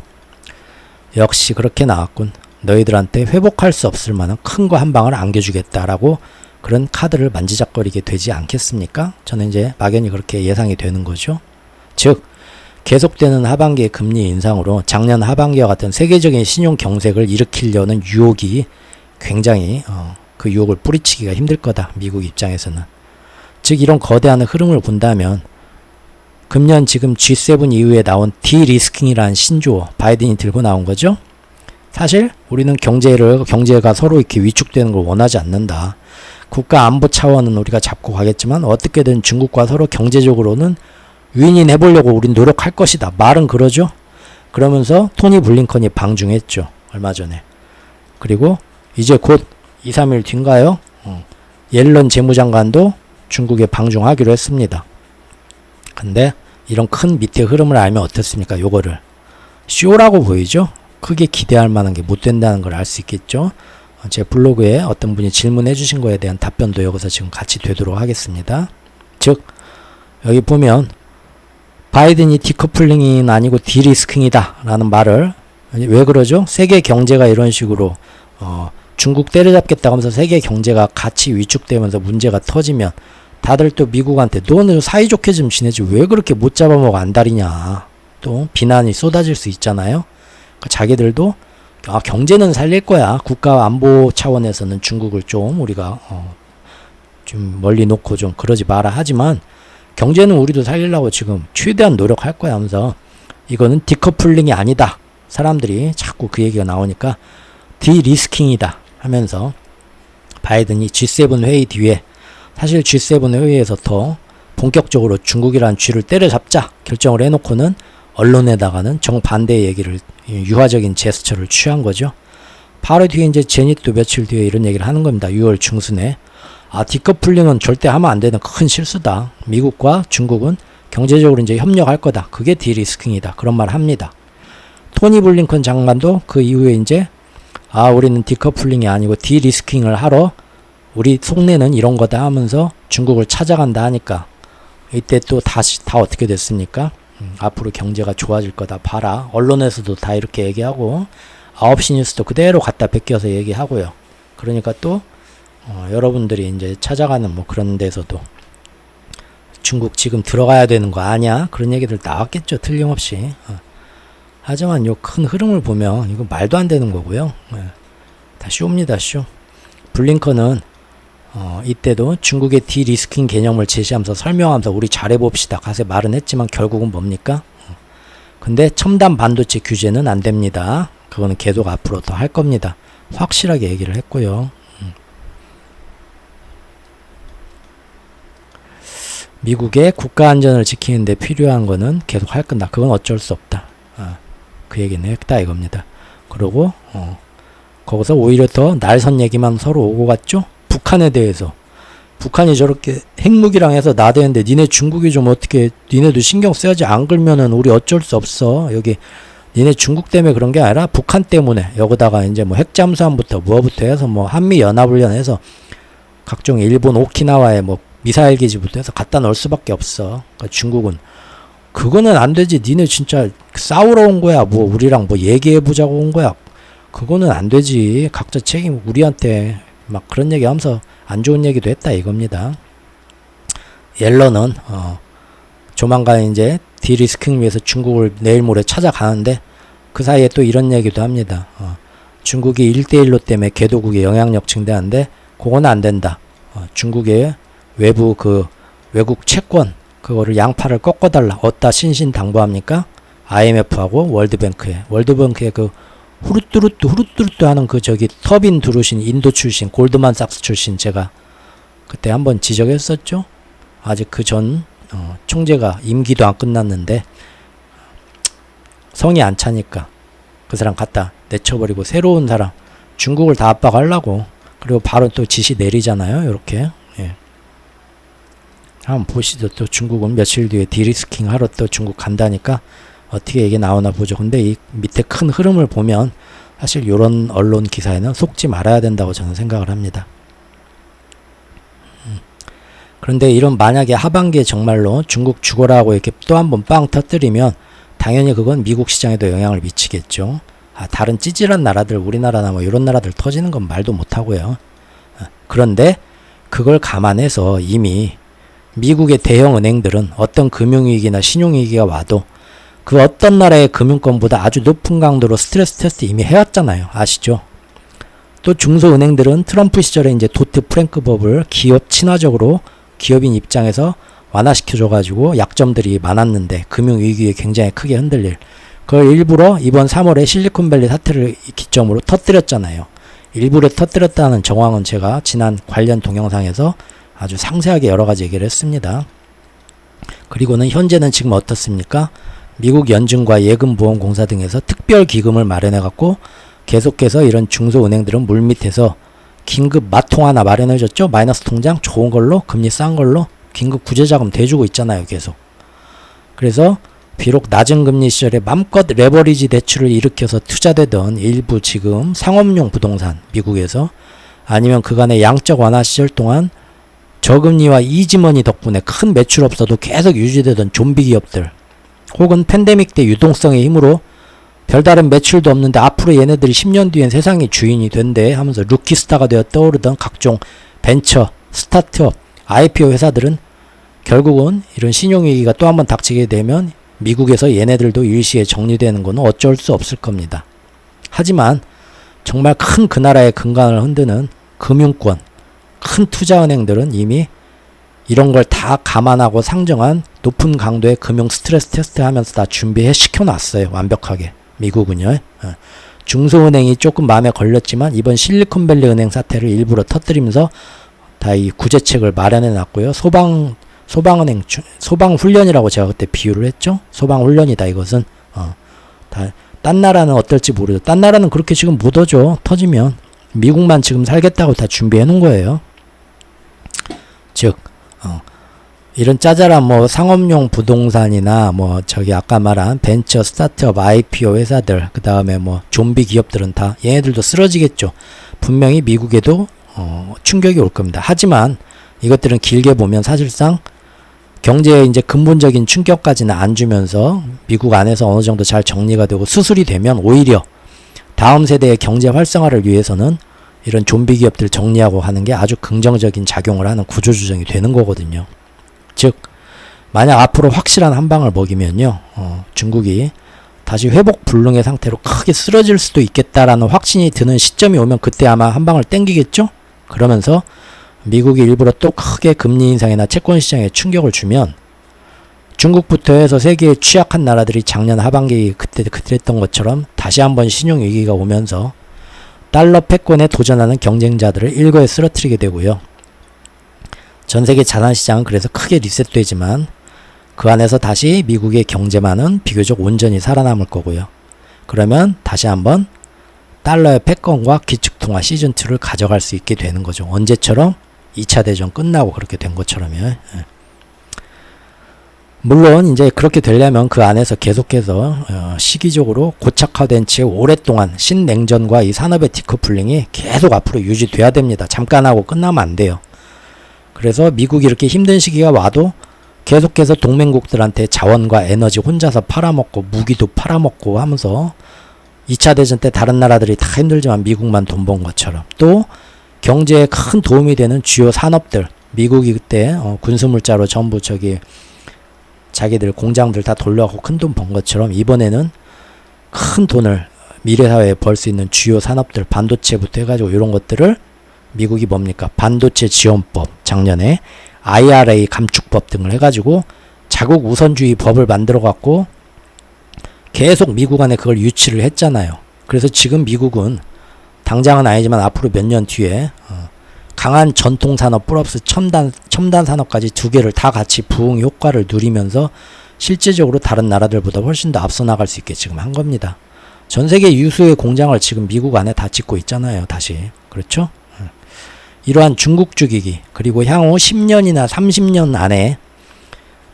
역시 그렇게 나왔군. 너희들한테 회복할 수 없을 만한 큰 거 한 방을 안겨주겠다라고 그런 카드를 만지작거리게 되지 않겠습니까? 저는 이제 막연히 그렇게 예상이 되는 거죠. 즉 계속되는 하반기의 금리 인상으로 작년 하반기와 같은 세계적인 신용 경색을 일으키려는 유혹이 굉장히 그 유혹을 뿌리치기가 힘들 거다. 미국 입장에서는. 즉 이런 거대한 흐름을 본다면 금년 지금 G7 이후에 나온 디리스킹이라는 신조어 바이든이 들고 나온 거죠. 사실 우리는 경제가 서로 이렇게 위축되는 걸 원하지 않는다. 국가 안보 차원은 우리가 잡고 가겠지만 어떻게든 중국과 서로 경제적으로는 윈윈 해보려고 우린 노력할 것이다. 말은 그러죠. 그러면서 토니 블링컨이 방중했죠. 얼마 전에. 그리고 이제 곧 2, 3일 뒤인가요? 옐런 재무장관도 중국에 방중하기로 했습니다. 근데 이런 큰 밑에 흐름을 알면 어떻습니까? 요거를 쇼라고 보이죠? 크게 기대할 만한 게 못 된다는 걸 알 수 있겠죠? 제 블로그에 어떤 분이 질문해 주신 거에 대한 답변도 여기서 지금 같이 되도록 하겠습니다. 즉 여기 보면 바이든이 디커플링이 아니고 디리스킹이다 라는 말을 왜 그러죠? 세계 경제가 이런 식으로 중국 때려잡겠다고 하면서 세계 경제가 같이 위축되면서 문제가 터지면 다들 또 미국한테 너는 사이좋게 좀 지내지 왜 그렇게 못 잡아먹어 안달이냐 또 비난이 쏟아질 수 있잖아요. 자기들도 경제는 살릴 거야. 국가 안보 차원에서는 중국을 좀 우리가 좀 멀리 놓고 좀 그러지 마라 하지만 경제는 우리도 살리려고 지금 최대한 노력할 거야 하면서 이거는 디커플링이 아니다. 사람들이 자꾸 그 얘기가 나오니까 디리스킹이다 하면서 바이든이 G7 회의 뒤에 사실 G7 회의에서 더 본격적으로 중국이라는 쥐를 때려잡자 결정을 해놓고는 언론에다가는 정반대의 얘기를 유화적인 제스처를 취한 거죠. 바로 뒤에 이제 제닛도 며칠 뒤에 이런 얘기를 하는 겁니다. 6월 중순에 디커플링은 절대 하면 안 되는 큰 실수다. 미국과 중국은 경제적으로 이제 협력할 거다. 그게 디리스킹이다. 그런 말 합니다. 토니 블링컨 장관도 그 이후에 이제 우리는 디커플링이 아니고 디리스킹을 하러 우리 속내는 이런 거다 하면서 중국을 찾아간다 하니까 이때 또 다시 다 어떻게 됐습니까? 앞으로 경제가 좋아질 거다 봐라. 언론에서도 다 이렇게 얘기하고 9시 뉴스도 그대로 갖다 베껴서 얘기하고요. 그러니까 또 여러분들이 이제 찾아가는 뭐 그런 데서도 중국 지금 들어가야 되는 거 아냐? 그런 얘기들 나왔겠죠. 틀림없이. 하지만 요 큰 흐름을 보면 이거 말도 안 되는 거고요. 다 쇼입니다, 쇼. 블링컨은 이때도 중국의 디리스킹 개념을 제시하면서 설명하면서 우리 잘해봅시다. 가서 말은 했지만 결국은 뭡니까? 근데 첨단 반도체 규제는 안 됩니다. 그거는 계속 앞으로 더 할 겁니다. 확실하게 얘기를 했고요. 미국의 국가 안전을 지키는 데 필요한 거는 계속 할 건다. 그건 어쩔 수 없다. 그 얘기는 했다 이겁니다. 그리고 거기서 오히려 더 날선 얘기만 서로 오고 갔죠. 북한에 대해서 북한이 저렇게 핵무기랑 해서 나대는데 니네 중국이 좀 어떻게 니네도 신경 써야지. 안 그러면은 우리 어쩔 수 없어. 여기 니네 중국 때문에 그런 게 아니라 북한 때문에. 여기다가 이제 뭐 핵잠수함부터 뭐부터 해서 뭐 한미 연합훈련해서 각종 일본 오키나와에 뭐 미사일 기지부터 해서 갖다 넣을 수밖에 없어. 그러니까 중국은 그거는 안 되지. 니네 진짜 싸우러 온 거야. 뭐 우리랑 뭐 얘기해보자고 온 거야. 그거는 안 되지. 각자 책임 우리한테 막 그런 얘기 하면서 안 좋은 얘기도 했다 이겁니다. 옐런은 조만간 이제 디리스킹 위해서 중국을 내일 모레 찾아가는데 그 사이에 또 이런 얘기도 합니다. 중국이 1대1로 때문에 개도국의 영향력 증대하는데 그건 안 된다. 중국의 외부 외국 채권 그거를 양팔을 꺾어달라. 어디다 신신당부합니까? IMF하고 월드뱅크에 그 후루뚜루뚜 하는 터빈 두르신 인도 출신 골드만삭스 출신 제가 그때 한번 지적했었죠. 아직 그 전 총재가 임기도 안 끝났는데 성이 안 차니까 그 사람 갖다 내쳐버리고 새로운 사람 중국을 다 압박하려고 그리고 바로 또 지시 내리잖아요. 요렇게. 예. 한번 보시죠. 또 중국은 며칠 뒤에 디리스킹 하러 또 중국 간다니까 어떻게 얘기 나오나 보죠. 근데 이 밑에 큰 흐름을 보면 사실 요런 언론 기사에는 속지 말아야 된다고 저는 생각을 합니다. 그런데 이런 만약에 하반기에 정말로 중국 죽어라 하고 이렇게 또 한번 빵 터뜨리면 당연히 그건 미국 시장에도 영향을 미치겠죠. 다른 찌질한 나라들 우리나라나 뭐 이런 나라들 터지는 건 말도 못하고요. 그런데 그걸 감안해서 이미 미국의 대형 은행들은 어떤 금융위기나 신용위기가 와도 그 어떤 나라의 금융권보다 아주 높은 강도로 스트레스 테스트 이미 해왔잖아요. 아시죠? 또 중소은행들은 트럼프 시절에 이제 도트 프랭크 법을 기업 친화적으로 기업인 입장에서 완화시켜줘가지고 약점들이 많았는데 금융위기에 굉장히 크게 흔들릴 그걸 일부러 이번 3월에 실리콘밸리 사태를 기점으로 터뜨렸잖아요. 일부러 터뜨렸다는 정황은 제가 지난 관련 동영상에서 아주 상세하게 여러가지 얘기를 했습니다. 그리고는 현재는 지금 어떻습니까? 미국 연준과 예금보험공사 등에서 특별기금을 마련해갖고 계속해서 이런 중소은행들은 물밑에서 긴급 마통 하나 마련해줬죠. 마이너스 통장 좋은 걸로 금리 싼 걸로 긴급 구제자금 대주고 있잖아요. 계속. 그래서 비록 낮은 금리 시절에 맘껏 레버리지 대출을 일으켜서 투자되던 일부 지금 상업용 부동산 미국에서 아니면 그간의 양적 완화 시절 동안 저금리와 이지머니 덕분에 큰 매출 없어도 계속 유지되던 좀비 기업들 혹은 팬데믹 때 유동성의 힘으로 별다른 매출도 없는데 앞으로 얘네들이 10년 뒤엔 세상의 주인이 된대 하면서 루키스타가 되어 떠오르던 각종 벤처, 스타트업, IPO 회사들은 결국은 이런 신용위기가 또 한번 닥치게 되면 미국에서 얘네들도 일시에 정리되는 건 어쩔 수 없을 겁니다. 하지만 정말 큰 그 나라의 근간을 흔드는 금융권, 큰 투자은행들은 이미 이런 걸 다 감안하고 상정한 높은 강도의 금융 스트레스 테스트 하면서 다 준비해 시켜놨어요. 완벽하게. 미국은요. 중소은행이 조금 마음에 걸렸지만 이번 실리콘밸리 은행 사태를 일부러 터뜨리면서 다 이 구제책을 마련해 놨고요. 소방은행 소방훈련이라고 제가 그때 비유를 했죠. 소방훈련이다 이것은. 딴 나라는 어떨지 모르죠. 딴 나라는 그렇게 지금 묻어줘. 터지면. 미국만 지금 살겠다고 다 준비해 놓은 거예요. 즉 이런 짜잘한 뭐 상업용 부동산이나 뭐 저기 아까 말한 벤처 스타트업 IPO 회사들 그 다음에 뭐 좀비 기업들은 다 얘네들도 쓰러지겠죠. 분명히 미국에도 충격이 올 겁니다. 하지만 이것들은 길게 보면 사실상 경제에 이제 근본적인 충격까지는 안 주면서 미국 안에서 어느 정도 잘 정리가 되고 수술이 되면 오히려 다음 세대의 경제 활성화를 위해서는 이런 좀비 기업들 정리하고 하는 게 아주 긍정적인 작용을 하는 구조조정이 되는 거거든요. 즉 만약 앞으로 확실한 한 방을 먹이면요, 중국이 다시 회복 불능의 상태로 크게 쓰러질 수도 있겠다라는 확신이 드는 시점이 오면 그때 아마 한 방을 땡기겠죠? 그러면서 미국이 일부러 또 크게 금리 인상이나 채권 시장에 충격을 주면 중국부터 해서 세계의 취약한 나라들이 작년 하반기 그때 했던 것처럼 다시 한번 신용 위기가 오면서 달러 패권에 도전하는 경쟁자들을 일거에 쓰러뜨리게 되고요. 전 세계 자산시장은 그래서 크게 리셋되지만 그 안에서 다시 미국의 경제만은 비교적 온전히 살아남을 거고요. 그러면 다시 한번 달러의 패권과 기축통화 시즌2를 가져갈 수 있게 되는 거죠. 언제처럼? 2차 대전 끝나고 그렇게 된 것처럼요. 물론 이제 그렇게 되려면 그 안에서 계속해서 시기적으로 고착화된 채 오랫동안 신냉전과 이 산업의 디커플링이 계속 앞으로 유지돼야 됩니다. 잠깐 하고 끝나면 안 돼요. 그래서 미국이 이렇게 힘든 시기가 와도 계속해서 동맹국들한테 자원과 에너지 혼자서 팔아먹고 무기도 팔아먹고 하면서 2차 대전 때 다른 나라들이 다 힘들지만 미국만 돈 번 것처럼 또 경제에 큰 도움이 되는 주요 산업들 미국이 그때 군수물자로 전부 자기들 공장들 다 돌려갖고 큰 돈 번 것처럼 이번에는 큰 돈을 미래사회에 벌 수 있는 주요 산업들 반도체부터 해가지고 이런 것들을 미국이 뭡니까? 반도체 지원법 작년에 IRA 감축법 등을 해가지고 자국 우선주의 법을 만들어갖고 계속 미국 안에 그걸 유치를 했잖아요. 그래서 지금 미국은 당장은 아니지만 앞으로 몇 년 뒤에 강한 전통산업 플러스 첨단 산업까지 두 개를 다 같이 부흥 효과를 누리면서 실제적으로 다른 나라들보다 훨씬 더 앞서 나갈 수 있게 지금 한 겁니다. 전 세계 유수의 공장을 지금 미국 안에 다 짓고 있잖아요. 다시. 그렇죠? 이러한 중국 주기기 그리고 향후 10년이나 30년 안에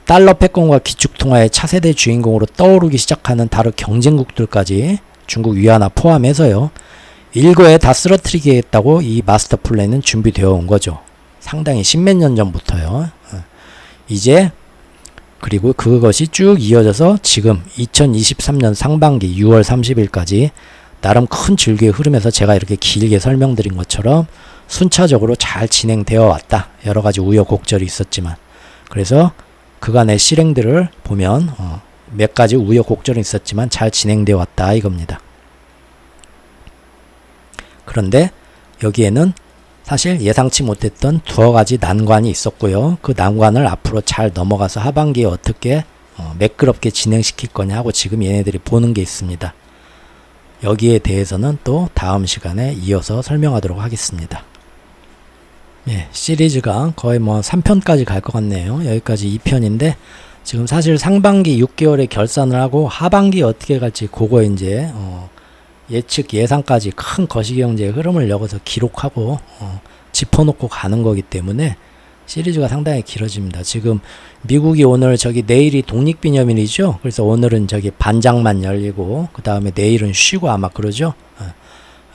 달러 패권과 기축통화의 차세대 주인공으로 떠오르기 시작하는 다른 경쟁국들까지 중국 위안화 포함해서요. 일거에 다 쓰러뜨리겠다고 이 마스터 플랜은 준비되어 온 거죠. 상당히 십몇 년 전부터요. 이제 그리고 그것이 쭉 이어져서 지금 2023년 상반기 6월 30일까지 나름 큰 줄기의 흐름에서 제가 이렇게 길게 설명드린 것처럼 순차적으로 잘 진행되어 왔다. 여러 가지 우여곡절이 있었지만 그래서 그간의 실행들을 보면 몇 가지 우여곡절이 있었지만 잘 진행되어 왔다 이겁니다. 그런데 여기에는 사실 예상치 못했던 두어 가지 난관이 있었고요. 그 난관을 앞으로 잘 넘어가서 하반기에 어떻게 매끄럽게 진행시킬 거냐 하고 지금 얘네들이 보는 게 있습니다. 여기에 대해서는 또 다음 시간에 이어서 설명하도록 하겠습니다. 예, 시리즈가 거의 3편까지 갈 것 같네요. 여기까지 2편인데 지금 사실 상반기 6개월에 결산을 하고 하반기 어떻게 갈지 그거 이제 예측 예상까지 큰 거시경제의 흐름을 여기서 기록하고 짚어놓고 가는 거기 때문에 시리즈가 상당히 길어집니다. 지금 미국이 오늘 내일이 독립기념일이죠. 그래서 오늘은 반장만 열리고 그 다음에 내일은 쉬고 아마 그러죠.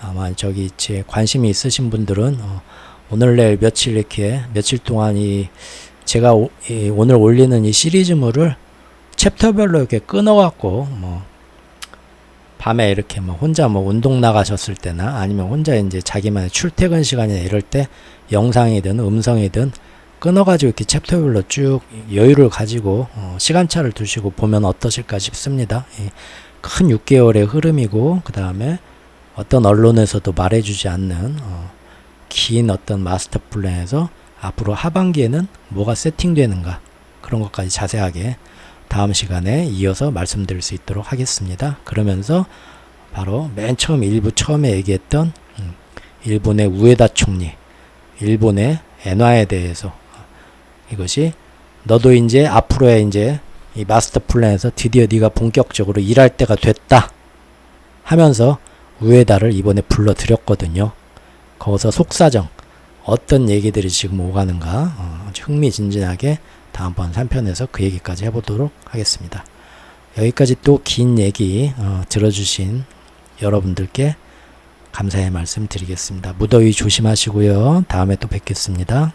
아마 제 관심이 있으신 분들은 오늘 내일 며칠 이렇게 며칠 동안 제가 오늘 올리는 이 시리즈물을 챕터별로 이렇게 끊어갖고 밤에 이렇게 혼자 운동 나가셨을 때나 아니면 혼자 이제 자기만의 출퇴근 시간이나 이럴 때 영상이든 음성이든 끊어가지고 이렇게 챕터별로 쭉 여유를 가지고 시간차를 두시고 보면 어떠실까 싶습니다. 큰 6개월의 흐름이고 그 다음에 어떤 언론에서도 말해주지 않는 긴 어떤 마스터 플랜에서 앞으로 하반기에는 뭐가 세팅되는가 그런 것까지 자세하게 다음 시간에 이어서 말씀드릴 수 있도록 하겠습니다. 그러면서 바로 맨 처음 일부 처음에 얘기했던 일본의 우에다 총리, 일본의 엔화에 대해서 이것이 너도 이제 앞으로의 이제 이 마스터 플랜에서 드디어 네가 본격적으로 일할 때가 됐다 하면서 우에다를 이번에 불러들였거든요. 거기서 속사정 어떤 얘기들이 지금 오가는가 아주 흥미진진하게 다음번 3편에서 그 얘기까지 해보도록 하겠습니다. 여기까지 또 긴 얘기 들어주신 여러분들께 감사의 말씀 드리겠습니다. 무더위 조심하시고요. 다음에 또 뵙겠습니다.